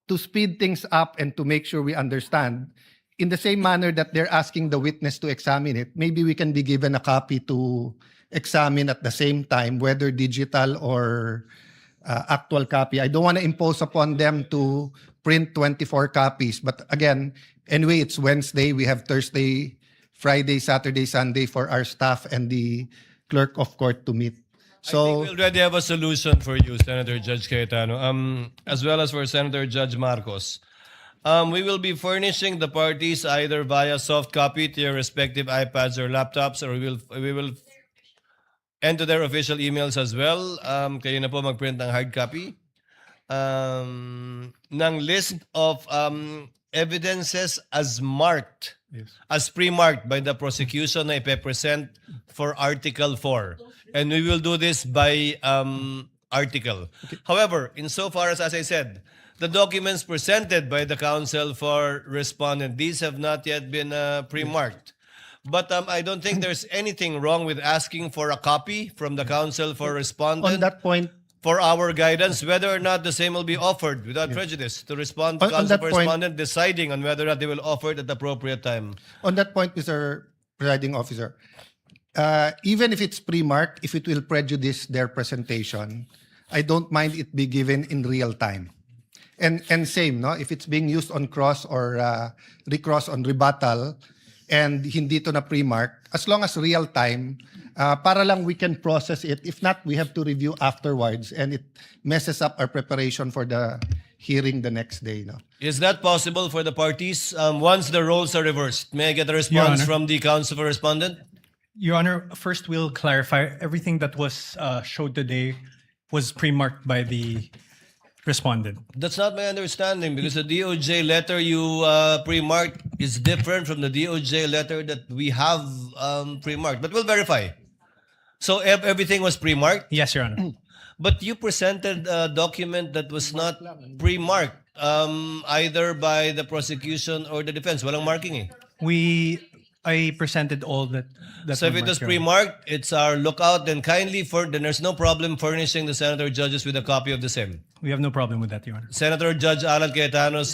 to speed things up and to make sure we understand, in the same manner that they're asking the witness to examine it, maybe we can be given a copy to examine at the same time, whether digital or actual copy. I don't want to impose upon them to print 24 copies. But again, anyway, it's Wednesday. We have Thursday, Friday, Saturday, Sunday for our staff and the clerk of court to meet. I think we already have a solution for you, Senator Judge Cayetano, as well as for Senator Judge Marcos. We will be furnishing the parties either via soft copy to your respective iPads or laptops, or we will enter their official emails as well. Kayo na po mag-print ng hard copy ng list of evidences as marked, as pre-marked by the prosecution na ipe-present for Article 4. And we will do this by article. Okay. However, insofar as I said, the documents presented by the counsel for respondent, these have not yet been pre-marked. But I don't think there's anything wrong with asking for a copy from the counsel for respondent. On that point, for our guidance, whether or not the same will be offered without prejudice to respond to counsel for respondent, deciding on whether or not they will offer it at the appropriate time. On that point, Mr. Presiding Officer, even if it's pre-marked, if it will prejudice their presentation, I don't mind it be given in real time. And same, no? If it's being used on cross or recross on rebuttal and hindi to na pre-mark, as long as real time, para lang we can process it. If not, we have to review afterwards and it messes up our preparation for the hearing the next day. No? Is that possible for the parties once the roles are reversed? May I get a response from the counsel for respondent? Your Honor, first we'll clarify everything that was showed today was pre-marked by the respondent. That's not my understanding because the DOJ letter you pre-marked is different from the DOJ letter that we have pre-marked. But we'll verify. So everything was pre-marked? Yes, Your Honor. But you presented a document that was not pre-marked either by the prosecution or the defense. Walang marking eh. I presented all that. So if it was pre-marked, it's our lookout. Then then there's no problem furnishing the senator judges with a copy of the same. We have no problem with that, Your Honor. Senator Judge Alan Cayetano's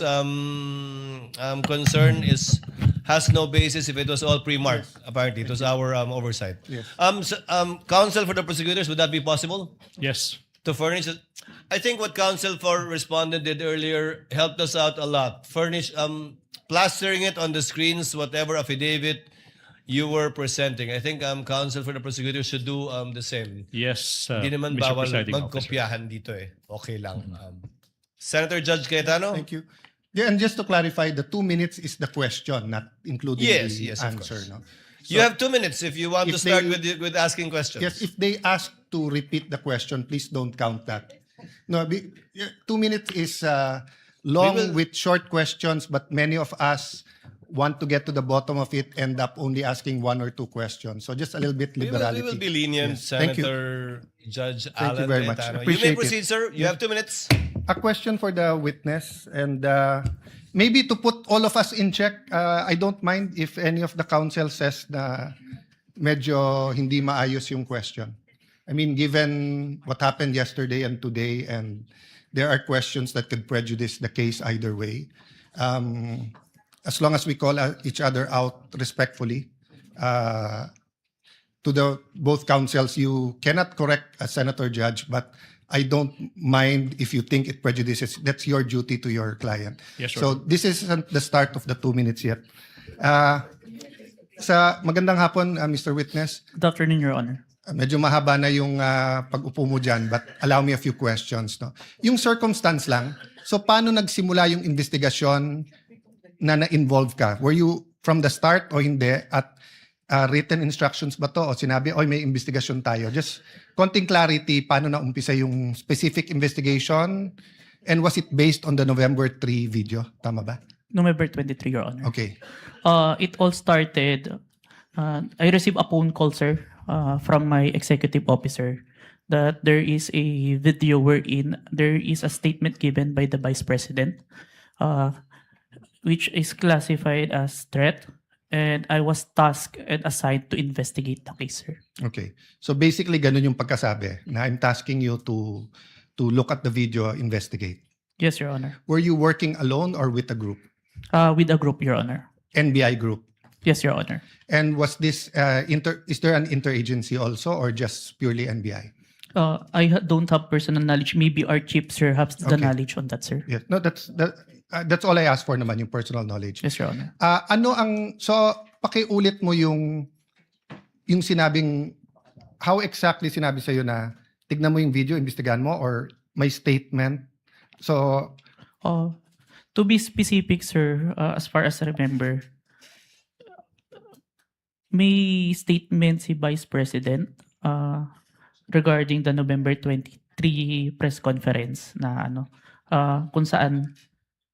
concern has no basis if it was all pre-marked. Yes. Apparently, it was our oversight. Yes. Counsel for the prosecutors, would that be possible? Yes. To furnish it? I think what counsel for respondent did earlier helped us out a lot. Plastering it on the screens, whatever affidavit you were presenting. I think counsel for the prosecutor should do the same. Yes, Hindi naman Mr. bawal Presiding magkopyahan dito eh. Okay lang. Senator Judge Cayetano? Thank you. Yeah, and just to clarify, the 2 minutes is the question, not including the yes, answer. of course. No? You have 2 minutes if you want to start with asking questions. Yes, if they ask to repeat the question, please don't count that. No, 2 minutes is long will- with short questions, but many of us want to get to the bottom of it, end up only asking one or two questions. So just a little bit We liberality. will be lenient, Yes. Thank you. Senator Judge Thank you Alan very much. Cayetano. You may Appreciate it. proceed, sir. You Yeah. have 2 minutes. A question for the witness, and maybe to put all of us in check, I don't mind if any of the counsel says na medyo hindi maayos yung question. I mean, given what happened yesterday and today, and there are questions that could prejudice the case either way. As long as we call each other out respectfully, to the both counsels, you cannot correct a senator judge, but I don't mind if you think it prejudices. That's your duty to your client. Yes, sure. So this isn't the start of the 2 minutes yet. Sa magandang hapon, Mr. Witness. Good afternoon, Your Honor. Medyo mahaba na yung pag-upo mo dyan, but allow me a few questions. No? Yung circumstance lang, so paano nagsimula yung investigasyon na na-involve ka? Were you from the start o hindi? At written instructions ba to? O sinabi, oy, may investigasyon tayo? Just konting clarity, paano na-umpisa yung specific investigation? And was it based on the November 3 video? Tama ba? November 23, Your Honor. Okay. It all started, I received a phone call, sir, from my executive officer that there is a video wherein there is a statement given by the Vice President, which is classified as threat, and I was tasked and assigned to investigate the case, sir. Okay. So basically, ganun yung pagkasabi na I'm tasking you to look at the video, investigate. Yes, Your Honor. Were you working alone or with a group? With a group, Your Honor. NBI group? Yes, Your Honor. And was this, is there an interagency also or just purely NBI? Don't have personal knowledge. Maybe our chief, sir, has the Okay. knowledge on that, sir. Yes. No, that's all I asked for naman, yung personal knowledge. Yes, Your Honor. So pakiulit mo yung sinabing, how exactly sinabi sa'yo na tignan mo yung video, imbestigahan mo, or may statement? So, to be specific, sir, as far as I remember, may statement si Vice President regarding the November 23 press conference na kung saan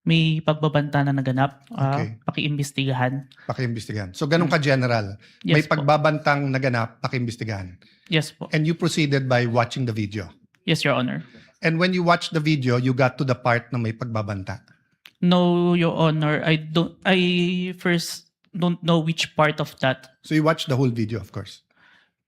may pagbabanta na naganap, Okay. pakiimbestigahan. pakiimbestigahan. So ganun ka-general. Yes May po. pagbabantang naganap, pakiimbestigahan. Yes po. And you proceeded by watching the video. Yes, Your Honor. And when you watched the video, you got to the part na may pagbabanta. No, Your Honor. I first don't know which part of that. So you watched the whole video, of course.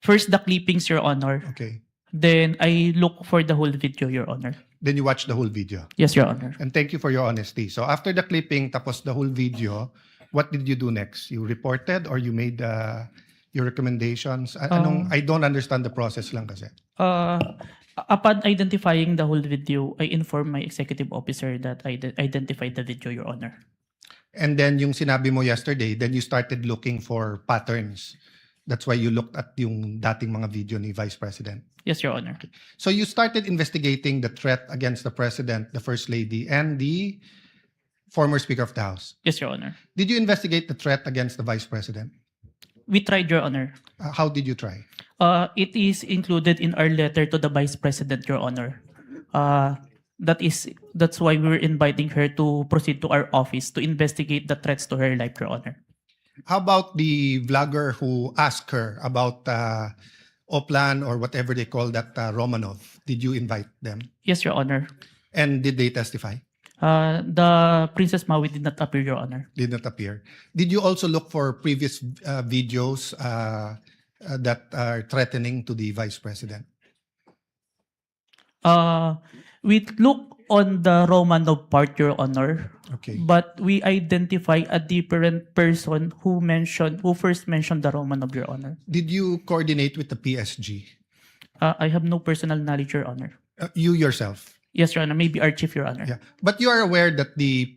First, the clippings, Your Honor. Okay. Then, I look for the whole video, Your Honor. Then you watched the whole video. Yes, Your Honor. And thank you for your honesty. So after the clipping, tapos the whole video, what did you do next? You reported or you made your recommendations? I don't understand the process lang kasi. Upon identifying the whole video, I informed my executive officer that I identified the video, Your Honor. And then yung sinabi mo yesterday, then you started looking for patterns. That's why you looked at yung dating mga video ni Vice President. Yes, Your Honor. So you started investigating the threat against the President, the First Lady, and the former Speaker of the House. Yes, Your Honor. Did you investigate the threat against the Vice President? We tried, Your Honor. How did you try? It is included in our letter to the Vice President, Your Honor. That's why we're inviting her to proceed to our office to investigate the threats to her life, Your Honor. How about the vlogger who asked her about Oplan or whatever they call that Romanov? Did you invite them? Yes, Your Honor. And did they testify? The Princess Maui did not appear, Your Honor. Did not appear. Did you also look for previous videos that are threatening to the Vice President? We look on the Romanov part, Your Honor. Okay. But we identify a different person who first mentioned the Romanov, Your Honor. Did you coordinate with the PSG? I have no personal knowledge, Your Honor. You yourself? Yes, Your Honor. Maybe our chief, Your Honor. Yeah. But you are aware that the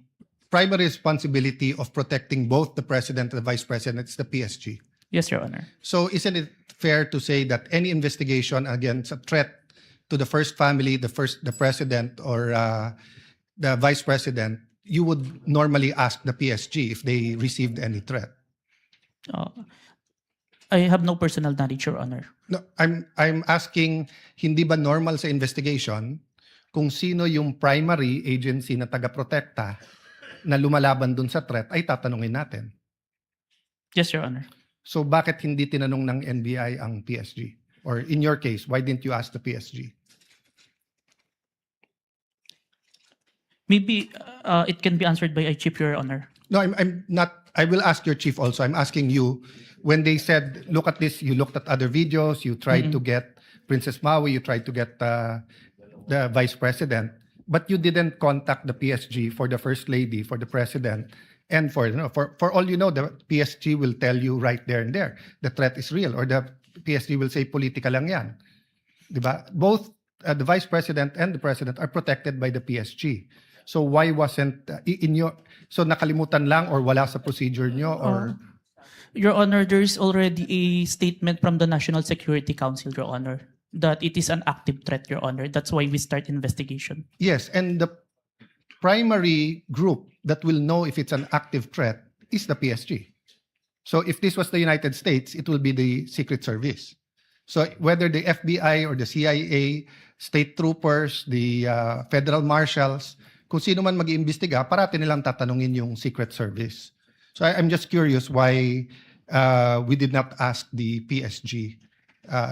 primary responsibility of protecting both the President and the Vice President is the PSG? Yes, Your Honor. So isn't it fair to say that any investigation against a threat to the first family, the President or the Vice President, you would normally ask the PSG if they received any threat? I have no personal knowledge, Your Honor. No, I'm asking, hindi ba normal sa investigation kung sino yung primary agency na taga-protekta na lumalaban dun sa threat, ay tatanungin natin. Yes, Your Honor. So bakit hindi tinanong ng NBI ang PSG? Or in your case, why didn't you ask the PSG? Maybe it can be answered by Chief, Your Honor. No, I'm not. I will ask your chief also. I'm asking you, when they said, look at this, you looked at other videos, you tried to get Princess Maui, you tried to get the vice president, but you didn't contact the PSG for the first lady, for the president, and for all you know, the PSG will tell you right there and there, the threat is real, or the PSG will say, politika lang yan. Diba? Both the vice president and the president are protected by the PSG. So why wasn't so nakalimutan lang or wala sa procedure nyo or Your Honor, there is already a statement from the National Security Council, Your Honor, that it is an active threat, Your Honor. That's why we start investigation. Yes, and the primary group that will know if it's an active threat is the PSG. So if this was the United States, it will be the Secret Service. So whether the FBI or the CIA, state troopers, the federal marshals, kung sino man mag-iimbestiga, parati nilang tatanungin yung Secret Service. So I'm just curious why we did not ask the PSG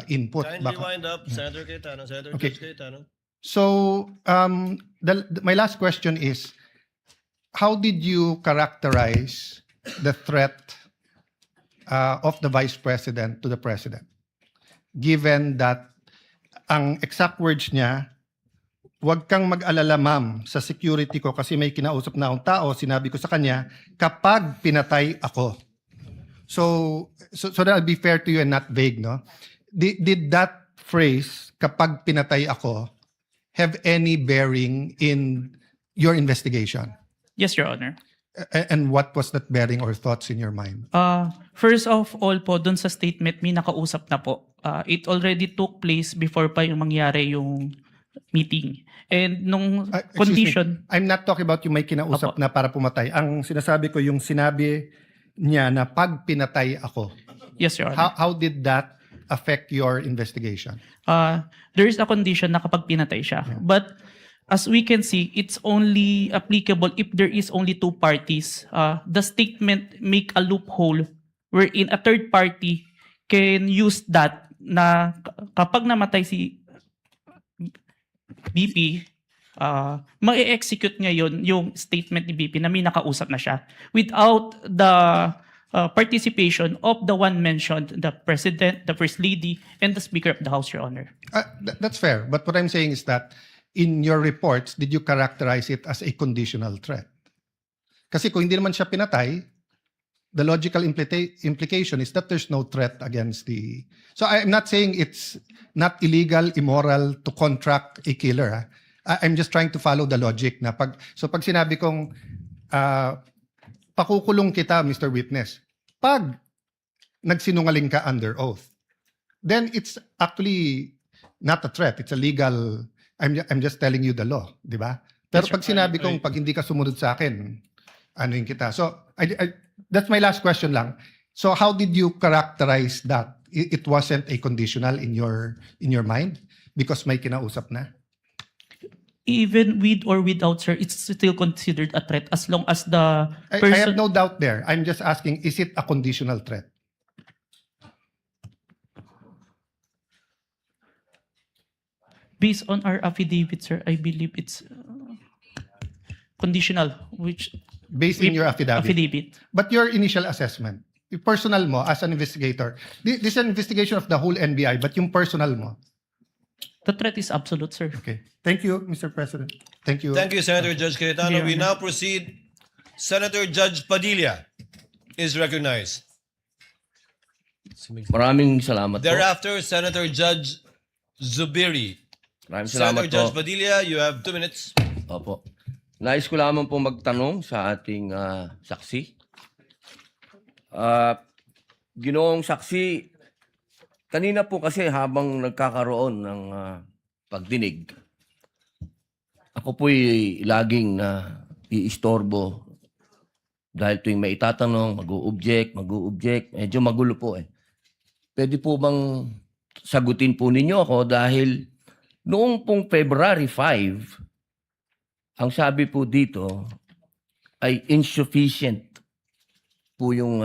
input. Kindly wind up, Senator Cayetano. Senator Okay. Judge Cayetano. So my last question is, how did you characterize the threat of the Vice President to the President? Given that ang exact words niya, huwag kang mag-alala ma'am sa security ko kasi may kinausap na akong tao, sinabi ko sa kanya, kapag pinatay ako. So that I'll be fair to you and not vague, no? Did that phrase, kapag pinatay ako, have any bearing in your investigation? Yes, Your Honor. And what was that bearing or thoughts in your mind? First of all po, dun sa statement, may nakausap na po. It already took place before pa yung mangyari yung meeting. And nung Excuse condition... me, I'm not talking about yung may kinausap na para pumatay. Ang sinasabi ko yung sinabi niya na pag pinatay ako. Yes, Your Honor. How did that affect your investigation? There is a condition na kapag pinatay siya. But as we can see, it's only applicable if there is only two parties. The statement make a loophole wherein a third party can use that na kapag namatay si BP, ma-execute ngayon yung statement ni BP na may nakausap na siya without the participation of the one mentioned, the President, the First Lady, and the Speaker of the House, Your Honor. That's fair. But what I'm saying is that in your reports, did you characterize it as a conditional threat? Kasi kung hindi naman siya pinatay, the logical implication is that there's no threat against the... So I'm not saying it's not illegal, immoral to contract a killer. I'm just trying to follow the logic na pag sinabi kong pakukulong kita, Mr. Witness, pag nagsinungaling ka under oath, then it's actually not a threat. It's a legal... I'm just telling you the law, di ba? Pero pag sinabi kong pag hindi ka sumunod sa akin, ano yung kita. So that's my last question lang. So how did you characterize that? It wasn't a conditional in your mind because may kinausap na? Even with or without, sir, it's still considered a threat as long as the person... I have no doubt there. I'm just asking, is it a conditional threat? Based on our affidavit, sir, I believe it's conditional, which... Based in your affidavit. But your initial assessment, yung personal mo as an investigator, this is an investigation of the whole NBI, but yung personal mo. The threat is absolute, sir. Okay. Thank you, Mr. President. Thank you. Thank you, Senator Judge Cayetano. Yeah. We now proceed. Senator Judge Padilla is recognized. Maraming salamat po. Thereafter, Senator Judge Zubiri. Maraming salamat Senator Judge po. Padilla, you have 2 minutes. Opo. Nais ko lamang po magtanong sa ating saksi. Ginoong saksi, kanina po kasi habang nagkakaroon ng pagdinig, ako po'y laging iistorbo dahil tuwing may itatanong, mag-u-object, medyo magulo po eh. Pwede po bang sagutin po ninyo ako dahil Noong pong February 5, ang sabi po dito ay insufficient po yung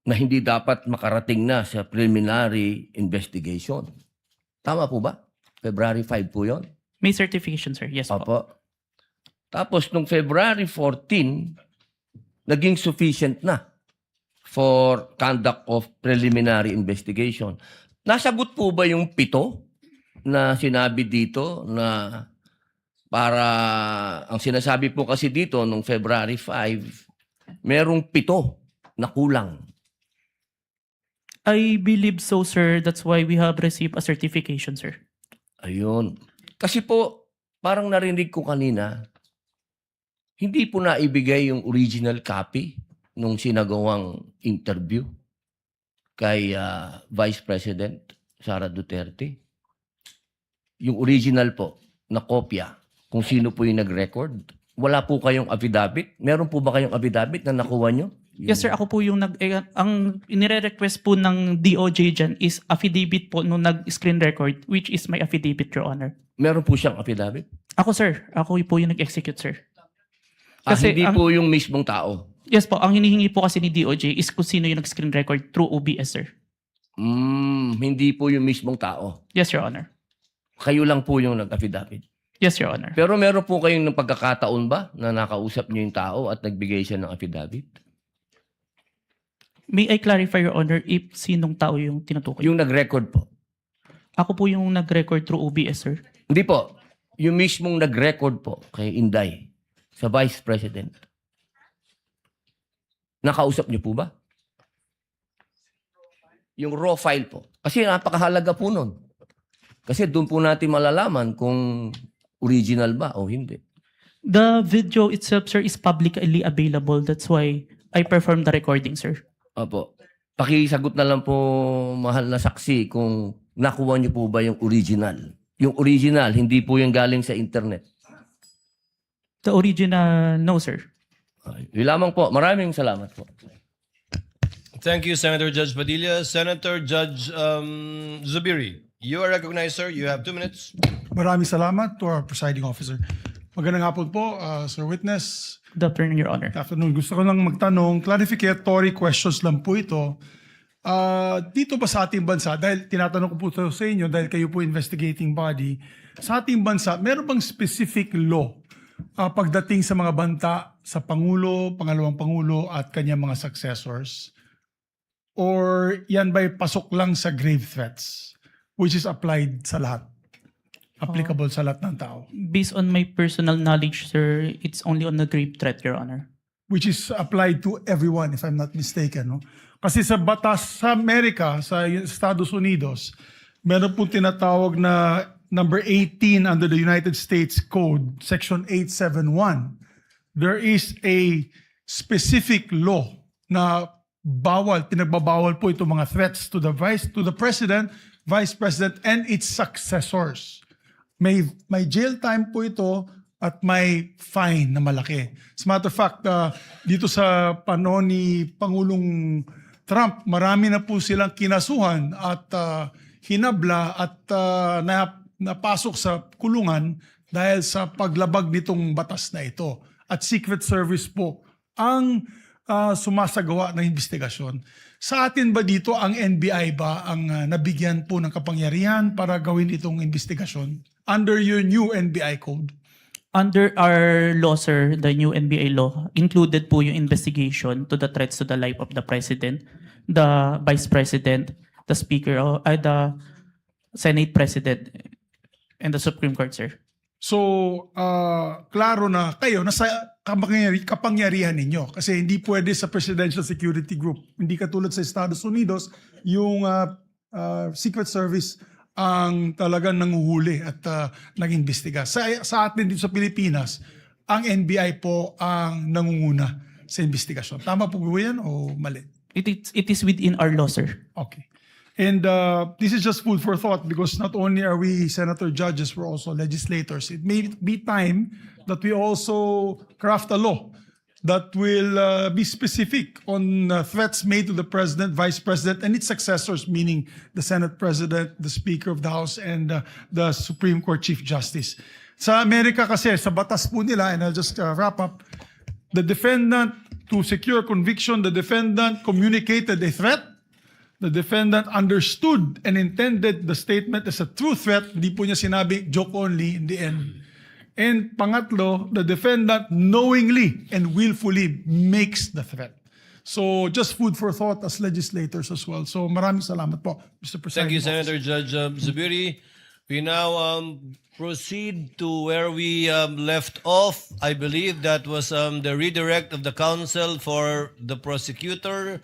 na hindi dapat makarating na sa preliminary investigation. Tama po ba? February 5 po yon? May certification, sir. Yes po. Opo. Tapos nung February 14, naging sufficient na for conduct of preliminary investigation. Nasagot po ba yung 7 na sinabi dito na para, ang sinasabi po kasi dito nung February 5, merong 7 na kulang. I believe so, sir. That's why we have received a certification, sir. Ayun. Kasi po, parang narinig ko kanina, hindi po naibigay yung original copy nung sinagawang interview kay Vice President Sara Duterte. Yung original po, na kopya, kung sino po yung nag-record. Wala po kayong affidavit? Meron po ba kayong affidavit na nakuha nyo? Yes, sir. Ako po yung ang inire-request po ng DOJ dyan is affidavit po nung nag-screen record, which is my affidavit, Your Honor. Meron po siyang affidavit? Ako, sir. Ako po yung nag-execute, sir. Hindi po yung mismong tao? Yes po. Ang hinihingi po kasi ni DOJ is kung sino yung nag-screen record through OBS, sir. Hindi po yung mismong tao? Yes, Your Honor. Kayo lang po yung nag-affidavit? Yes, Your Honor. Pero meron po kayong pagkakataon ba na nakausap niyo yung tao at nagbigay siya ng affidavit? May I clarify, Your Honor, if sinong tao yung tinutukoy? Yung nag-record po? Ako po yung nag-record through OBS, sir. Hindi po. Yung mismong nag-record po kay Inday sa Vice President. Nakausap niyo po ba? Yung raw file po. Kasi napakahalaga po nun. Kasi doon po natin malalaman kung original ba o hindi. The video itself, sir, is publicly available. That's why I performed the recording, sir. Opo. Pakisagot na lang po, mahal na saksi, kung nakuha niyo po ba yung original. Yung original, hindi po yung galing sa internet. The original, no, sir. Yun lamang po. Maraming salamat po. Thank you, Senator Judge Padilla. Senator Judge Zubiri, you are recognized, sir. You have 2 minutes. Maraming salamat to our presiding officer. Magandang hapon po, Sir Witness. Good afternoon, Your Honor. Good afternoon. Gusto ko lang magtanong, clarificatory questions lang po ito. Dito ba sa ating bansa, dahil tinatanong ko po ito sa inyo, dahil kayo po investigating body, sa ating bansa, meron bang specific law pagdating sa mga banta sa Pangulo, Pangalawang Pangulo at kanyang mga successors? Or yan ba'y pasok lang sa grave threats, which is applied sa lahat? Applicable sa lahat ng tao? Based on my personal knowledge, sir, it's only on the grave threat, Your Honor. Which is applied to everyone, if I'm not mistaken. No? Kasi sa batas sa Amerika, sa Estados Unidos, meron pong tinatawag na number 18 under the United States Code, Section 871. There is a specific law na pinagbabawal po itong mga threats to the President, Vice President, and its successors. May jail time po ito at may fine na malaki. As a matter of fact, dito sa panahon ni Pangulong Trump, marami na po silang kinasuhan at hinabla at napasok sa kulungan dahil sa paglabag nitong batas na ito. At Secret Service po ang sumasagawa ng investigasyon. Sa atin ba dito, ang NBI ba ang nabigyan po ng kapangyarihan para gawin itong investigasyon under your new NBI code? Under our law, sir, the new NBI law, included po yung investigation to the threats to the life of the President, the Vice President, the Speaker, the Senate President, and the Supreme Court, sir. So, klaro na kayo, nasa kapangyarihan ninyo. Kasi hindi pwede sa Presidential Security Group. Hindi katulad sa Estados Unidos, yung Secret Service ang talagang nanguhuli at nag-imbestiga. Sa atin dito sa Pilipinas, ang NBI po ang nangunguna sa investigasyon. Tama po ba yan o mali? It is within our law, sir. Okay. And this is just food for thought because not only are we senator judges, we're also legislators. It may be time that we also craft a law that will be specific on threats made to the President, Vice President, and its successors, meaning the Senate President, the Speaker of the House, and the Supreme Court Chief Justice. Sa Amerika kasi, sa batas po nila, and I'll just wrap up, the defendant, to secure conviction, the defendant communicated a threat, the defendant understood and intended the statement as a true threat, hindi po niya sinabi joke only in the end. And pangatlo, the defendant knowingly and willfully makes the threat. So just food for thought as legislators as well. So maraming salamat po, Mr. President. Thank you, Senator Judge Zubiri. We now proceed to where we left off. I believe that was the redirect of the counsel for the prosecutor.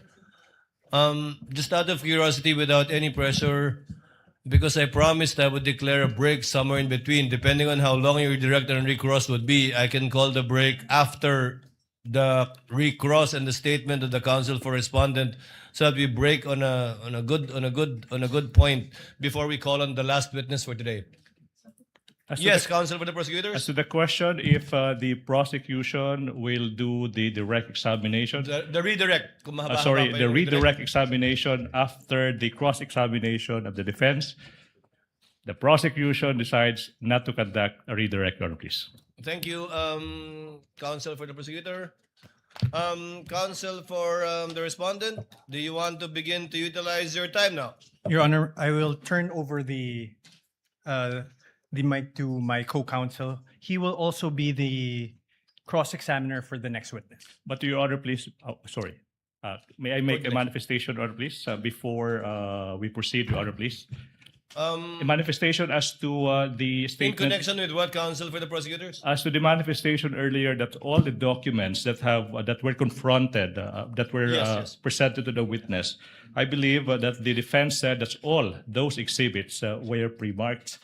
Just out of curiosity, without any pressure, because I promised I would declare a break somewhere in between, depending on how long your direct and recross would be. I can call the break after the recross and the statement of the counsel for respondent, so that we break on a good point before we call on the last witness for today. Yes, counsel for the prosecutors. As to the question, if the prosecution will do the direct examination. The redirect. Kung mahaba-haba Sorry, pa the yung redirect examination after the cross-examination of the defense. The prosecution decides not to conduct a redirect, Your Honor, please. Thank you, counsel for the prosecutor. Counsel for the respondent, do you want to begin to utilize your time now? Your Honor, I will turn over the mic to my co-counsel. He will also be the cross-examiner for the next witness. But Your Honor, please, sorry. May I make a manifestation, Your Honor, please, before we proceed, Your Honor, please? A manifestation as to the In statement. connection with what, counsel for the prosecutors? As to the manifestation earlier, that all the documents that were confronted, that were Yes. presented to the witness, I believe that the defense said that all those exhibits were pre-marked.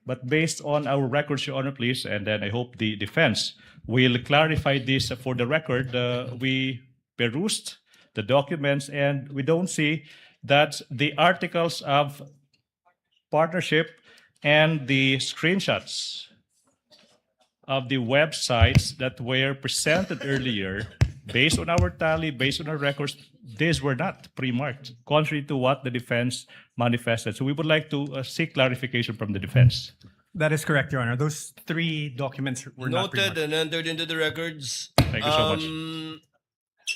But based on our records, Your Honor, please, and then I hope the defense will clarify this for the record. We perused the documents and we don't see that the articles of partnership and the screenshots of the websites that were presented earlier, based on our tally, based on our records, these were not pre-marked, contrary to what the defense manifested. So we would like to seek clarification from the defense. That is correct, Your Honor. Those three documents were not Noted pre-marked. and entered into the records. Thank you so much.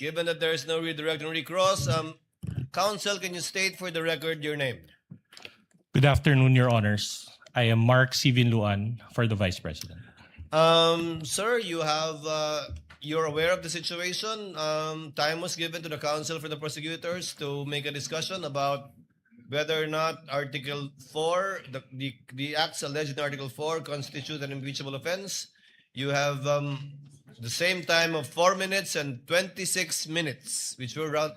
Given that there is no redirect and recross, counsel, can you state for the record your name? Good afternoon, Your Honors. I am Mark Sivin Luan for the Vice President. Sir, you're aware of the situation. Time was given to the counsel for the prosecutors to make a discussion about whether or not Article 4, the acts alleged in Article 4 constitute an impeachable offense. You have the same time of 4 minutes and 26 minutes, which were around.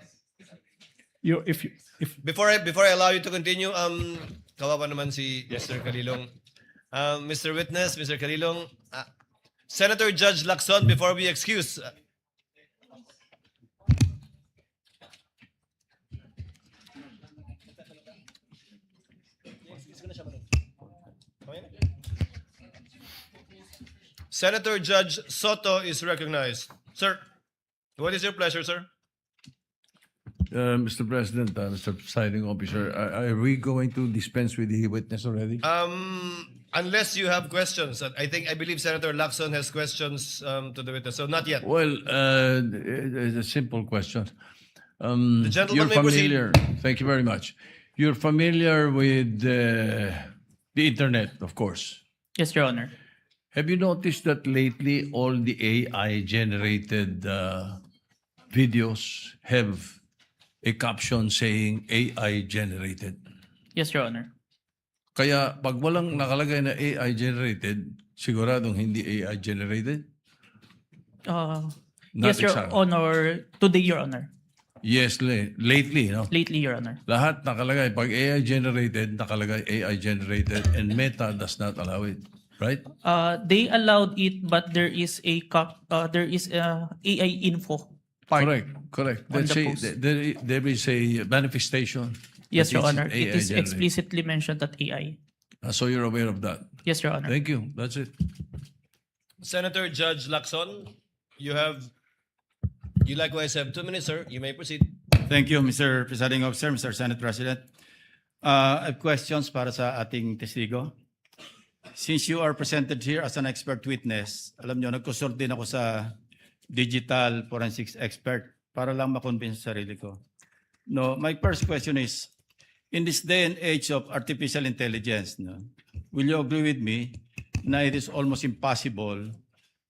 Before I allow you to continue, kawawa naman si Mr. Calilong. Mr. Witness, Mr. Calilong, Senator Judge Lacson, before we excuse. Senator Judge Soto is recognized. Sir, what is your pleasure, sir? Mr. President, Mr. Presiding Officer, are we going to dispense with the witness already? Unless you have questions. I believe Senator Lacson has questions to the witness. So not yet. Well, it's a simple question. The gentleman You're may proceed. familiar. Thank you very much. You're familiar with the internet, of course. Yes, Your Honor. Have you noticed that lately all the AI-generated videos have a caption saying AI-generated? Yes, Your Honor. Kaya pag walang nakalagay na AI-generated, siguradong hindi AI-generated? Not Yes, Your exactly. Honor. Today, Your Honor. Yes, lately, no? Lately, Your Honor. Lahat nakalagay. Pag AI-generated, nakalagay AI-generated, and Meta does not allow it. Right? They allowed it, but there is a AI info part. Correct. on Let's the say post. there is a manifestation. Yes, that Your it's Honor. It is AI-generated. explicitly mentioned that AI. So you're aware of that. Yes, Your Honor. Thank you. That's it. Senator Judge Lacson, you have You likewise have 2 minutes, sir. You may proceed. Thank you, Mr. Presiding Officer, Mr. Senate President. I have questions para sa ating testigo. Since you are presented here as an expert witness, alam nyo, nagkusort din ako sa digital forensics expert para lang makonvince sarili ko. No, my first question is, in this day and age of artificial intelligence, no, will you agree with me na it is almost impossible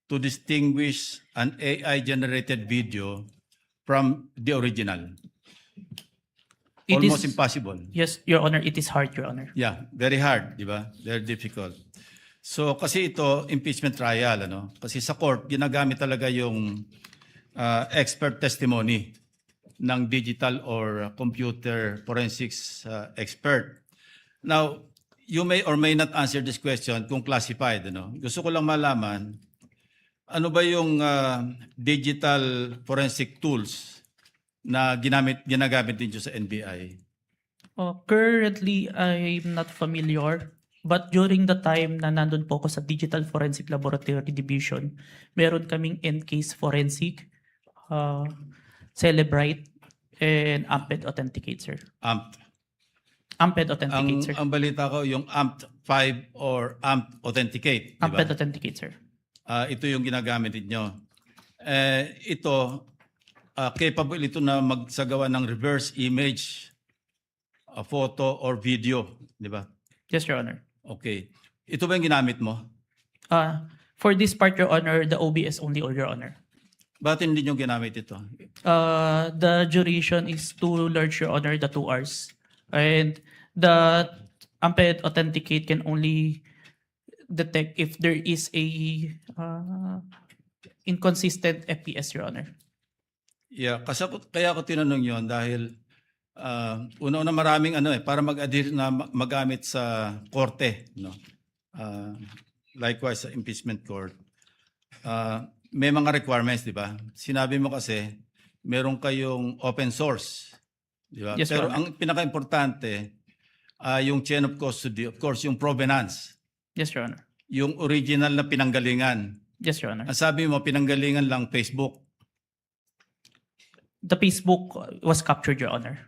to distinguish an AI-generated video from the original? Almost impossible. Yes, Your Honor, it is hard, Your Honor. Yeah, very hard, di ba? Very difficult. So kasi ito, impeachment trial, ano? Kasi sa court, ginagamit talaga yung expert testimony ng digital or computer forensics expert. Now, you may or may not answer this question kung classified, ano? Gusto ko lang malaman, ano ba yung digital forensic tools na ginagamit din sa NBI? Currently, I'm not familiar. But during the time na nandun po ako sa Digital Forensic Laboratory Division, meron kaming NCase Forensic, Celebrite, and Amped Authenticate, sir. Amped Authenticate, sir. Ang balita ko, yung AMP5 or AMP Authenticate, di ba? Amped Authenticate, sir. Ito yung ginagamit ninyo. Ito, capable ito na magsagawa ng reverse image, a photo or video, di ba? Yes, Your Honor. Okay. Ito ba yung ginamit mo? For this part, Your Honor, the OBS only, Your Honor. Bakit hindi nyo ginamit ito? The duration is too large, Your Honor, the 2 hours. And the Amped Authenticate can only detect if there is a inconsistent FPS, Your Honor. Yeah, kaya ako tinanong yon dahil una-una maraming para mag-adhere na magamit sa korte, no? Likewise sa impeachment court. May mga requirements, di ba? Sinabi mo kasi meron kayong open source, di ba? Yes, Pero Your Honor. ang pinaka-importante yung chain of custody, of course, yung provenance. Yes, Your Honor. Yung original na pinanggalingan. Yes, Your Honor. Ang sabi mo, pinanggalingan lang Facebook. The Facebook was captured, Your Honor.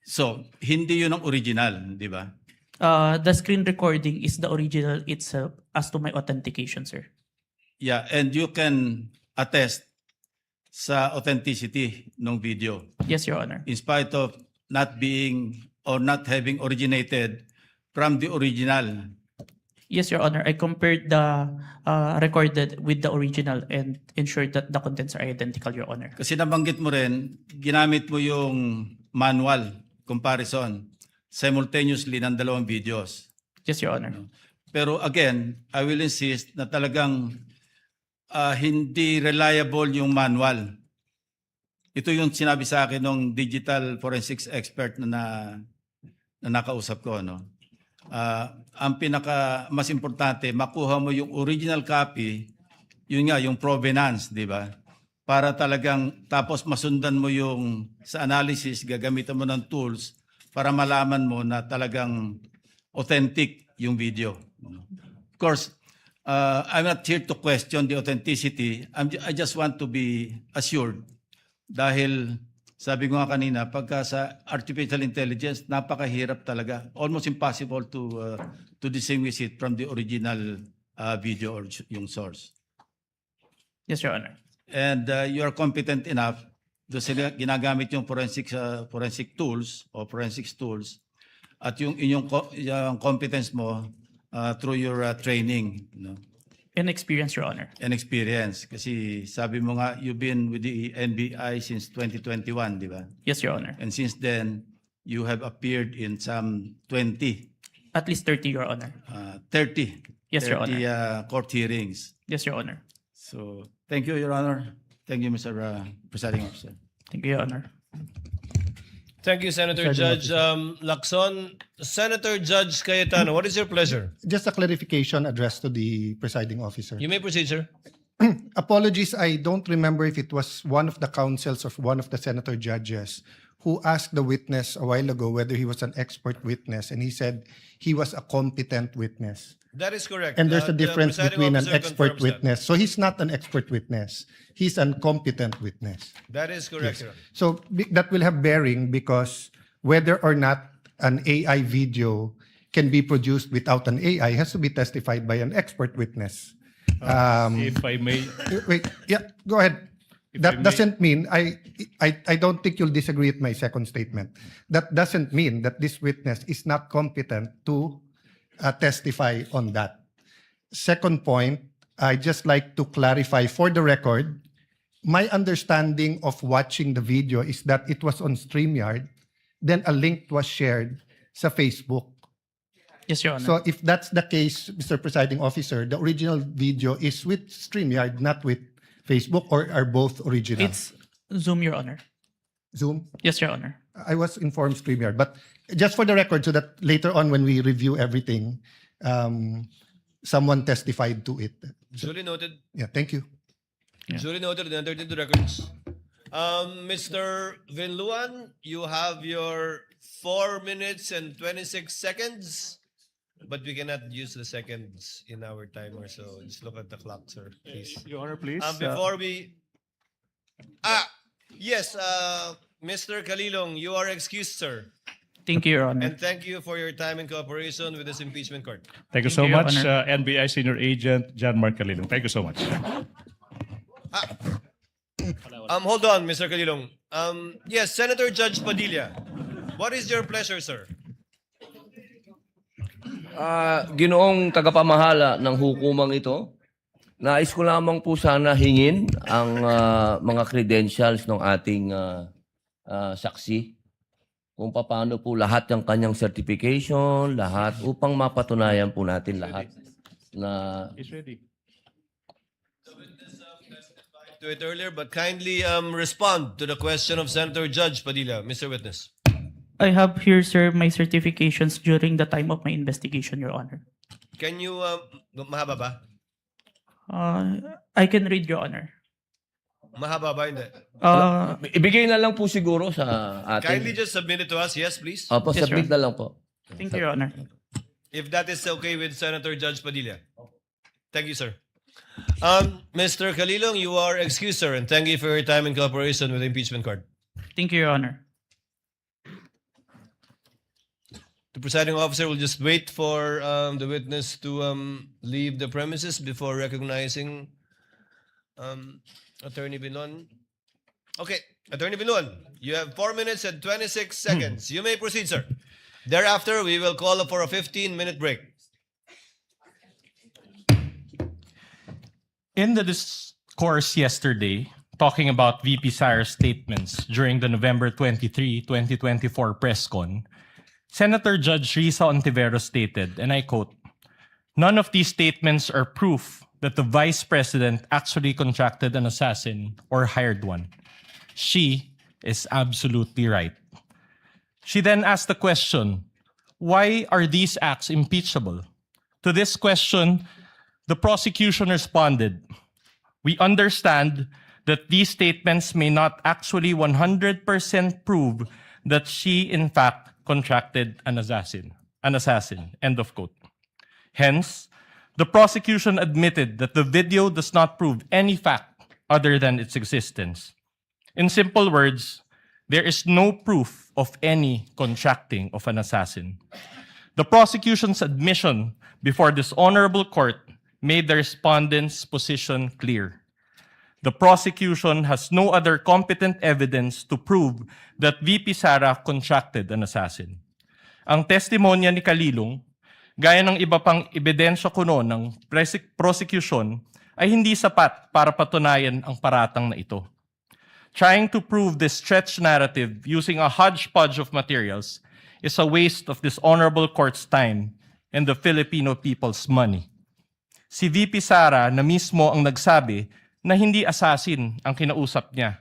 So, hindi yun ang original, di ba? The screen recording is the original itself as to my authentication, sir. Yeah, and you can attest sa authenticity ng video. Yes, Your Honor. In spite of not being or not having originated from the original. Yes, Your Honor. I compared the recorded with the original and ensured that the contents are identical, Your Honor. Kasi nabanggit mo rin, ginamit mo yung manual comparison simultaneously ng dalawang videos. Yes, Your Honor. Pero again, I will insist na talagang hindi reliable yung manual. Ito yung sinabi sa akin ng digital forensics expert na nakausap ko. No? Ang pinaka mas importante, makuha mo yung original copy, yun nga, yung provenance, di ba? Para talagang, tapos masundan mo yung sa analysis, gagamitan mo ng tools para malaman mo na talagang authentic yung video. Of course, I'm not here to question the authenticity. I just want to be assured. Dahil, sabi ko nga kanina, pagka sa artificial intelligence, napakahirap talaga. Almost impossible to distinguish it from the original video or yung source. Yes, Your Honor. And you are competent enough to ginagamit yung forensic tools or forensics tools at yung inyong yung competence mo through your training, no? And experience, Your Honor. And experience. Kasi sabi mo nga, you've been with the NBI since 2021, di ba? Yes, Your Honor. And since then, you have appeared in some 20. At least 30, Your Honor. 30. Yes, Your Honor. 30 court hearings. Yes, Your Honor. So, thank you, Your Honor. Thank you, Mr. Presiding Officer. Thank you, Your Honor. Thank you, Senator Judge Lacson. Senator Judge Cayetano, what is your pleasure? Just a clarification addressed to the presiding officer. You may proceed, sir. Apologies, I don't remember if it was one of the counsels or one of the senator judges who asked the witness a while ago whether he was an expert witness, and he said he was a competent witness. That is correct. And there's a The difference presiding between an officer expert confirms that. witness. So he's not an expert witness. He's an competent witness. That is correct, Yes. Your Honor. So that will have bearing because whether or not an AI video can be produced without an AI has to be testified by an expert witness. If I may, Wait, yeah, go ahead. If I That may- doesn't mean, I don't think you'll disagree with my second statement. That doesn't mean that this witness is not competent to testify on that. Second point, I just like to clarify for the record, my understanding of watching the video is that it was on StreamYard, then a link was shared sa Facebook. Yes, Your Honor. So if that's the case, Mr. Presiding Officer, the original video is with StreamYard, not with Facebook, or are both original? It's Zoom, Your Honor. Zoom? Yes, Your Honor. I was informed StreamYard, but just for the record, so that later on when we review everything, someone testified to it. Duly noted. Yeah, thank you. Duly noted and entered into records. Mr. Vinluan, you have your 4 minutes and 26 seconds, but we cannot use the seconds in our timer, so just look at the clock, sir, please. Your Honor, please. Before we... Yes, Mr. Kalilong, you are excused, sir. Thank you, Your Honor. And thank you for your time and cooperation with this impeachment court. Thank you so much, NBI Senior Agent John Mark Kalilong. Thank you so much. Hold on, Mr. Kalilong. Yes, Senator Judge Padilla. What is your pleasure, sir? Ginoong tagapamahala ng hukumang ito, nais ko lamang po sana hingin ang mga credentials ng ating saksi kung paano po lahat ng kanyang certification, lahat, upang mapatunayan po natin lahat na... It's ready. To it earlier, but kindly respond to the question of Senator Judge Padilla, Mr. Witness. I have here, sir, my certifications during the time of my investigation, Your Honor. Can you, mahaba ba? I can read, Your Honor. Mahaba ba? Hindi. Ibigay na lang po siguro sa atin. Kindly just submit it to us. Yes, please. Opo, Yes, submit Your na lang po. Thank you, Your Honor. If that is okay with Senator Judge Padilla. Thank you, sir. Mr. Kalilong, you are excused, sir, and thank you for your time and cooperation with the impeachment court. Thank you, Your Honor. The presiding officer will just wait for the witness to leave the premises before recognizing Attorney Binlon. Okay, Attorney Binlon, you have 4 minutes and 26 seconds. You may proceed, sir. Thereafter, we will call for a 15-minute break. In the discourse yesterday, talking about VP Sara's statements during the November 23, 2024 press con, Senator Judge Risa Ontiveros stated, and I quote, "None of these statements are proof that the Vice President actually contracted an assassin or hired one. She is absolutely right." She then asked the question, why are these acts impeachable? To this question, the prosecution responded, "We understand that these statements may not actually 100% prove that she in fact contracted an assassin, end of quote. Hence, the prosecution admitted that the video does not prove any fact other than its existence. In simple words, there is no proof of any contracting of an assassin. The prosecution's admission before this honorable court made the respondent's position clear. The prosecution has no other competent evidence to prove that VP Sara contracted an assassin. Ang testimonya ni Kalilong, gaya ng iba pang ebidensya kuno ng prosecution, ay hindi sapat para patunayan ang paratang na ito. Trying to prove this stretched narrative using a hodgepodge of materials is a waste of this honorable court's time and the Filipino people's money. Si VP Sara na mismo ang nagsabi na hindi assassin ang kinausap niya.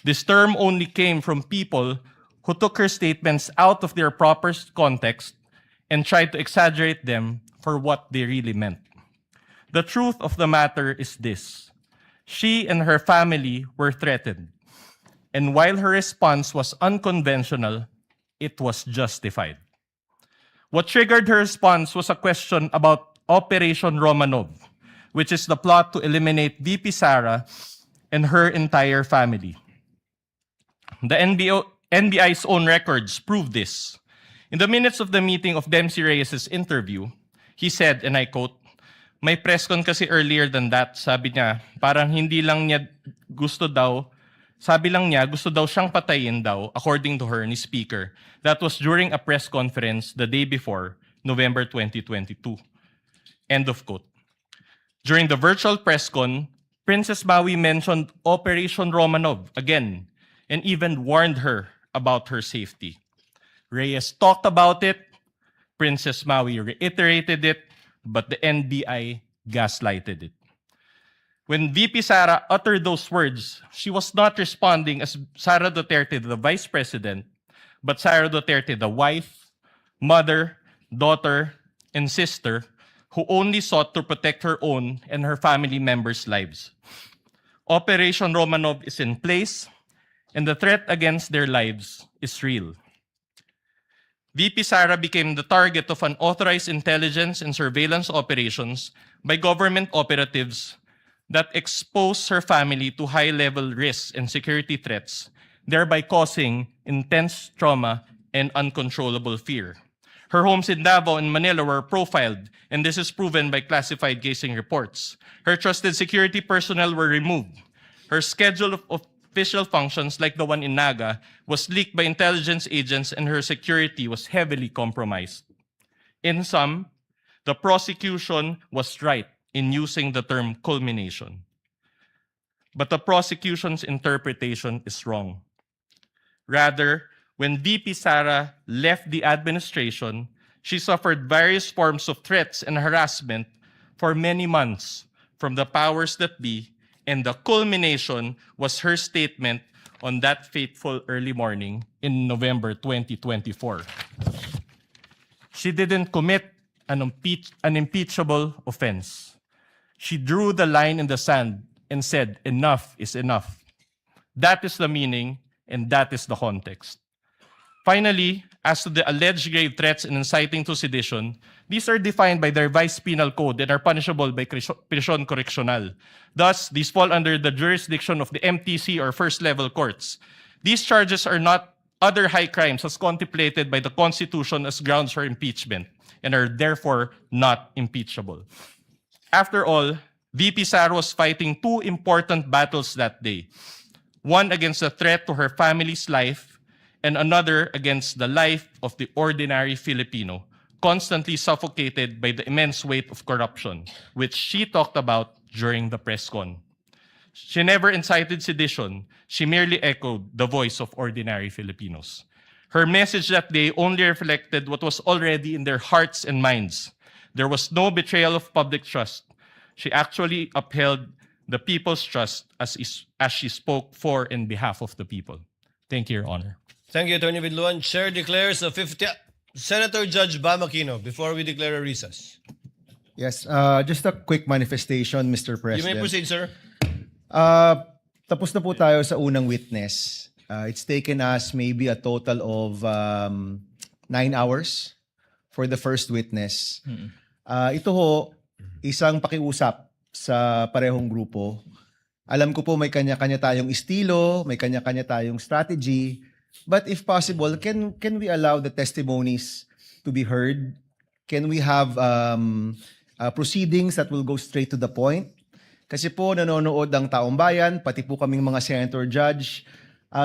This term only came from people who took her statements out of their proper context and tried to exaggerate them for what they really meant. The truth of the matter is this: she and her family were threatened. And while her response was unconventional, it was justified. What triggered her response was a question about Operation Romanov, which is the plot to eliminate VP Sara and her entire family. The NBI's own records prove this. In the minutes of the meeting of Dempsey Reyes' interview, he said, and I quote, "May press con kasi earlier than that, sabi niya, parang hindi lang niya gusto daw, sabi lang niya gusto daw siyang patayin daw, according to her, ni Speaker. That was during a press conference the day before, November 2022. End of quote. During the virtual press con, Princess Maui mentioned Operation Romanov again and even warned her about her safety. Reyes talked about it, Princess Maui reiterated it, but the NBI gaslighted it. When VP Sara uttered those words, she was not responding as Sara Duterte, the vice president, but Sara Duterte, the wife, mother, daughter, and sister, who only sought to protect her own and her family members' lives. Operation Romanov is in place, and the threat against their lives is real. VP Sara became the target of unauthorized intelligence and surveillance operations by government operatives that exposed her family to high-level risks and security threats, thereby causing intense trauma and uncontrollable fear. Her homes in Davao and Manila were profiled, and this is proven by classified casing reports. Her trusted security personnel were removed. Her schedule of official functions, like the one in Naga, was leaked by intelligence agents, and her security was heavily compromised. In sum, the prosecution was right in using the term culmination. But the prosecution's interpretation is wrong. Rather, when VP Sara left the administration, she suffered various forms of threats and harassment for many months from the powers that be, and the culmination was her statement on that fateful early morning in November 2024. She didn't commit an impeachable offense. She drew the line in the sand and said, "Enough is enough." That is the meaning, and that is the context. Finally, as to the alleged grave threats and inciting to sedition, these are defined by the revised penal code and are punishable by prisión correccional. Thus, these fall under the jurisdiction of the MTC or first-level courts. These charges are not other high crimes as contemplated by the Constitution as grounds for impeachment and are therefore not impeachable. After all, VP Sara was fighting two important battles that day. One against the threat to her family's life, and another against the life of the ordinary Filipino, constantly suffocated by the immense weight of corruption, which she talked about during the press con. She never incited sedition. She merely echoed the voice of ordinary Filipinos. Her message that day only reflected what was already in their hearts and minds. There was no betrayal of public trust. She actually upheld the people's trust as she spoke for and behalf of the people. Thank you, Your Honor. Thank you, Attorney Vidluan. Chair declares the 50th. Senator Judge Bam Aquino, before we declare a recess. Yes, just a quick manifestation, Mr. You President. may proceed, sir. Tapos na po tayo sa unang witness. It's taken us maybe a total of 9 hours for the first witness. Ito ho, isang pakiusap sa parehong grupo. Alam ko po may kanya-kanya tayong estilo, may kanya-kanya tayong strategy. But if possible, can we allow the testimonies to be heard? Can we have proceedings that will go straight to the point? Kasi po nanonood ang taong bayan, pati po kaming mga senator judge.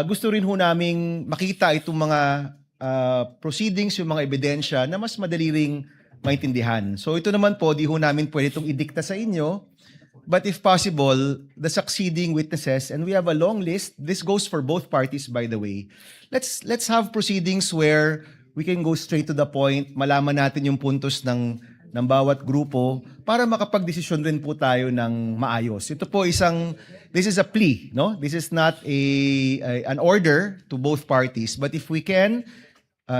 Gusto rin ho naming makita itong mga proceedings, yung mga ebidensya na mas madali ring maintindihan. So ito naman po, di ho namin pwede itong idikta sa inyo. But if possible, the succeeding witnesses, and we have a long list, this goes for both parties by the way, let's have proceedings where we can go straight to the point, malaman natin yung puntos ng bawat grupo para makapagdesisyon rin po tayo ng maayos. Ito po this is a plea, no? This is not an order to both parties, but if we can,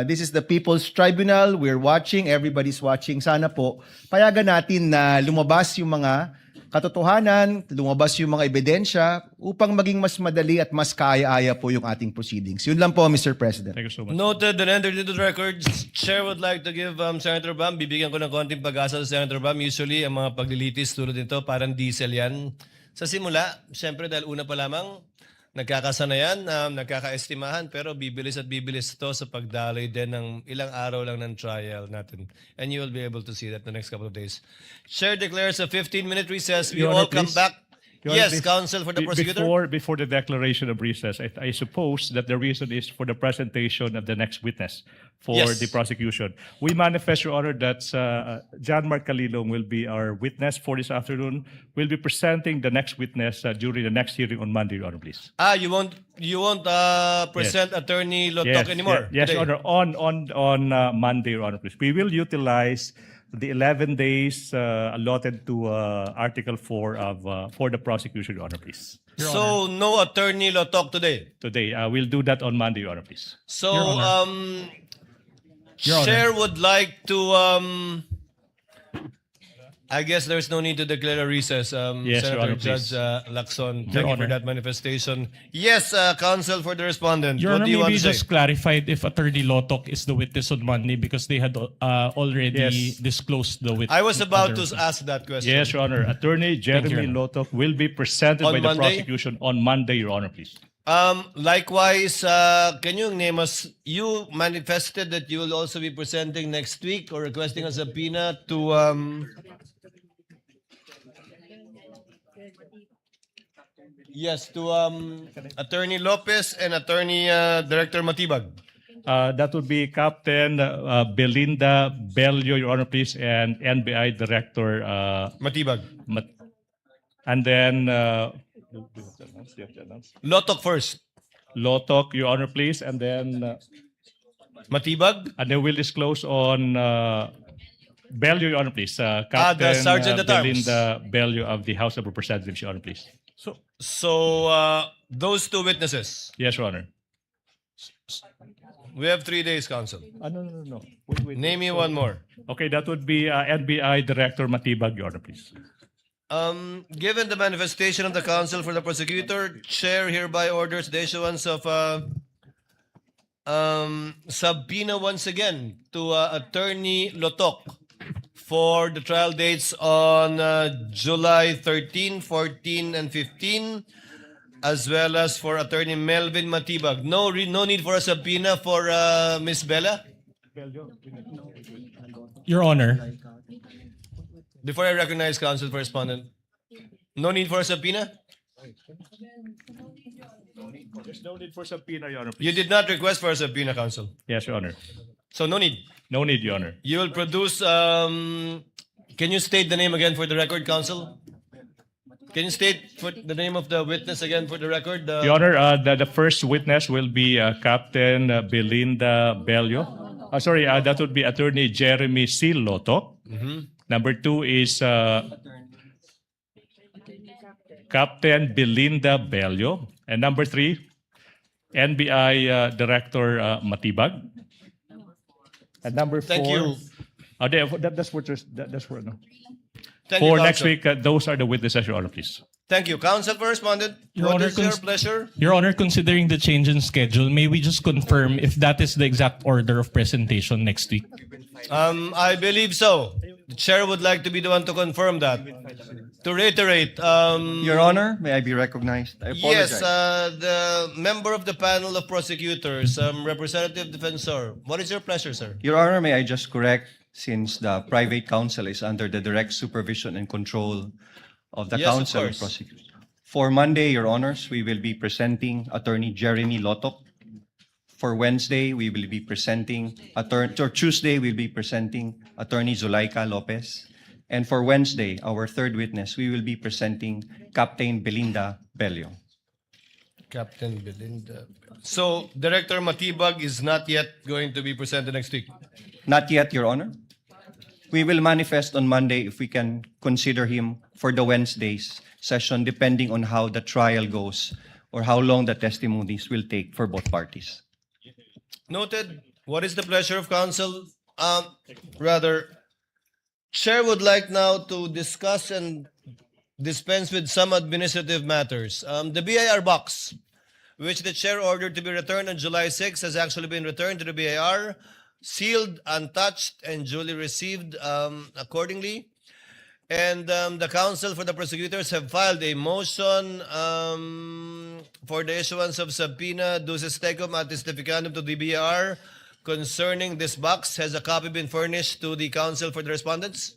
this is the People's Tribunal, we're watching, everybody's watching, sana po, payagan natin na lumabas yung mga katotohanan, lumabas yung mga ebidensya upang maging mas madali at mas kaaya-aya po yung ating proceedings. Yun lang po, Mr. President. Thank you so much. Noted and entered into the records. Chair would like to give Senator Bam, bibigyan ko ng konting pag-asa sa Senator Bam. Usually, ang mga paglilitis tulad nito, parang diesel yan. Sa simula, siyempre dahil una pa lamang, nagkakasanayan, nagkakaestimahan, pero bibilis at bibilis ito sa pagdaloy din ng ilang araw lang ng trial natin. And you will be able to see that the next couple of days. Chair declares a 15-minute recess. We Your Honor, all come please. back. Your Honor, Yes, please. counsel for the prosecutor. Before the declaration of recess, I suppose that the reason is for the presentation of the next witness for Yes. the prosecution. We manifest, Your Honor, that John Mark Calilong will be our witness for this afternoon. We'll be presenting the next witness during the next hearing on Monday, Your Honor, please. You won't present Attorney Lotok anymore? Yes, today? Your Honor. On Monday, Your Honor, please. We will utilize the 11 days allotted to Article 4 for the prosecution, Your Honor, please. So, no Attorney Lotok today? Today, we'll do that on Monday, Your Honor, please. So, Your Honor. Chair would like to, I guess there's no need to declare a recess. Yes, Your Senator Honor, Judge please. Lacson, Your thank you for Honor. that manifestation. Yes, counsel for the respondent. Your What Honor, do you want maybe to say? just clarified if Attorney Lotok is the witness on Monday because they had already Yes. disclosed the witness. I was about to ask that question. Yes, Your Honor. Attorney Thank you, Jeremy Your Lotok will be presented On by the Monday? prosecution on Monday, Your Honor, please. Likewise, can you name us, you manifested that you will also be presenting next week or requesting a subpoena to, yes, to Attorney Lopez and Attorney Director Matibag. That would be Captain Belinda Bello, Your Honor, please, and NBI Director Matibag. And then Lotok first. Lotok, Your Honor, please, and then Matibag. and then we'll disclose on Bello, Your Honor, please. Captain Sergeant at Arms. Belinda Bello of the House of Representatives, Your Honor, please. So those two witnesses. Yes, Your Honor. We have 3 days, counsel. No. Wait. Name me one more. Okay, that would be NBI Director Matibag, Your Honor, please. Given the manifestation of the counsel for the prosecutor, Chair hereby orders the issuance of subpoena once again to Attorney Lotok for the trial dates on July 13, 14, and 15, as well as for Attorney Melvin Matibag. No need for a subpoena for Miss Bella? Your Honor. Before I recognize counsel for respondent, no need for a subpoena? There's no need for subpoena, Your Honor, please. You did not request for a subpoena, counsel. Yes, Your Honor. So no need. No need, Your Honor. You will produce, can you state the name again for the record, counsel? Can you state for the name of the witness again for the record? Your Honor, the first witness will be Captain Belinda Bello. Sorry, that would be Attorney Jeremy C. Lotok. Number 2 is Captain Belinda Bello. And number 3, NBI Director Matibag. And number 4. Thank you. That's for no. Thank For you, next counsel. week, those are the witnesses, Your Honor, please. Thank you. Counsel for respondent, Your what Honor, is your pleasure? Your Honor, considering the change in schedule, may we just confirm if that is the exact order of presentation next week? I believe so. The chair would like to be the one to confirm that. To reiterate, Your Honor, may I be recognized? I apologize. yes, the member of the panel of prosecutors, Representative Defensor, what is your pleasure, sir? Your Honor, may I just correct, since the private counsel is under the direct supervision and control of the Yes, of counsel of course. prosecutors. For Monday, Your Honors, we will be presenting Attorney Jeremy Lotok. For Wednesday, we will be presenting or Tuesday, we'll be presenting Attorney Zulaika Lopez. And for Wednesday, our third witness, we will be presenting Captain Belinda Bello. Captain Belinda. So, Director Matibag is not yet going to be presented next week? Not yet, Your Honor. We will manifest on Monday if we can consider him for the Wednesday's session, depending on how the trial goes or how long the testimonies will take for both parties. Noted. What is the pleasure of counsel? Chair would like now to discuss and dispense with some administrative matters. The BIR box, which the chair ordered to be returned on July 6, has actually been returned to the BIR, sealed, untouched, and duly received accordingly. And the counsel for the prosecutors have filed a motion for the issuance of subpoena duces tecum at testificandum to the BIR concerning this box. Has a copy been furnished to the counsel for the respondents?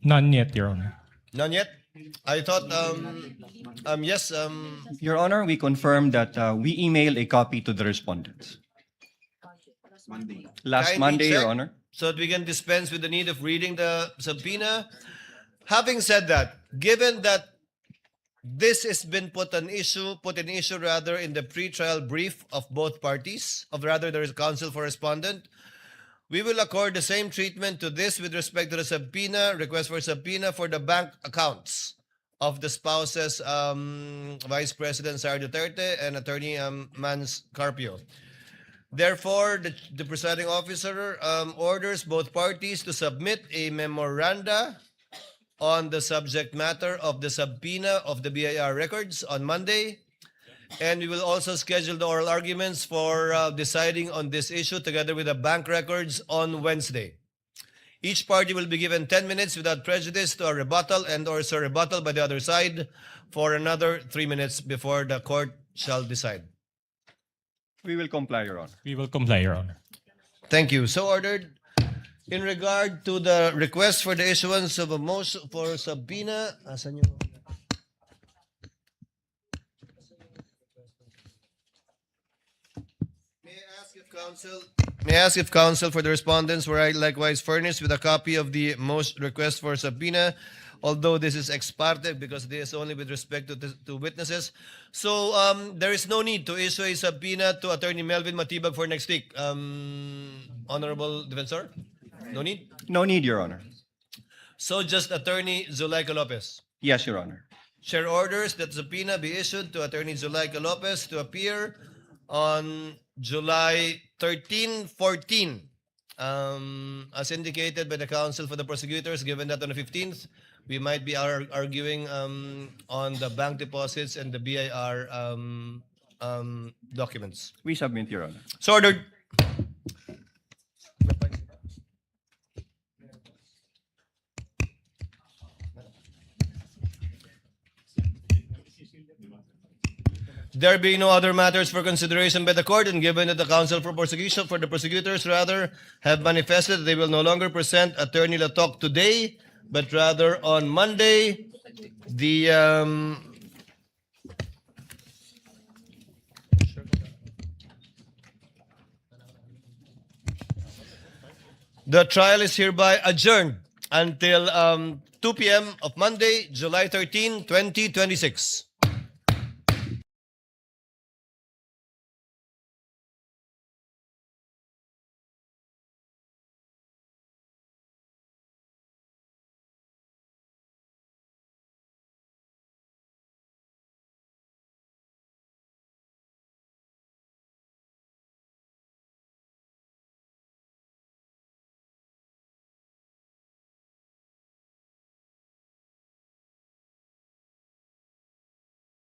None yet, Your Honor. None yet? I thought, yes, Your Honor, we confirm that we emailed a copy to the respondents. Last kindly Monday, Your check Honor. so that we can dispense with the need of reading the subpoena. Having said that, given that this has been put in issue rather in the pre-trial brief of both parties, there is counsel for respondent, we will accord the same treatment to this with respect to the subpoena, request for subpoena for the bank accounts of the spouses, Vice President Sara Duterte and Attorney Mans Carpio. Therefore, the presiding officer orders both parties to submit a memoranda on the subject matter of the subpoena of the BIR records on Monday. And we will also schedule the oral arguments for deciding on this issue together with the bank records on Wednesday. Each party will be given 10 minutes without prejudice to a rebuttal and or a rebuttal by the other side for another 3 minutes before the court shall decide. We will comply, Your Honor. We will comply, Your Honor. Thank you. So ordered. In regard to the request for the issuance of a motion for subpoena, asan yung... May I ask if counsel for the respondents were likewise furnished with a copy of the most request for subpoena, although this is ex parte because this is only with respect to witnesses. So there is no need to issue a subpoena to Attorney Melvin Matibag for next week. Honorable Defensor? No need? No need, Your Honor. So just Attorney Zulaika Lopez. Yes, Your Honor. Chair orders that subpoena be issued to Attorney Zulaika Lopez to appear on July 13, 14, as indicated by the counsel for the prosecutors, given that on the 15th, we might be arguing on the bank deposits and the BIR documents. We submit, Your Honor. So ordered. There being no other matters for consideration by the court, and given that the counsel for the prosecutors have manifested that they will no longer present Attorney Latok today, but rather on Monday, the trial is hereby adjourned until 2 p.m. of Monday, July 13, 2026.